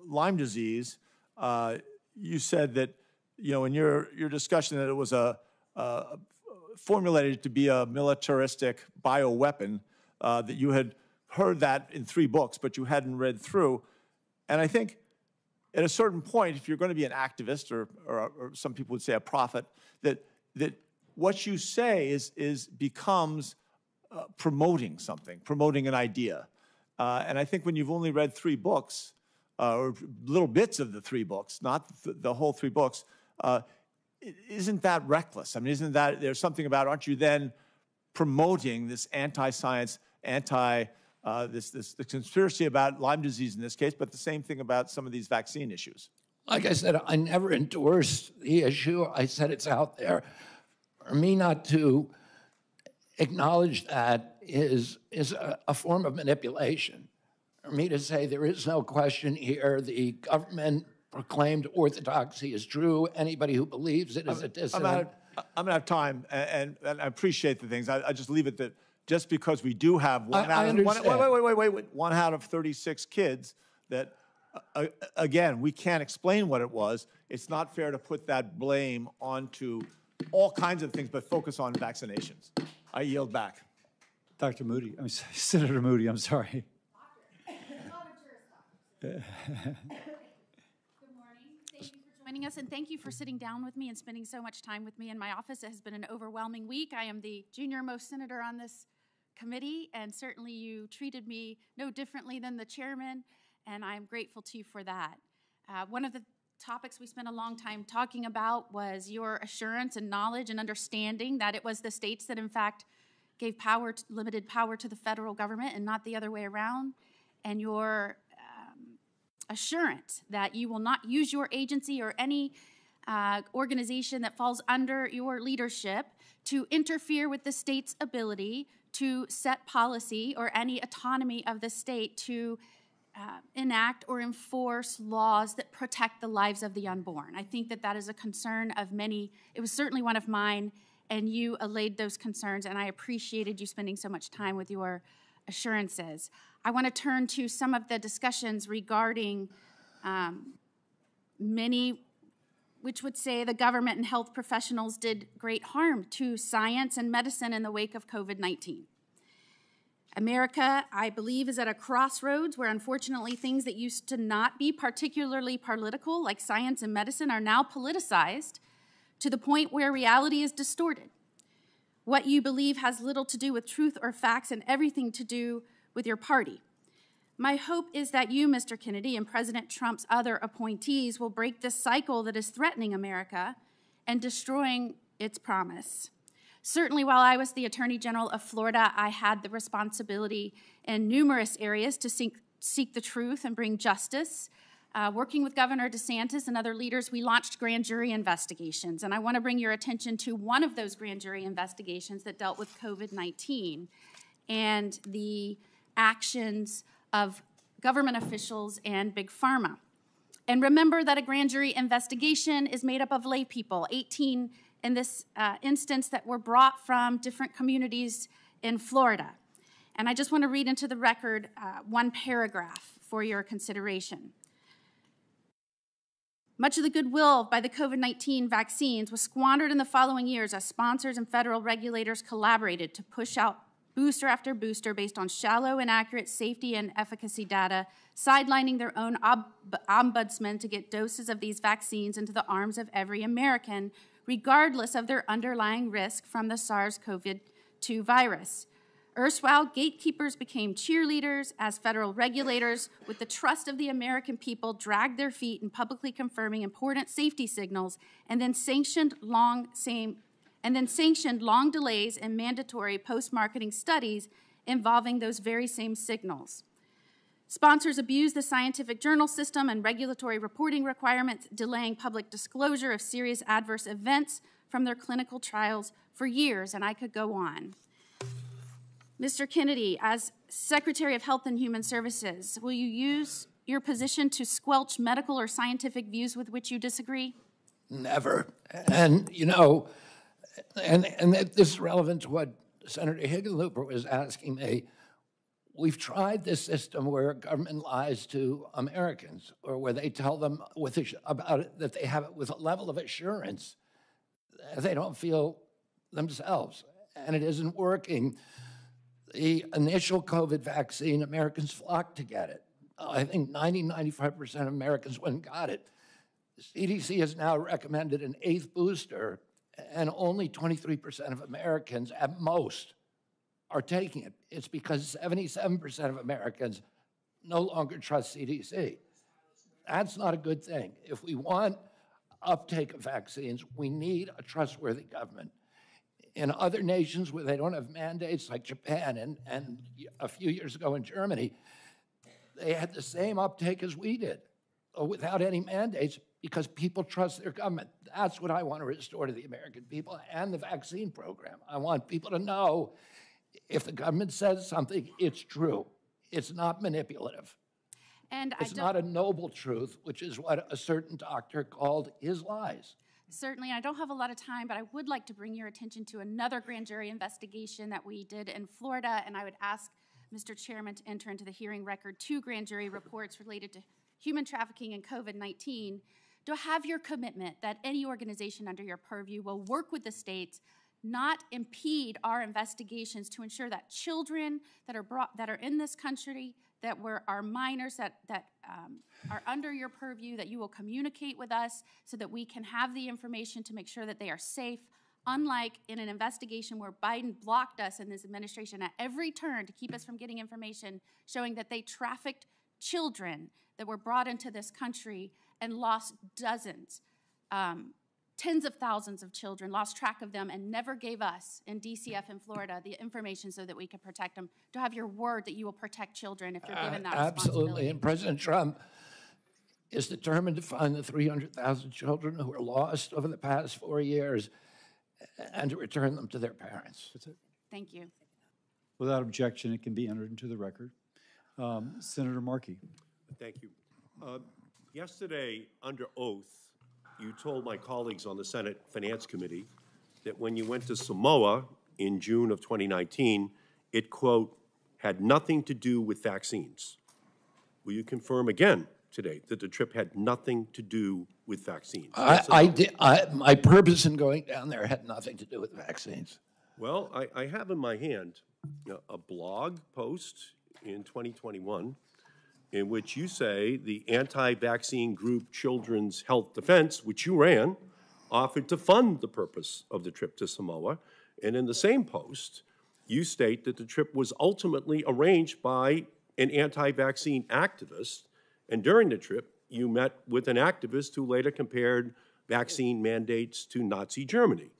Lyme disease, you said that in your discussion that it was formulated to be a militaristic bioweapon, that you had heard that in 3 books, but you hadn't read through. And I think at a certain point, if you're going to be an activist, or some people would say a prophet, that what you say becomes promoting something, promoting an idea. And I think when you've only read 3 books, or little bits of the 3 books, not the whole 3 books, isn't that reckless? I mean, isn't that, there's something about, aren't you then promoting this anti-science, this conspiracy about Lyme disease in this case, but the same thing about some of these vaccine issues? Like I said, I never endorsed the issue. I said it's out there. For me not to acknowledge that is a form of manipulation. For me to say there is no question here, the government proclaimed orthodoxy is true. Anybody who believes it is a dissident. I'm going to have time, and I appreciate the things. I just leave it that just because we do have one out of 36 kids that, again, we can't explain what it was, it's not fair to put that blame onto all kinds of things, but focus on vaccinations. I yield back. Dr. Moody, Senator Moody, I'm sorry. Joining us, and thank you for sitting down with me and spending so much time with me in my office. It has been an overwhelming week. I am the junior-most senator on this committee, and certainly you treated me no differently than the chairman, and I'm grateful to you for that. One of the topics we spent a long time talking about was your assurance and knowledge and understanding that it was the states that, in fact, gave limited power to the federal government and not the other way around, and your assurance that you will not use your agency or any organization that falls under your leadership to interfere with the state's ability to set policy or any autonomy of the state to enact or enforce laws that protect the lives of the unborn. I think that that is a concern of many. It was certainly one of mine, and you allayed those concerns, and I appreciated you spending so much time with your assurances. I want to turn to some of the discussions regarding many which would say the government and health professionals did great harm to science and medicine in the wake of COVID-19. America, I believe, is at a crossroads where unfortunately things that used to not be particularly political, like science and medicine, are now politicized to the point where reality is distorted. What you believe has little to do with truth or facts and everything to do with your party. My hope is that you, Mr. Kennedy, and President Trump's other appointees will break this cycle that is threatening America and destroying its promise. Certainly, while I was the Attorney General of Florida, I had the responsibility in numerous areas to seek the truth and bring justice. Working with Governor DeSantis and other leaders, we launched grand jury investigations. And I want to bring your attention to one of those grand jury investigations that dealt with COVID-19 and the actions of government officials and Big Pharma. And remember that a grand jury investigation is made up of lay people, 18 in this instance that were brought from different communities in Florida. And I just want to read into the record one paragraph for your consideration. Much of the goodwill by the COVID-19 vaccines was squandered in the following years as sponsors and federal regulators collaborated to push out booster after booster based on shallow, inaccurate safety and efficacy data, sidelining their own ombudsman to get doses of these vaccines into the arms of every American, regardless of their underlying risk from the SARS-CoV-2 virus. Erstwhile gatekeepers became cheerleaders as federal regulators, with the trust of the American people, dragged their feet in publicly confirming important safety signals, and then sanctioned long delays in mandatory post-marketing studies involving those very same signals. Sponsors abused the scientific journal system and regulatory reporting requirements, delaying public disclosure of serious adverse events from their clinical trials for years, and I could go on. Mr. Kennedy, as Secretary of Health and Human Services, will you use your position to squelch medical or scientific views with which you disagree? Never. And, you know, and this is relevant to what Senator Hickenlooper was asking me. We've tried this system where government lies to Americans, or where they tell them about it, that they have it with a level of assurance that they don't feel themselves, and it isn't working. The initial COVID vaccine, Americans flocked to get it. I think 95% of Americans went and got it. The CDC has now recommended an 8th booster, and only 23% of Americans, at most, are taking it. It's because 77% of Americans no longer trust CDC. That's not a good thing. If we want uptake of vaccines, we need a trustworthy government. In other nations where they don't have mandates, like Japan and a few years ago in Germany, they had the same uptake as we did, without any mandates, because people trust their government. That's what I want to restore to the American people and the vaccine program. I want people to know if the government says something, it's true. It's not manipulative. And it's not a noble truth, which is what a certain doctor called his lies. Certainly, I don't have a lot of time, but I would like to bring your attention to another grand jury investigation that we did in Florida, and I would ask Mr. Chairman to enter into the hearing record 2 grand jury reports related to human trafficking and COVID-19. To have your commitment that any organization under your purview will work with the states, not impede our investigations, to ensure that children that are in this country, that are minors, that are under your purview, that you will communicate with us so that we can have the information to make sure that they are safe, unlike in an investigation where Biden blocked us in this administration at every turn to keep us from getting information showing that they trafficked children that were brought into this country and lost dozens, tens of thousands of children, lost track of them, and never gave us in DCF in Florida the information so that we could protect them. To have your word that you will protect children if you're given that responsibility. Absolutely, and President Trump is determined to find the 300,000 children who were lost over the past 4 years and to return them to their parents. That's it. Thank you. Without objection, it can be entered into the record. Senator Markey. Thank you. Yesterday, under oath, you told my colleagues on the Senate Finance Committee that when you went to Samoa in June of 2019, it, quote, had nothing to do with vaccines. Will you confirm again today that the trip had nothing to do with vaccines? My purpose in going down there had nothing to do with vaccines. Well, I have in my hand a blog post in 2021 in which you say the anti-vaccine group Children's Health Defense, which you ran, offered to fund the purpose of the trip to Samoa. And in the same post, you state that the trip was ultimately arranged by an anti-vaccine activist. And during the trip, you met with an activist who later compared vaccine mandates to Nazi Germany.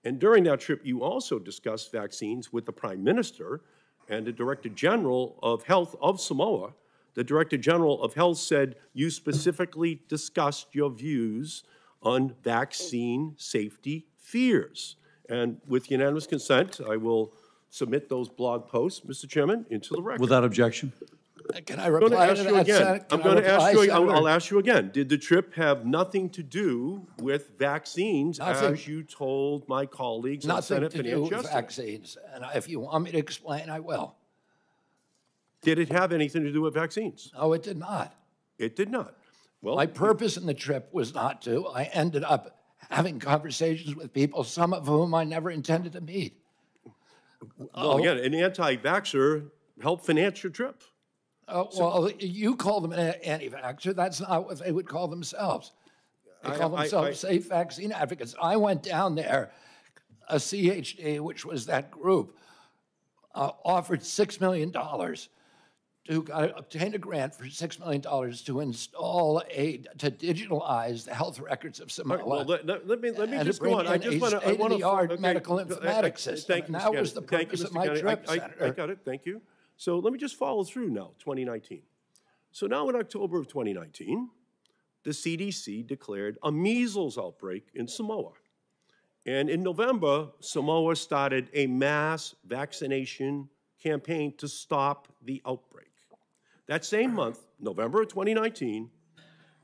And during that trip, you also discussed vaccines with the Prime Minister and the Director General of Health of Samoa. The Director General of Health said you specifically discussed your views on vaccine safety fears. And with unanimous consent, I will submit those blog posts, Mr. Chairman, into the record. Without objection. Can I reply to that, Senator? I'm going to ask you, I'll ask you again. Did the trip have nothing to do with vaccines, as you told my colleagues on Senate Nothing to do Finance with yesterday? vaccines. And if you want me to explain, I will. Did it have anything to do with vaccines? No, it did not. It did not. Well, my purpose in the trip was not to. I ended up having conversations with people, some of whom I never intended to meet. Well, again, an anti-vaxxer helped finance your trip. Well, you call them an anti-vaxxer. That's not what they would call themselves. They call themselves safe vaccine advocates. I went down there, a CHD, which was that group, offered $6 million to obtain a grant for $6 million to install to digitalize the health records of Samoa. Well, let me just go on. I just want to. State-of-the-art medical informatics system. Thank you, That was the purpose of my trip, Senator. I got it. Thank you. So let me just follow through now. 2019. So now in October of 2019, the CDC declared a measles outbreak in Samoa. And in November, Samoa started a mass vaccination campaign to stop the outbreak. That same month, November of 2019,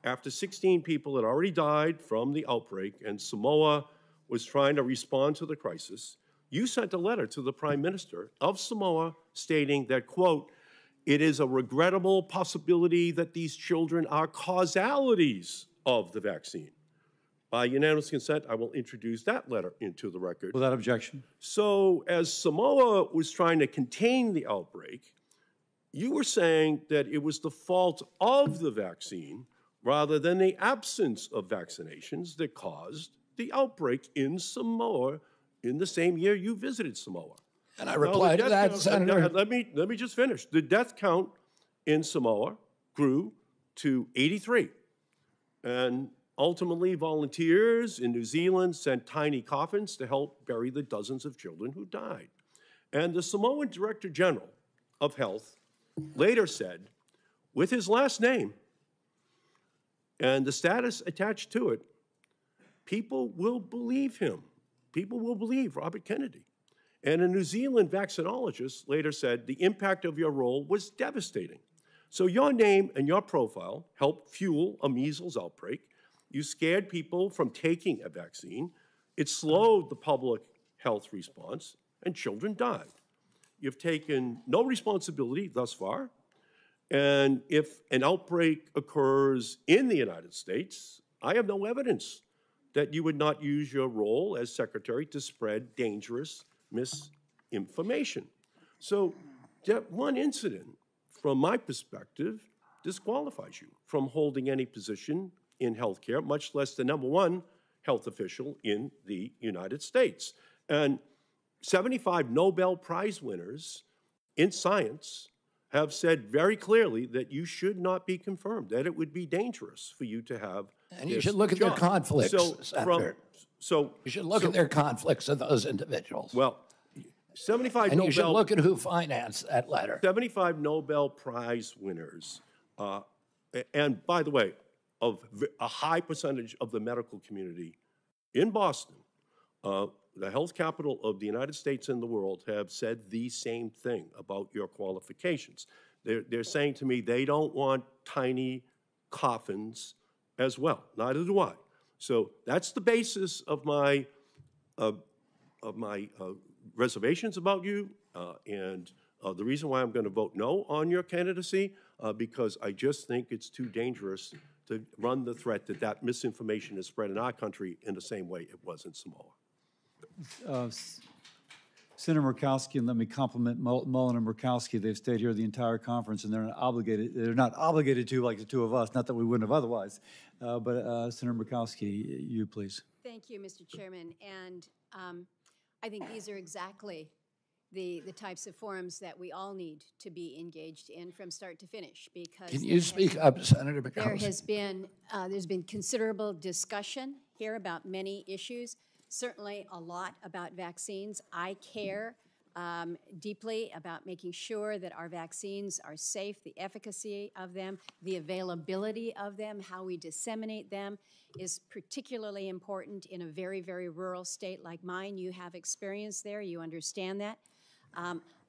after 16 people had already died from the outbreak and Samoa was trying to respond to the crisis, you sent a letter to the Prime Minister of Samoa stating that, quote, it is a regrettable possibility that these children are causalities of the vaccine. By unanimous consent, I will introduce that letter into the record. Without objection. So as Samoa was trying to contain the outbreak, you were saying that it was the fault of the vaccine rather than the absence of vaccinations that caused the outbreak in Samoa in the same year you visited Samoa. And I replied to that, Senator. Let me just finish. The death count in Samoa grew to 83. And ultimately, volunteers in New Zealand sent tiny coffins to help bury the dozens of children who died. And the Samoan Director General of Health later said, with his last name and the status attached to it, people will believe him. People will believe Robert Kennedy. And a New Zealand vaccinologist later said the impact of your role was devastating. So your name and your profile helped fuel a measles outbreak. You scared people from taking a vaccine. It slowed the public health response, and children died. You've taken no responsibility thus far. And if an outbreak occurs in the United States, I have no evidence that you would not use your role as secretary to spread dangerous misinformation. So that one incident, from my perspective, disqualifies you from holding any position in healthcare, much less the #1 health official in the United States. And 75 Nobel Prize winners in science have said very clearly that you should not be confirmed, that it would be dangerous for you to have And you should look at their conflicts, Senator. So you should look at their conflicts of those individuals. Well, 75 and Nobel... you should look at who financed that letter. 75 Nobel Prize winners, and by the way, of a high percentage of the medical community in Boston, the health capital of the United States and the world, have said the same thing about your qualifications. They're saying to me they don't want tiny coffins as well. Neither do I. So that's the basis of my reservations about you, and the reason why I'm going to vote no on your candidacy, because I just think it's too dangerous to run the threat that that misinformation is spread in our country in the same way it was in Samoa. Senator Murkowski, and let me compliment Mullen and Murkowski. They've stayed here the entire conference, and they're not obligated to, like the two of us, not that we wouldn't have otherwise. But Senator Murkowski, you please. Thank you, Mr. Chairman. And I think these are exactly the types of forums that we all need to be engaged in from start to finish. Because can you speak up, Senator Murkowski? There's been considerable discussion here about many issues, certainly a lot about vaccines. I care deeply about making sure that our vaccines are safe, the efficacy of them, the availability of them, how we disseminate them is particularly important in a very, very rural state like mine. You have experience there, you understand that.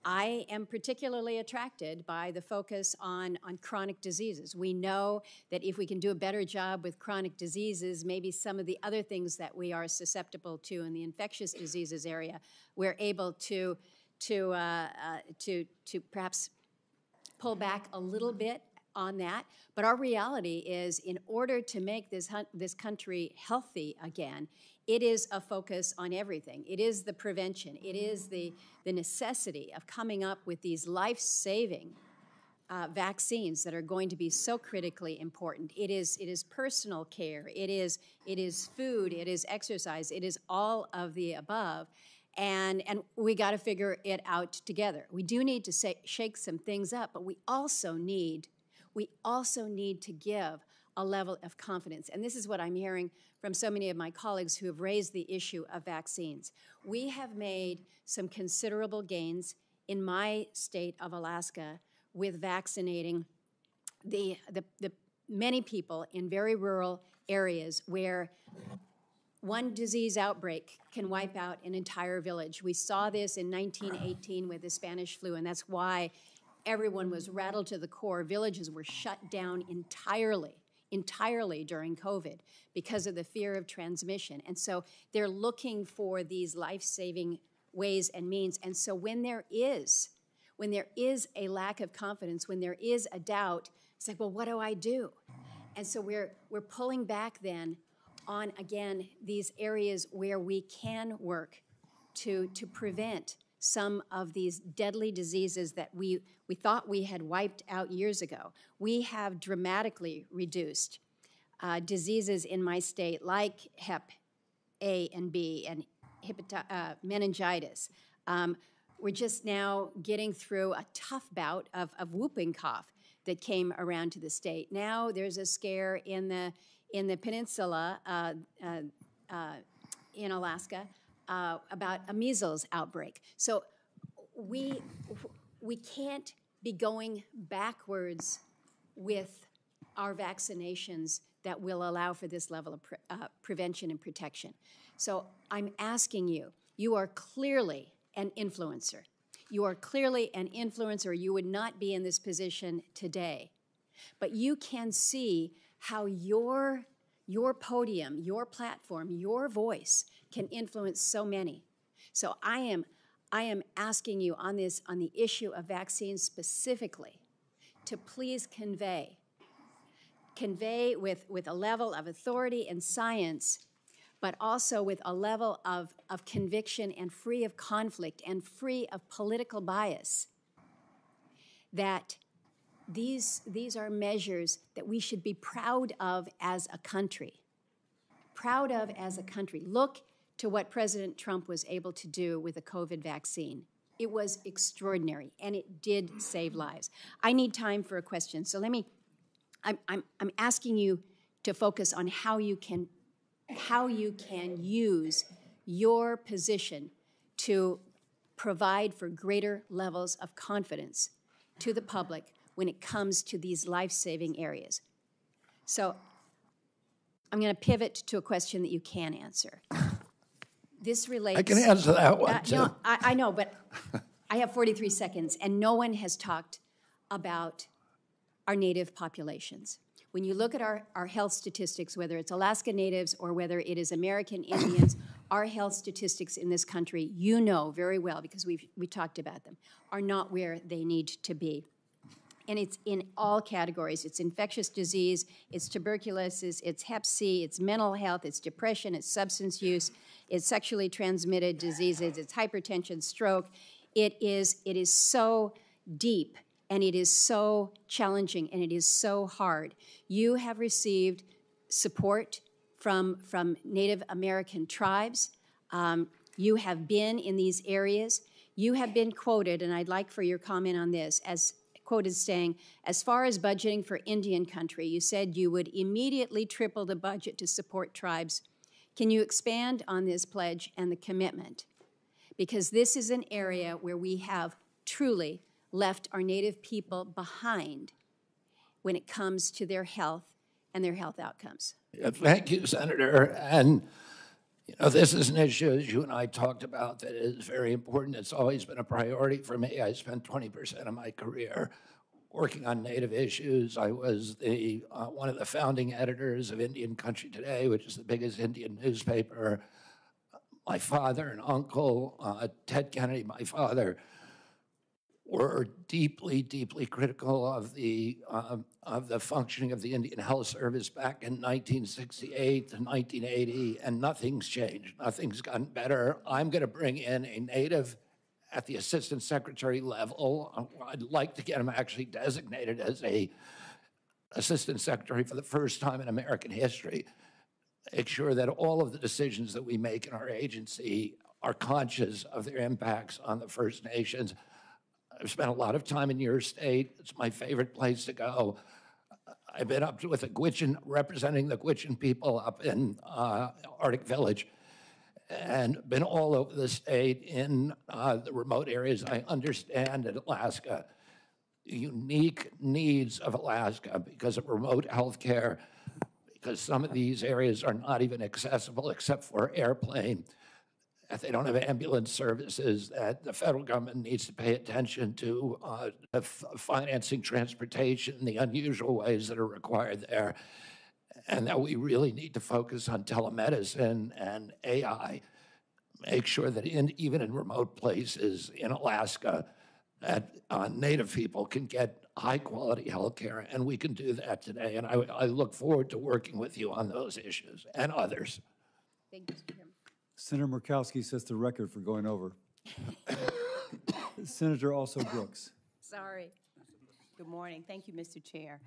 I am particularly attracted by the focus on chronic diseases. We know that if we can do a better job with chronic diseases, maybe some of the other things that we are susceptible to in the infectious diseases area, we're able to perhaps pull back a little bit on that. But our reality is, in order to make this country healthy again, it is a focus on everything. It is the prevention. It is the necessity of coming up with these life-saving vaccines that are going to be so critically important. It is personal care. It is food. It is exercise. It is all of the above. And we got to figure it out together. We do need to shake some things up, but we also need to give a level of confidence. And this is what I'm hearing from so many of my colleagues who have raised the issue of vaccines. We have made some considerable gains in my state of Alaska with vaccinating the many people in very rural areas where one disease outbreak can wipe out an entire village. We saw this in 1918 with the Spanish flu, and that's why everyone was rattled to the core. Villages were shut down entirely during COVID because of the fear of transmission. And so they're looking for these life-saving ways and means. And so when there is a lack of confidence, when there is a doubt, it's like, well, what do I do? And so we're pulling back then on, again, these areas where we can work to prevent some of these deadly diseases that we thought we had wiped out years ago. We have dramatically reduced diseases in my state like Hep A and B and meningitis. We're just now getting through a tough bout of whooping cough that came around to the state. Now there's a scare in the peninsula in Alaska about a measles outbreak. So we can't be going backwards with our vaccinations that will allow for this level of prevention and protection. So I'm asking you, you are clearly an influencer. You are clearly an influencer. You would not be in this position today. But you can see how your podium, your platform, your voice can influence so many. So I am asking you on the issue of vaccines specifically to please convey with a level of authority and science, but also with a level of conviction and free of conflict and free of political bias, that these are measures that we should be proud of as a country. Proud of as a country. Look to what President Trump was able to do with the COVID vaccine. It was extraordinary, and it did save lives. I need time for a question, so I'm asking you to focus on how you can use your position to provide for greater levels of confidence to the public when it comes to these life-saving areas. So I'm going to pivot to a question that you can answer. This relates... I can answer that one, too. No, I know, but I have 43 seconds, and no one has talked about our Native populations. When you look at our health statistics, whether it's Alaska Natives or whether it is American Indians, our health statistics in this country, you know very well, because we talked about them, are not where they need to be. And it's in all categories. It's infectious disease, it's tuberculosis, it's Hep C, it's mental health, it's depression, it's substance use, it's sexually transmitted diseases, it's hypertension, stroke. It is so deep, and it is so challenging, and it is so hard. You have received support from Native American tribes. You have been in these areas. You have been quoted, and I'd like for your comment on this, as quoted saying, as far as budgeting for Indian country, you said you would immediately triple the budget to support tribes. Can you expand on this pledge and the commitment? Because this is an area where we have truly left our Native people behind when it comes to their health and their health outcomes. Yeah, thank you, Senator. And you know, this is an issue, as you and I talked about, that is very important. It's always been a priority for me. I spent 20% of my career working on Native issues. I was one of the founding editors of Indian Country Today, which is the biggest Indian newspaper. My father and uncle, Ted Kennedy, my father, were deeply, deeply critical of the functioning of the Indian Health Service back in 1968 to 1980, and nothing's changed. Nothing's gotten better. I'm going to bring in a Native at the Assistant Secretary level. I'd like to get him actually designated as a Assistant Secretary for the first time in American history. Make sure that all of the decisions that we make in our agency are conscious of their impacts on the First Nations. I've spent a lot of time in your state. It's my favorite place to go. I've been up with the Gwich'in, representing the Gwich'in people up in Arctic Village, and been all over the state in the remote areas. I understand in Alaska the unique needs of Alaska because of remote health care, because some of these areas are not even accessible except for airplane. That they don't have ambulance services, that the federal government needs to pay attention to financing transportation, the unusual ways that are required there, and that we really need to focus on telemedicine and AI. Make sure that even in remote places in Alaska, that Native people can get high-quality health care, and we can do that today. And I look forward to working with you on those issues and others. Thank you, Mr. Chairman. Senator Murkowski sets the record for going over. Senator also Brooks. Sorry. Good morning. Thank you, Mr. Chair.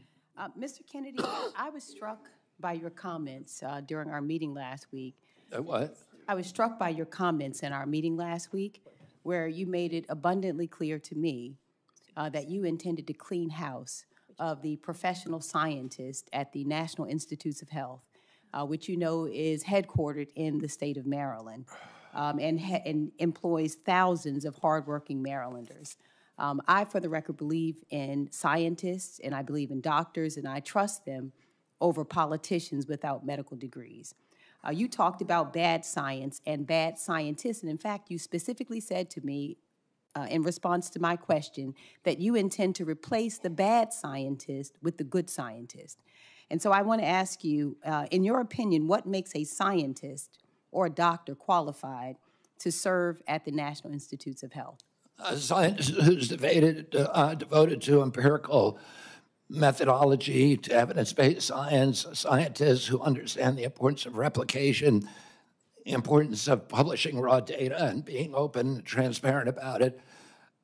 Mr. Kennedy, I was struck by your comments during our meeting last week. What? I was struck by your comments in our meeting last week where you made it abundantly clear to me that you intended to clean house of the professional scientists at the National Institutes of Health, which you know is headquartered in the state of Maryland and employs thousands of hardworking Marylanders. I, for the record, believe in scientists, and I believe in doctors, and I trust them over politicians without medical degrees. You talked about bad science and bad scientists, and in fact, you specifically said to me in response to my question that you intend to replace the bad scientist with the good scientist. And so I want to ask you, in your opinion, what makes a scientist or a doctor qualified to serve at the National Institutes of Health? A scientist who's devoted to empirical methodology, to evidence-based science, scientists who understand the importance of replication, the importance of publishing raw data and being open and transparent about it,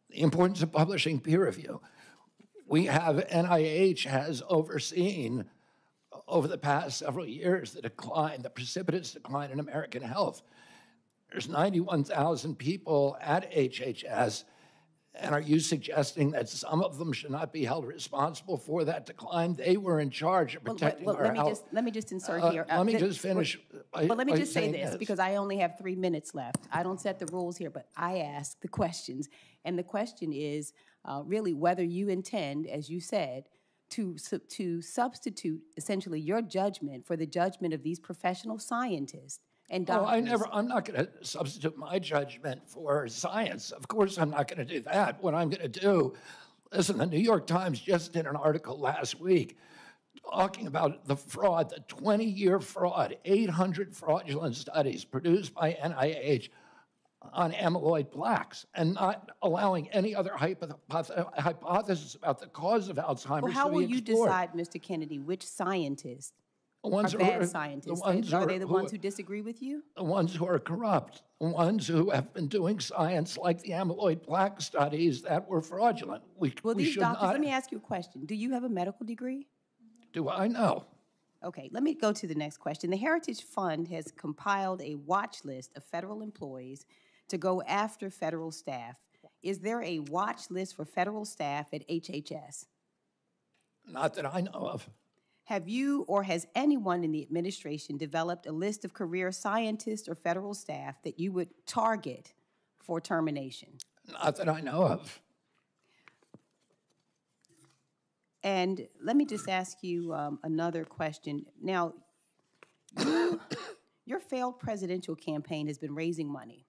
the importance of publishing peer review. We have, NIH has overseen over the past several years the decline, the precipitous decline in American health. There's 91,000 people at HHS, and are you suggesting that some of them should not be held responsible for that decline? They were in charge of protecting our health. Let me just insert here. Let me just finish. But let me just say this, because I only have 3 minutes left. I don't set the rules here, but I ask the questions. And the question is really whether you intend, as you said, to substitute essentially your judgment for the judgment of these professional scientists and doctors. I'm not going to substitute my judgment for science. Of course, I'm not going to do that. What I'm going to do, listen, the New York Times just did an article last week talking about the fraud, the 20-year fraud, 800 fraudulent studies produced by NIH on amyloid plaques, and not allowing any other hypothesis about the cause of Alzheimer's to be explored. Well, how will you decide, Mr. Kennedy, which scientists are bad scientists? Are they the ones who disagree with you? The ones who are corrupt, the ones who have been doing science like the amyloid plaque studies that were fraudulent. Well, these doctors, let me ask you a question. Do you have a medical degree? Do I know? Okay, let me go to the next question. The Heritage Fund has compiled a watch list of federal employees to go after federal staff. Is there a watch list for federal staff at HHS? Not that I know of. Have you or has anyone in the administration developed a list of career scientists or federal staff that you would target for termination? Not that I know of. And let me just ask you another question. Now, your failed presidential campaign has been raising money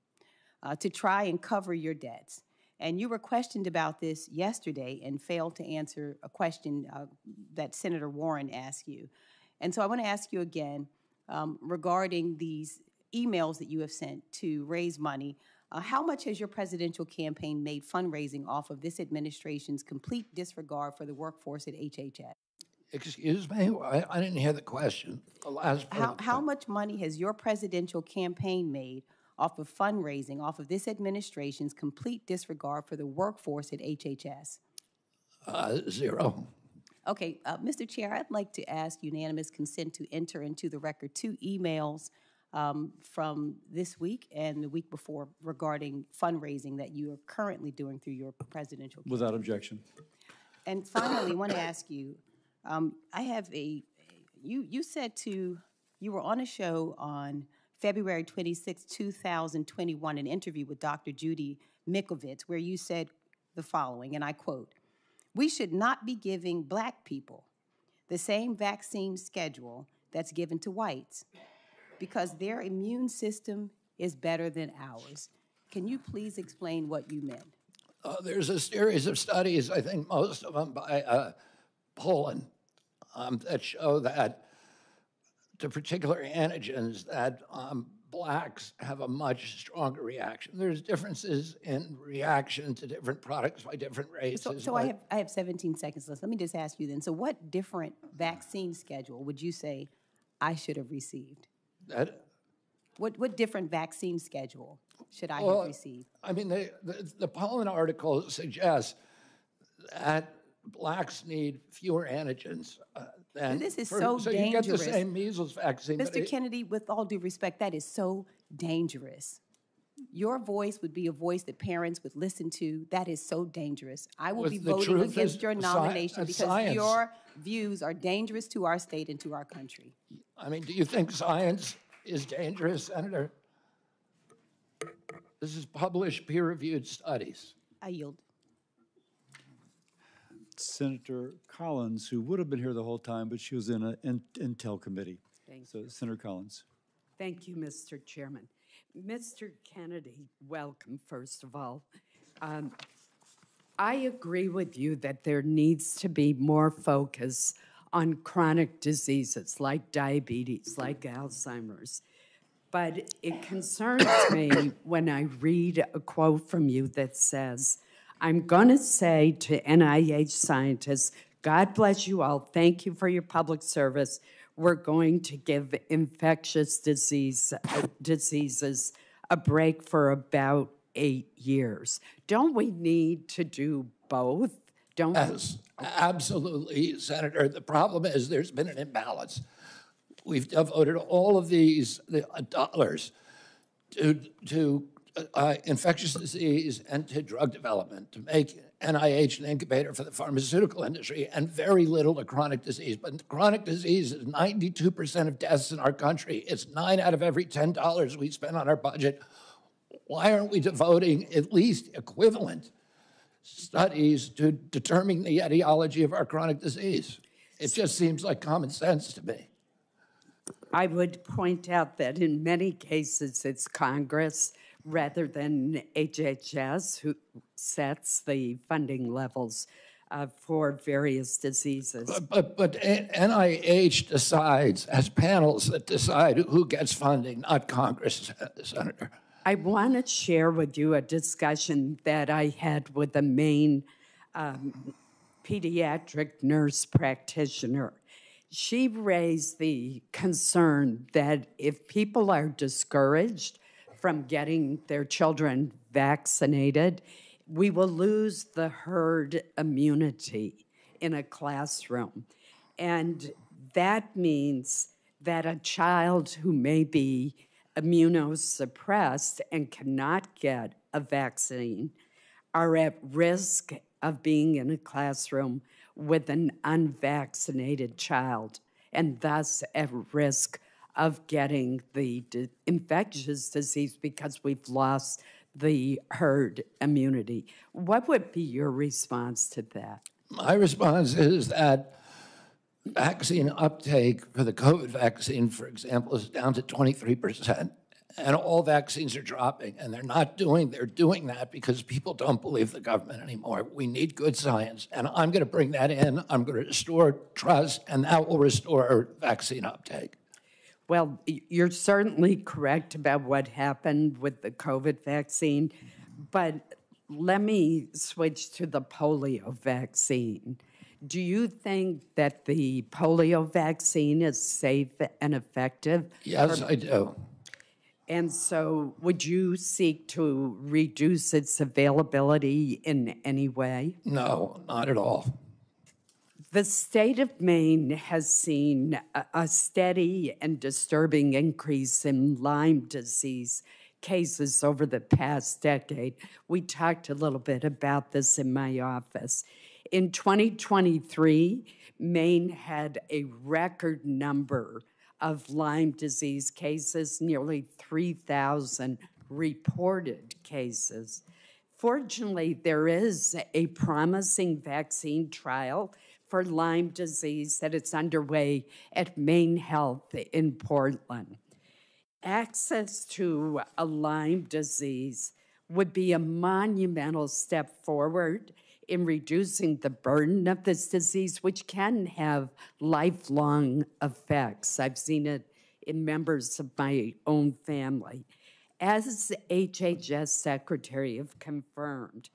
to try and cover your debts. And you were questioned about this yesterday and failed to answer a question that Senator Warren asked you. And so I want to ask you again regarding these emails that you have sent to raise money. How much has your presidential campaign made fundraising off of this administration's complete disregard for the workforce at HHS? Excuse me? I didn't hear the question. The last part. How much money has your presidential campaign made off of fundraising, off of this administration's complete disregard for the workforce at HHS? Zero. Okay, Mr. Chair, I'd like to ask unanimous consent to enter into the record 2 emails from this week and the week before regarding fundraising that you are currently doing through your presidential campaign. Without objection. And finally, I want to ask you, I have you said you were on a show on February 26, 2021, an interview with Dr. Judy Mikovits, where you said the following, and I quote, "We should not be giving Black people the same vaccine schedule that's given to whites because their immune system is better than ours." Can you please explain what you meant? There's a series of studies, I think most of them by Poland, that show that to particular antigens that Blacks have a much stronger reaction. There's differences in reaction to different products by different races. So I have 17 seconds left. Let me just ask you then. So what different vaccine schedule would you say I should have received? What different vaccine schedule should I have received? I mean, the Poland article suggests that Blacks need fewer antigens. This is so dangerous. So you get the same measles vaccine. Mr. Kennedy, with all due respect, that is so dangerous. Your voice would be a voice that parents would listen to. That is so dangerous. I will be voting against your nomination because your views are dangerous to our state and to our country. I mean, do you think science is dangerous, Senator? This is published, peer-reviewed studies. I yield. Senator Collins, who would have been here the whole time, but she was in an Intel committee. So, Senator Collins. Thank you, Mr. Chairman. Mr. Kennedy, welcome, first of all. I agree with you that there needs to be more focus on chronic diseases like diabetes, like Alzheimer's. But it concerns me when I read a quote from you that says, "I'm going to say to NIH scientists, God bless you all, thank you for your public service. We're going to give infectious diseases a break for about 8 years." Don't we need to do both? Yes, absolutely, Senator. The problem is there's been an imbalance. We've devoted all of these dollars to infectious disease and to drug development, to make NIH an incubator for the pharmaceutical industry, and very little to chronic disease. But chronic disease is 92% of deaths in our country. It's 9 out of every $10 we spend on our budget. Why aren't we devoting at least equivalent studies to determining the etiology of our chronic disease? It just seems like common sense to me. I would point out that in many cases it's Congress rather than HHS who sets the funding levels for various diseases. But NIH decides, has panels that decide who gets funding, not Congress, Senator. I want to share with you a discussion that I had with the Maine pediatric nurse practitioner. She raised the concern that if people are discouraged from getting their children vaccinated, we will lose the herd immunity in a classroom. And that means that a child who may be immunosuppressed and cannot get a vaccine are at risk of being in a classroom with an unvaccinated child. and thus at risk of getting the infectious disease because we've lost the herd immunity. What would be your response to that? My response is that vaccine uptake for the COVID vaccine, for example, is down to 23%. And all vaccines are dropping, and they're doing that because people don't believe the government anymore. We need good science, and I'm going to bring that in. I'm going to restore trust, and that will restore vaccine uptake. Well, you're certainly correct about what happened with the COVID vaccine, but let me switch to the polio vaccine. Do you think that the polio vaccine is safe and effective? Yes, I do. And so would you seek to reduce its availability in any way? No, not at all. The state of Maine has seen a steady and disturbing increase in Lyme disease cases over the past decade. We talked a little bit about this in my office. In 2023, Maine had a record number of Lyme disease cases, nearly 3,000 reported cases. Fortunately, there is a promising vaccine trial for Lyme disease that is underway at Maine Health in Portland. Access to a Lyme disease would be a monumental step forward in reducing the burden of this disease, which can have lifelong effects. I've seen it in members of my own family. As HHS Secretary have confirmed,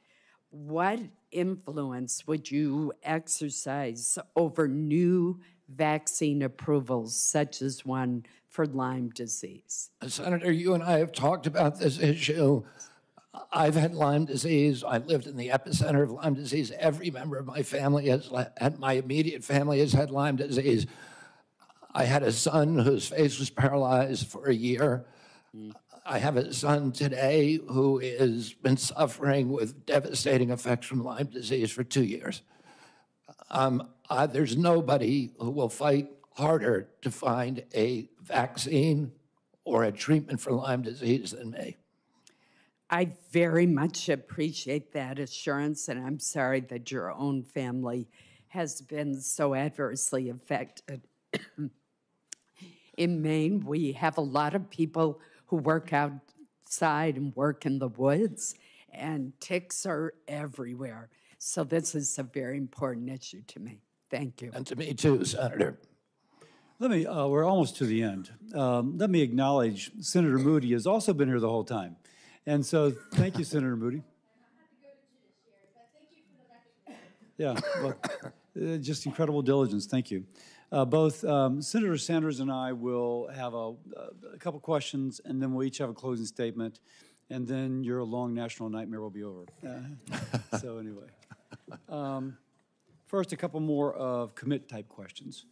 what influence would you exercise over new vaccine approvals, such as one for Lyme disease? Senator, you and I have talked about this issue. I've had Lyme disease. I lived in the epicenter of Lyme disease. Every member of my family my immediate family has had Lyme disease. I had a son whose face was paralyzed for a year. I have a son today who has been suffering with devastating effects from Lyme disease for 2 years. There's nobody who will fight harder to find a vaccine or a treatment for Lyme disease than me. I very much appreciate that assurance, and I'm sorry that your own family has been so adversely affected. In Maine, we have a lot of people who work outside and work in the woods, and ticks are everywhere. So this is a very important issue to me. Thank you. And to me too, Senator. We're almost to the end. Let me acknowledge Senator Moody has also been here the whole time. And so thank you, Senator Moody. Yeah, well, just incredible diligence. Thank you. Both Senator Sanders and I will have a couple questions, and then we'll each have a closing statement, and then your long national nightmare will be over. So anyway, first, a couple more of commit-type questions.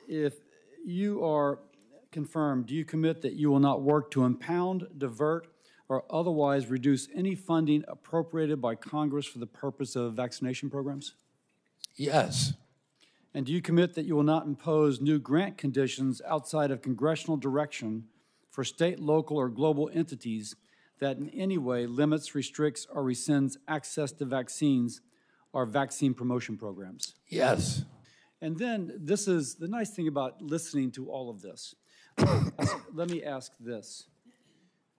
If you are confirmed, do you commit that you will not work to impound, divert, or otherwise reduce any funding appropriated by Congress for the purpose of vaccination programs? Yes. And do you commit that you will not impose new grant conditions outside of congressional direction for state, local, or global entities that in any way limits, restricts, or rescinds access to vaccines or vaccine promotion programs? Yes. And then this is the nice thing about listening to all of this. Let me ask this.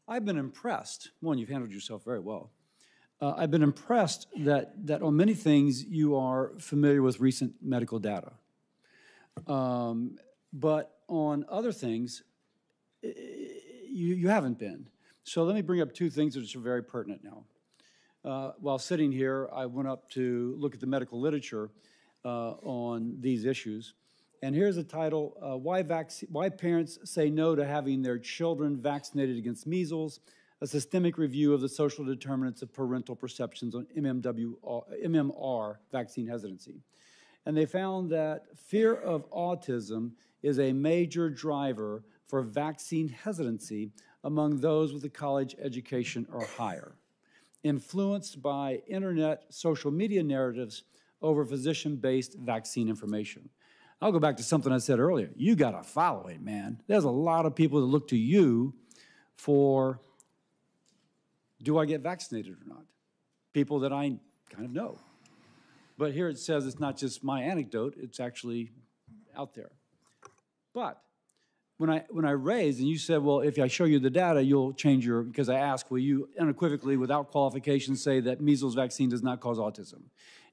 I've been impressed. One, you've handled yourself very well. I've been impressed that on many things you are familiar with recent medical data. But on other things, you haven't been. So let me bring up two things which are very pertinent now. While sitting here, I went up to look at the medical literature on these issues. And here's a title, Why Parents Say No to Having Their Children Vaccinated Against Measles, a systemic review of the social determinants of parental perceptions on MMR vaccine hesitancy. And they found that fear of autism is a major driver for vaccine hesitancy among those with a college education or higher, influenced by internet social media narratives over physician-based vaccine information. I'll go back to something I said earlier. You got to follow it, man. There's a lot of people that look to you for, do I get vaccinated or not? People that I kind of know. But here it says it's not just my anecdote, it's actually out there. But when I raised, and you said, well, if I show you the data, you'll change your, because I asked, will you unequivocally, without qualification, say that measles vaccine does not cause autism?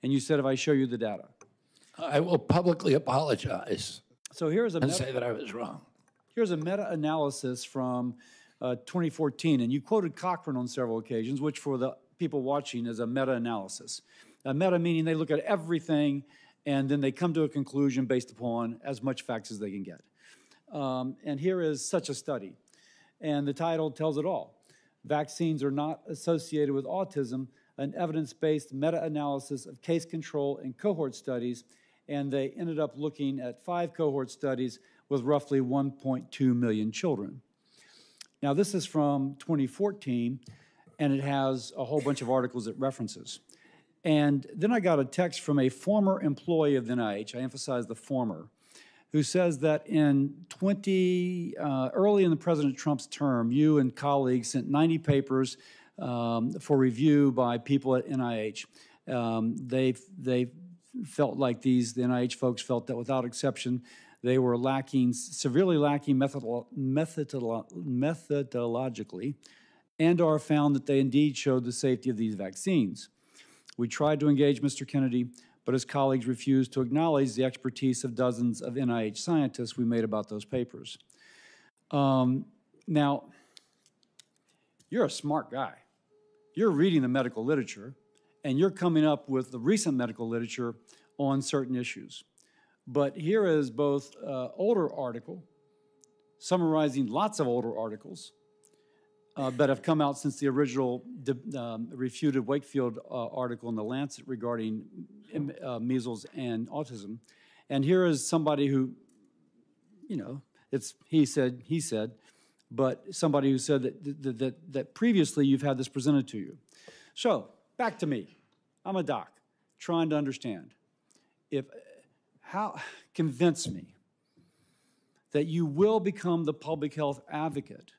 And you said, if I show you the data. I will publicly apologize. So here's a and say that I was wrong. Here's a meta-analysis from 2014, and you quoted Cochrane on several occasions, which for the people watching is a meta-analysis. A meta meaning they look at everything and then they come to a conclusion based upon as much facts as they can get. And here is such a study, and the title tells it all. Vaccines are not associated with autism, an evidence-based meta-analysis of case control and cohort studies, and they ended up looking at 5 cohort studies with roughly 1.2 million children. Now, this is from 2014, and it has a whole bunch of articles it references. And then I got a text from a former employee of the NIH, I emphasize the former, who says that in early in the President Trump's term, you and colleagues sent 90 papers for review by people at NIH. They felt like the NIH folks felt that without exception, they were severely lacking methodologically, and/or found that they indeed showed the safety of these vaccines. We tried to engage Mr. Kennedy, but his colleagues refused to acknowledge the expertise of dozens of NIH scientists we made about those papers. Now, you're a smart guy. You're reading the medical literature, and you're coming up with the recent medical literature on certain issues. But here is both older article, summarizing lots of older articles that have come out since the original refuted Wakefield article in The Lancet regarding measles and autism. And here is somebody who, you know, it's he said, but somebody who said that previously you've had this presented to you. So, back to me. I'm a doc, trying to understand. Convince me that you will become the public health advocate,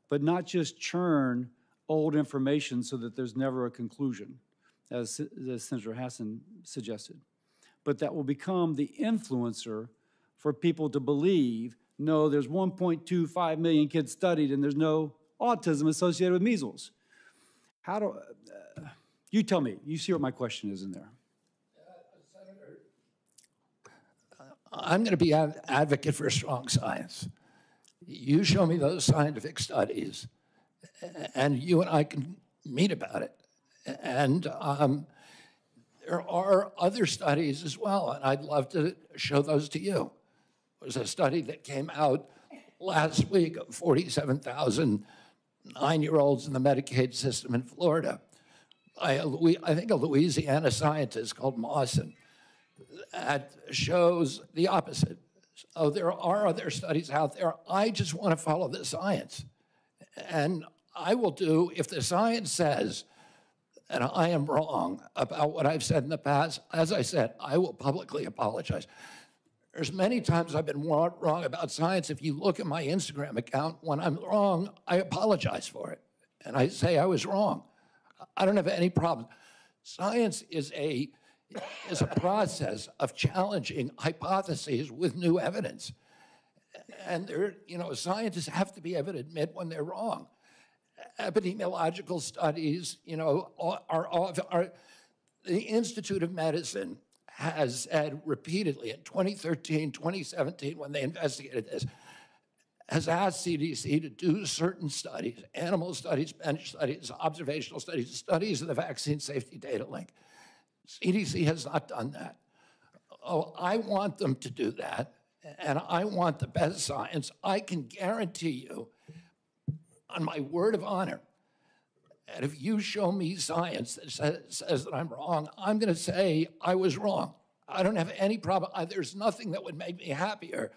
but not just churn old information so that there's never a conclusion, as Senator Hassan suggested, but that will become the influencer for people to believe, no, there's 1.25 million kids studied and there's no autism associated with measles. You tell me, you see what my question is in there. Senator, I'm going to be an advocate for strong science. You show me those scientific studies, and you and I can meet about it. And there are other studies as well, and I'd love to show those to you. There's a study that came out last week of 47,000 9-year-olds in the Medicaid system in Florida. I think a Louisiana scientist called Mawson that shows the opposite. So there are other studies out there. I just want to follow the science. And I will do, if the science says that I am wrong about what I've said in the past, as I said, I will publicly apologize. There's many times I've been wrong about science. If you look at my Instagram account, when I'm wrong, I apologize for it. And I say I was wrong. I don't have any problem. Science is a process of challenging hypotheses with new evidence. And scientists have to be able to admit when they're wrong. Epidemiological studies, the Institute of Medicine has said repeatedly in 2013, 2017, when they investigated this, has asked CDC to do certain studies, animal studies, bench studies, observational studies, studies of the vaccine safety data link. CDC has not done that. Oh, I want them to do that, and I want the best science. I can guarantee you, on my word of honor, that if you show me science that says that I'm wrong, I'm going to say I was wrong. I don't have any problem. There's nothing that would make me happier.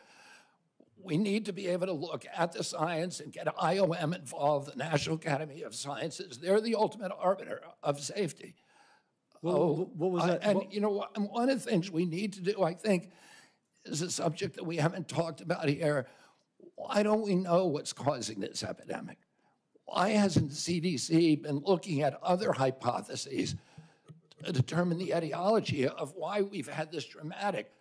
We need to be able to look at the science and get IOM involved, the National Academy of Sciences. They're the ultimate arbiter of safety. What was that? And you know, one of the things we need to do, I think, is a subject that we haven't talked about here. Why don't we know what's causing this epidemic? Why hasn't the CDC been looking at other hypotheses to determine the etiology of why we've had this dramatic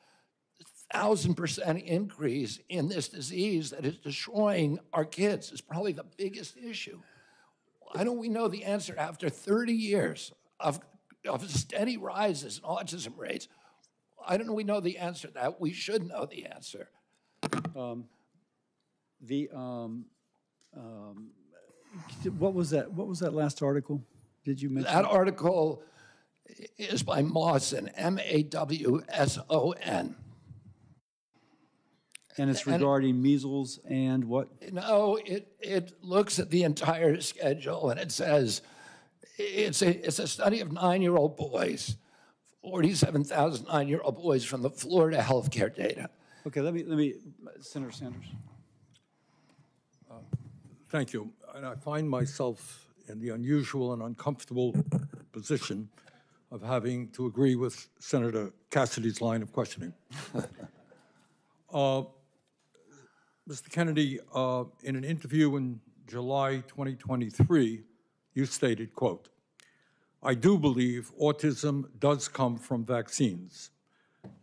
1,000% increase in this disease that is destroying our kids? Is probably the biggest issue. Why don't we know the answer after 30 years of steady rises in autism rates? Why don't we know the answer to that? We should know the answer. What was that? What was that last article? Did you mention that article? Is by Mawson, M-A-W-S-O-N. And it's regarding measles and what? No, it looks at the entire schedule and it says it's a study of 9-year-old boys, 47,000 9-year-old boys from the Florida healthcare data. Okay, let me, Senator Sanders. Thank you. And I find myself in the unusual and uncomfortable position of having to agree with Senator Cassidy's line of questioning. Mr. Kennedy, in an interview in July 2023, you stated, quote, "I do believe autism does come from vaccines."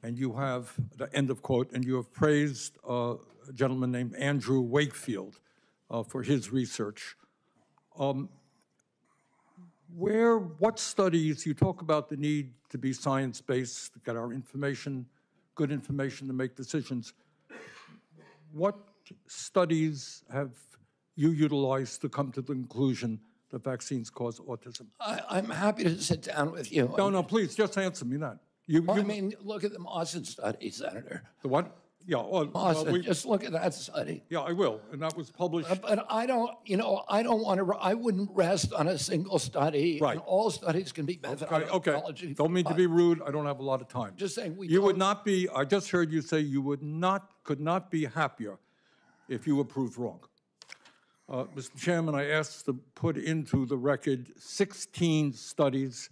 And you have, the end of quote, and you have praised a gentleman named Andrew Wakefield for his research. What studies, you talk about the need to be science-based, to get our information, good information to make decisions. What studies have you utilized to come to the conclusion that vaccines cause autism? I'm happy to sit down with you. No, please, just answer me that. I mean, look at the Mawson study, Senator. The what? Yeah. Mawson, just look at that study. Yeah, I will, and that was published. But I don't want to, I wouldn't rest on a single study. Right. And all studies can be Okay, don't mean to be rude. I don't have a lot of time. Just saying you would not be, I just heard you say you could not be happier if you were proved wrong. Mr. Chairman, I asked to put into the record 16 studies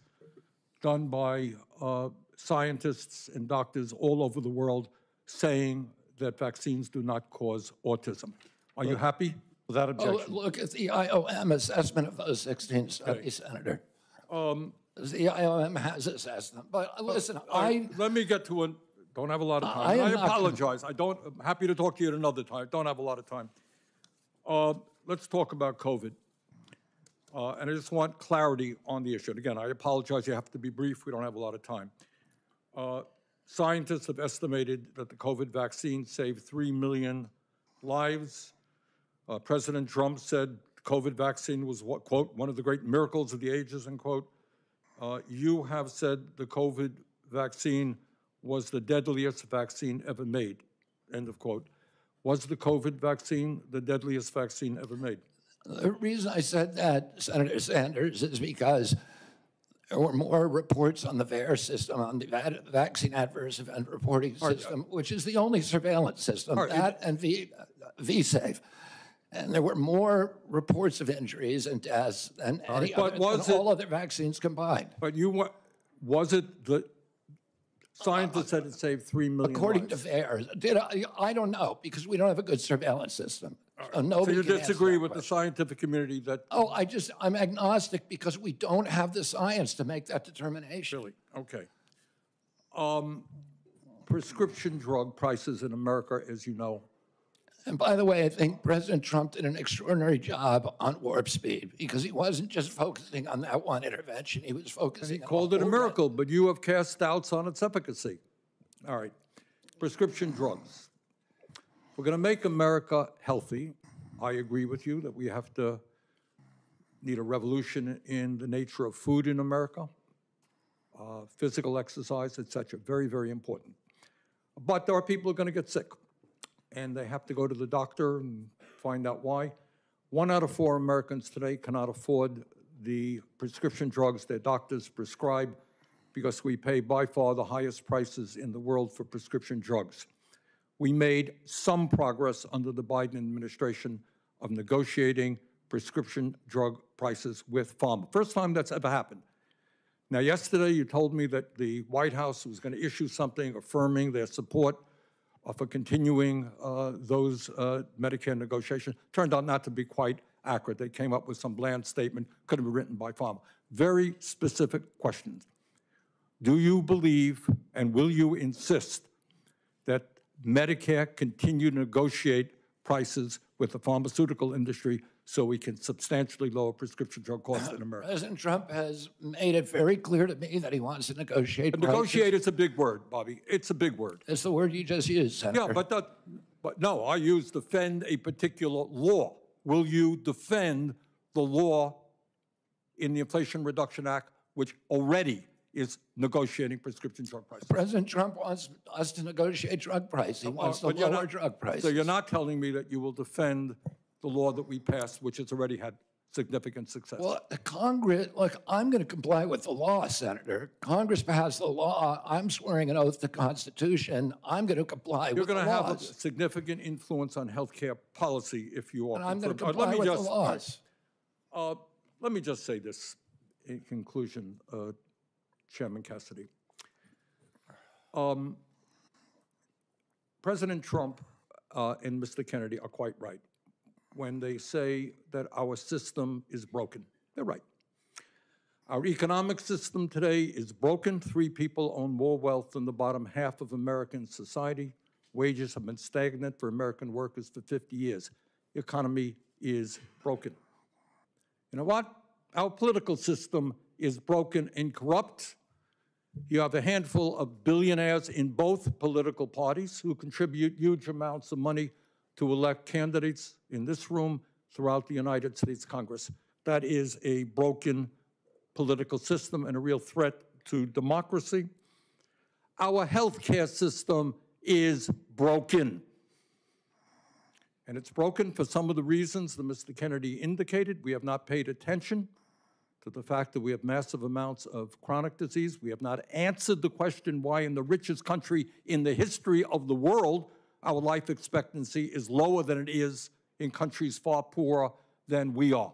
done by scientists and doctors all over the world saying that vaccines do not cause autism. Are you happy with that objection? Look at the IOM assessment of those 16 studies, Senator. The IOM has assessed them. But listen, let me get to it. Don't have a lot of time. I apologize. I'm happy to talk to you at another time. Don't have a lot of time. Let's talk about COVID. And I just want clarity on the issue. And again, I apologize. You have to be brief. We don't have a lot of time. Scientists have estimated that the COVID vaccine saved 3 million lives. President Trump said the COVID vaccine was, quote, one of the great miracles of the ages, end quote. You have said the COVID vaccine was the deadliest vaccine ever made, end of quote. Was the COVID vaccine the deadliest vaccine ever made? The reason I said that, Senator Sanders, is because there were more reports on the VAERS system, on the Vaccine Adverse Event Reporting System, which is the only surveillance system, that and VSafe. And there were more reports of injuries and deaths than all other vaccines combined. But was it the scientists said it saved 3 million According lives? to VAERS. I don't know, because we don't have a good surveillance system. So you disagree with the scientific community that... Oh, I'm agnostic because we don't have the science to make that determination. Really? Okay. Prescription drug prices in America, as you know. And by the way, I think President Trump did an extraordinary job on Warp Speed because he wasn't just focusing on that one intervention. He was focusing on... He called it a miracle, but you have cast doubts on its efficacy. All right. Prescription drugs. We're going to make America healthy. I agree with you that we need a revolution in the nature of food in America, physical exercise, etc. Very, very important. But there are people who are going to get sick, and they have to go to the doctor and find out why. 1 out of 4 Americans today cannot afford the prescription drugs their doctors prescribe because we pay by far the highest prices in the world for prescription drugs. We made some progress under the Biden administration of negotiating prescription drug prices with pharma. First time that's ever happened. Now, yesterday you told me that the White House was going to issue something affirming their support for continuing those Medicare negotiations. Turned out not to be quite accurate. They came up with some bland statement, could have been written by Farmer. Very specific questions. Do you believe and will you insist that Medicare continue to negotiate prices with the pharmaceutical industry so we can substantially lower prescription drug costs in America? President Trump has made it very clear to me that he wants to negotiate prices. Negotiate is a big word, Bobby. It's a big word. It's the word you just used, Senator. Yeah, but no, I use defend a particular law. Will you defend the law in the Inflation Reduction Act, which already is negotiating prescription drug prices? President Trump wants us to negotiate drug price. He wants to lower drug prices. So you're not telling me that you will defend the law that we passed, which has already had significant success? Well, the Congress, look, I'm going to comply with the law, Senator. Congress passed the law. I'm swearing an oath to the Constitution. I'm going to comply with the laws. You're going to have a significant influence on health care policy if you are. And I'm going to comply with the laws. Let me just say this in conclusion, Chairman Cassidy. President Trump and Mr. Kennedy are quite right when they say that our system is broken. They're right. Our economic system today is broken. 3 people own more wealth than the bottom half of American society. Wages have been stagnant for American workers for 50 years. The economy is broken. You know what? Our political system is broken and corrupt. You have a handful of billionaires in both political parties who contribute huge amounts of money to elect candidates in this room throughout the United States Congress. That is a broken political system and a real threat to democracy. Our healthcare system is broken. And it's broken for some of the reasons that Mr. Kennedy indicated. We have not paid attention to the fact that we have massive amounts of chronic disease. We have not answered the question why in the richest country in the history of the world, our life expectancy is lower than it is in countries far poorer than we are.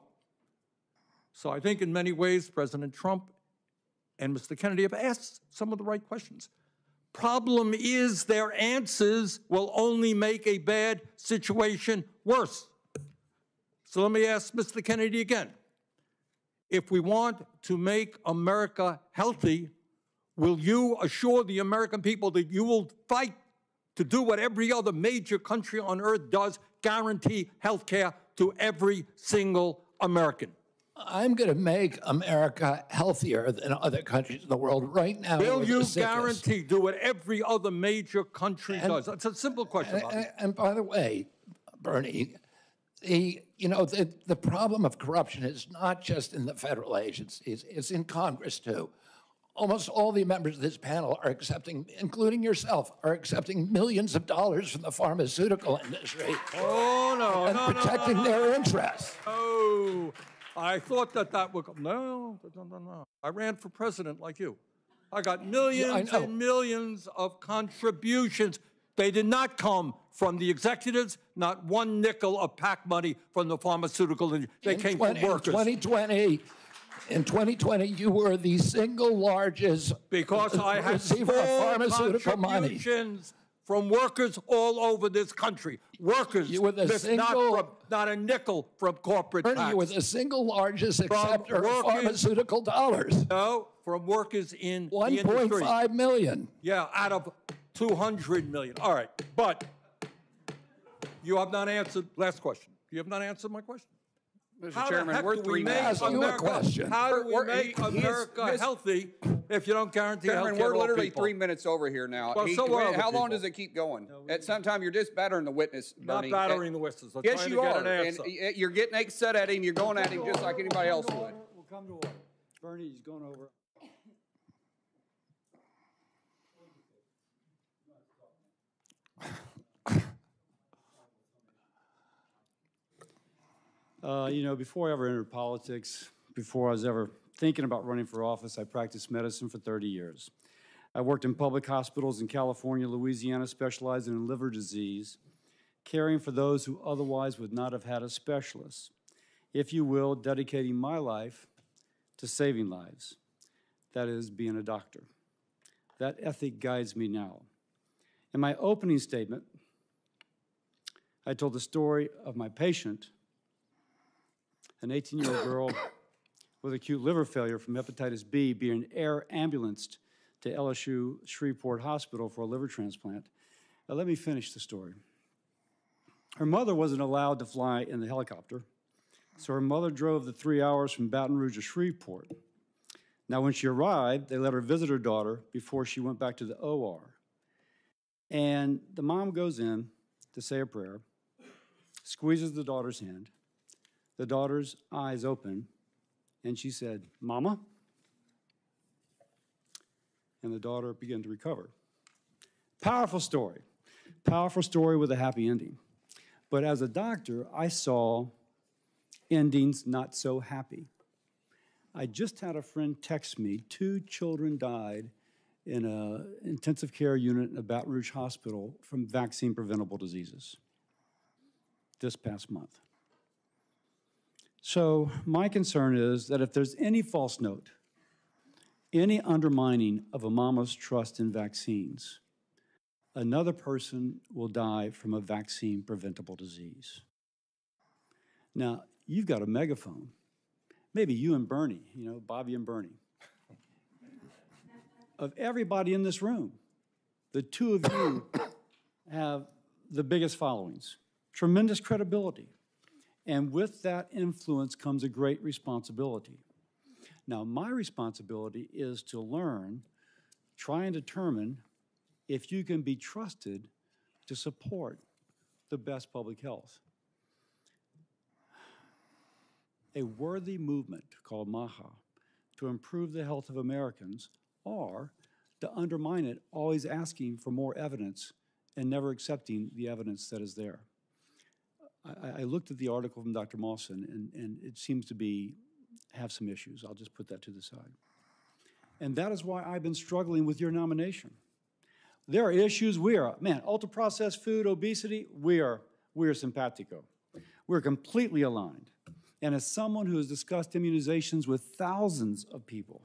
So I think in many ways, President Trump and Mr. Kennedy have asked some of the right questions. Problem is their answers will only make a bad situation worse. So let me ask Mr. Kennedy again. If we want to make America healthy, will you assure the American people that you will fight to do what every other major country on earth does, guarantee health care to every single American? I'm going to make America healthier than other countries in the world right now. Will you guarantee, do what every other major country does? It's a simple question. And by the way, Bernie, the problem of corruption is not just in the federal agencies, it's in Congress too. Almost all the members of this panel are accepting, including yourself, are accepting millions of dollars from the pharmaceutical industry. Oh, no, and protecting their interests. Oh, I thought that would come. No. I ran for president like you. I got millions and millions of contributions. They did not come from the executives, not one nickel of PAC money from the pharmaceutical industry. They came from workers. In 2020, you were the single largest because I had receiver of pharmaceutical money from workers all over this country. Workers, you were the not a nickel from corporate Bernie, PACs. you were the single largest acceptor of pharmaceutical dollars. No, from workers in the industry. 1.5 million. Yeah, out of 200 million. All right, but you have not answered, last question. You have not answered my question. Mr. Chairman, we're 3 minutes. Ask you a question. How do we make America healthy if you don't guarantee health care to all Chairman, we're literally people? 3 minutes over here now. Well, so are other how long people. does it keep going? At some time, you're just battering the witness, Bernie. Not battering the witnesses. I'm Yes, trying you to get are. an answer. And you're getting upset at him. You're going at him just like anybody else would. We'll come to order. Bernie's going over. Before I ever entered politics, before I was ever thinking about running for office, I practiced medicine for 30 years. I worked in public hospitals in California, Louisiana, specializing in liver disease, caring for those who otherwise would not have had a specialist. If you will, dedicating my life to saving lives. That is, being a doctor. That ethic guides me now. In my opening statement, I told the story of my patient, an 18-year-old girl with acute liver failure from hepatitis B being air ambulanced to LSU Shreveport Hospital for a liver transplant. Now, let me finish the story. Her mother wasn't allowed to fly in the helicopter, so her mother drove the 3 hours from Baton Rouge to Shreveport. Now, when she arrived, they let her visit her daughter before she went back to the OR. And the mom goes in to say a prayer, squeezes the daughter's hand. The daughter's eyes open, and she said, "Mama?" And the daughter began to recover. Powerful story with a happy ending. But as a doctor, I saw endings not so happy. I just had a friend text me, 2 children died in an intensive care unit in a Baton Rouge hospital from vaccine-preventable diseases this past month. So my concern is that if there's any false note, any undermining of a mama's trust in vaccines, another person will die from a vaccine-preventable disease. Now, you've got a megaphone. Maybe you and Bernie, Bobby and Bernie. Of everybody in this room, the 2 of you have the biggest followings, tremendous credibility. And with that influence comes a great responsibility. Now, my responsibility is to learn, try and determine if you can be trusted to support the best public health. A worthy movement called MAHA to improve the health of Americans, or to undermine it, always asking for more evidence and never accepting the evidence that is there. I looked at the article from Dr. Mawson, and it seems to have some issues. I'll just put that to the side. And that is why I've been struggling with your nomination. There are issues ultra-processed food, obesity, we are simpatico. We're completely aligned. And as someone who has discussed immunizations with thousands of people,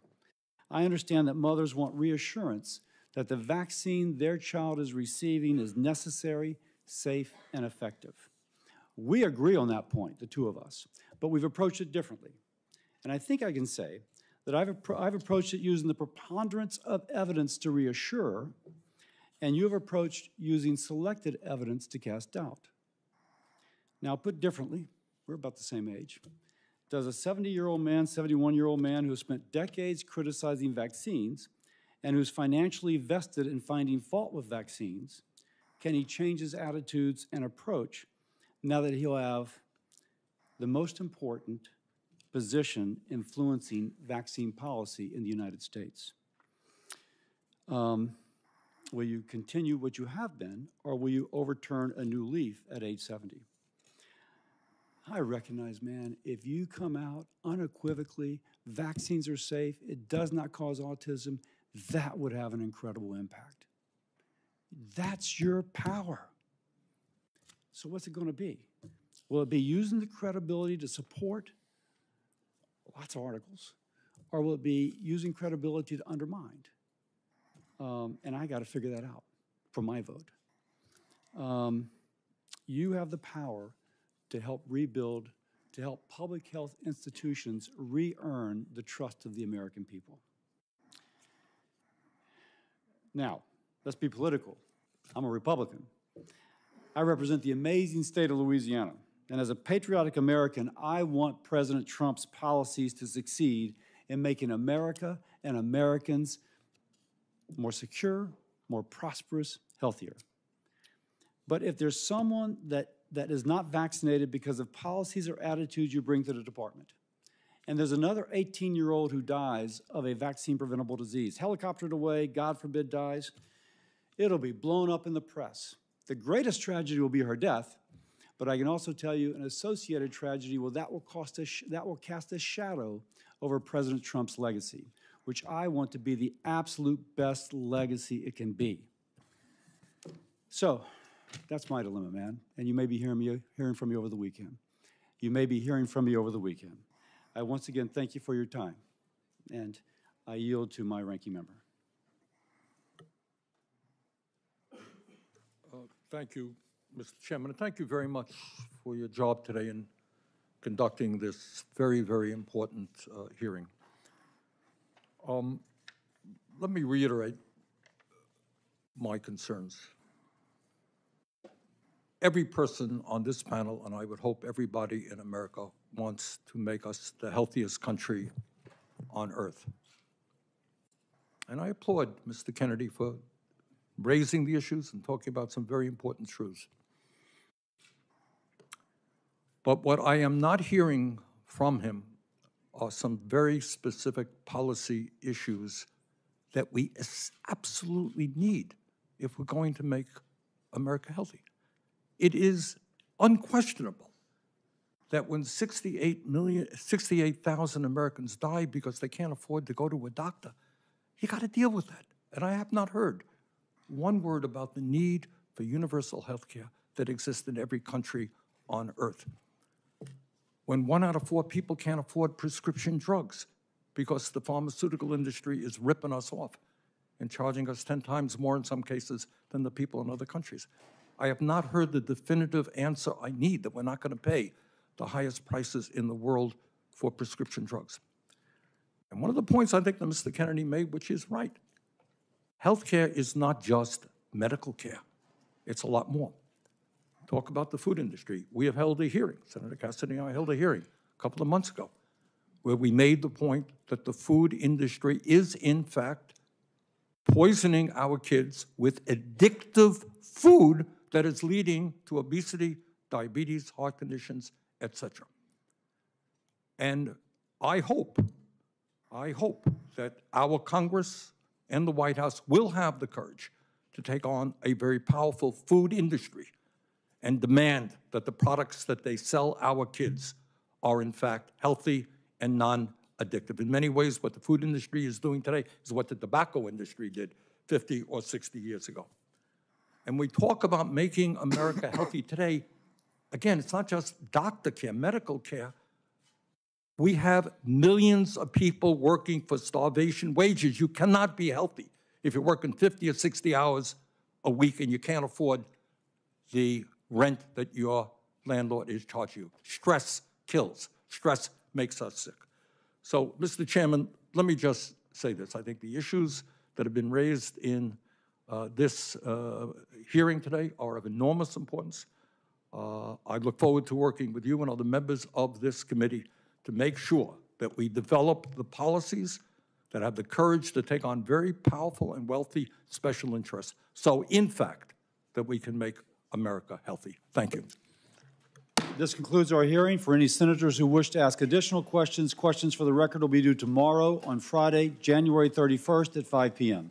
I understand that mothers want reassurance that the vaccine their child is receiving is necessary, safe, and effective. We agree on that point, the 2 of us, but we've approached it differently. And I think I can say that I've approached it using the preponderance of evidence to reassure, and you've approached using selected evidence to cast doubt. Now, put differently, we're about the same age. Does a 70-year-old man, 71-year-old man who has spent decades criticizing vaccines and who's financially vested in finding fault with vaccines, can he change his attitudes and approach now that he'll have the most important position influencing vaccine policy in the United States? Will you continue what you have been, or will you overturn a new leaf at age 70? I recognize, man, if you come out unequivocally, vaccines are safe, it does not cause autism, that would have an incredible impact. That's your power. So what's it going to be? Will it be using the credibility to support lots of articles, or will it be using credibility to undermine? And I got to figure that out for my vote. You have the power to help rebuild, to help public health institutions re-earn the trust of the American people. Now, let's be political. I'm a Republican. I represent the amazing state of Louisiana. And as a patriotic American, I want President Trump's policies to succeed in making America and Americans more secure, more prosperous, healthier. But if there's someone that is not vaccinated because of policies or attitudes you bring to the department, and there's another 18-year-old who dies of a vaccine-preventable disease, helicoptered away, God forbid dies, it'll be blown up in the press. The greatest tragedy will be her death, but I can also tell you an associated tragedy, that will cast a shadow over President Trump's legacy, which I want to be the absolute best legacy it can be. So that's my dilemma, man. And you may be hearing from me over the weekend. You may be hearing from me over the weekend. I once again thank you for your time, and I yield to my ranking member. Thank you, Mr. Chairman, and thank you very much for your job today in conducting this very, very important hearing. Let me reiterate my concerns. Every person on this panel, and I would hope everybody in America, wants to make us the healthiest country on earth. And I applaud Mr. Kennedy for raising the issues and talking about some very important truths. But what I am not hearing from him are some very specific policy issues that we absolutely need if we're going to make America healthy. It is unquestionable that when 68,000 Americans die because they can't afford to go to a doctor, you got to deal with that. And I have not heard one word about the need for universal health care that exists in every country on earth. When 1 out of 4 people can't afford prescription drugs because the pharmaceutical industry is ripping us off and charging us 10 times more in some cases than the people in other countries. I have not heard the definitive answer I need that we're not going to pay the highest prices in the world for prescription drugs. And one of the points I think that Mr. Kennedy made, which is right, healthcare is not just medical care. It's a lot more. Talk about the food industry. We have held a hearing, Senator Cassidy and I held a hearing a couple of months ago, where we made the point that the food industry is, in fact, poisoning our kids with addictive food that is leading to obesity, diabetes, heart conditions, etc. And I hope that our Congress and the White House will have the courage to take on a very powerful food industry and demand that the products that they sell our kids are in fact healthy and non-addictive. In many ways, what the food industry is doing today is what the tobacco industry did 50 or 60 years ago. And we talk about making America healthy today. Again, it's not just doctor care, medical care. We have millions of people working for starvation wages. You cannot be healthy if you're working 50 or 60 hours a week and you can't afford the rent that your landlord is charging you. Stress kills. Stress makes us sick. So, Mr. Chairman, let me just say this. I think the issues that have been raised in this hearing today are of enormous importance. I look forward to working with you and other members of this committee to make sure that we develop the policies that have the courage to take on very powerful and wealthy special interests, so in fact that we can make America healthy. Thank you. This concludes our hearing. For any senators who wish to ask additional questions, questions for the record will be due tomorrow on Friday, January 31st at 5 p.m.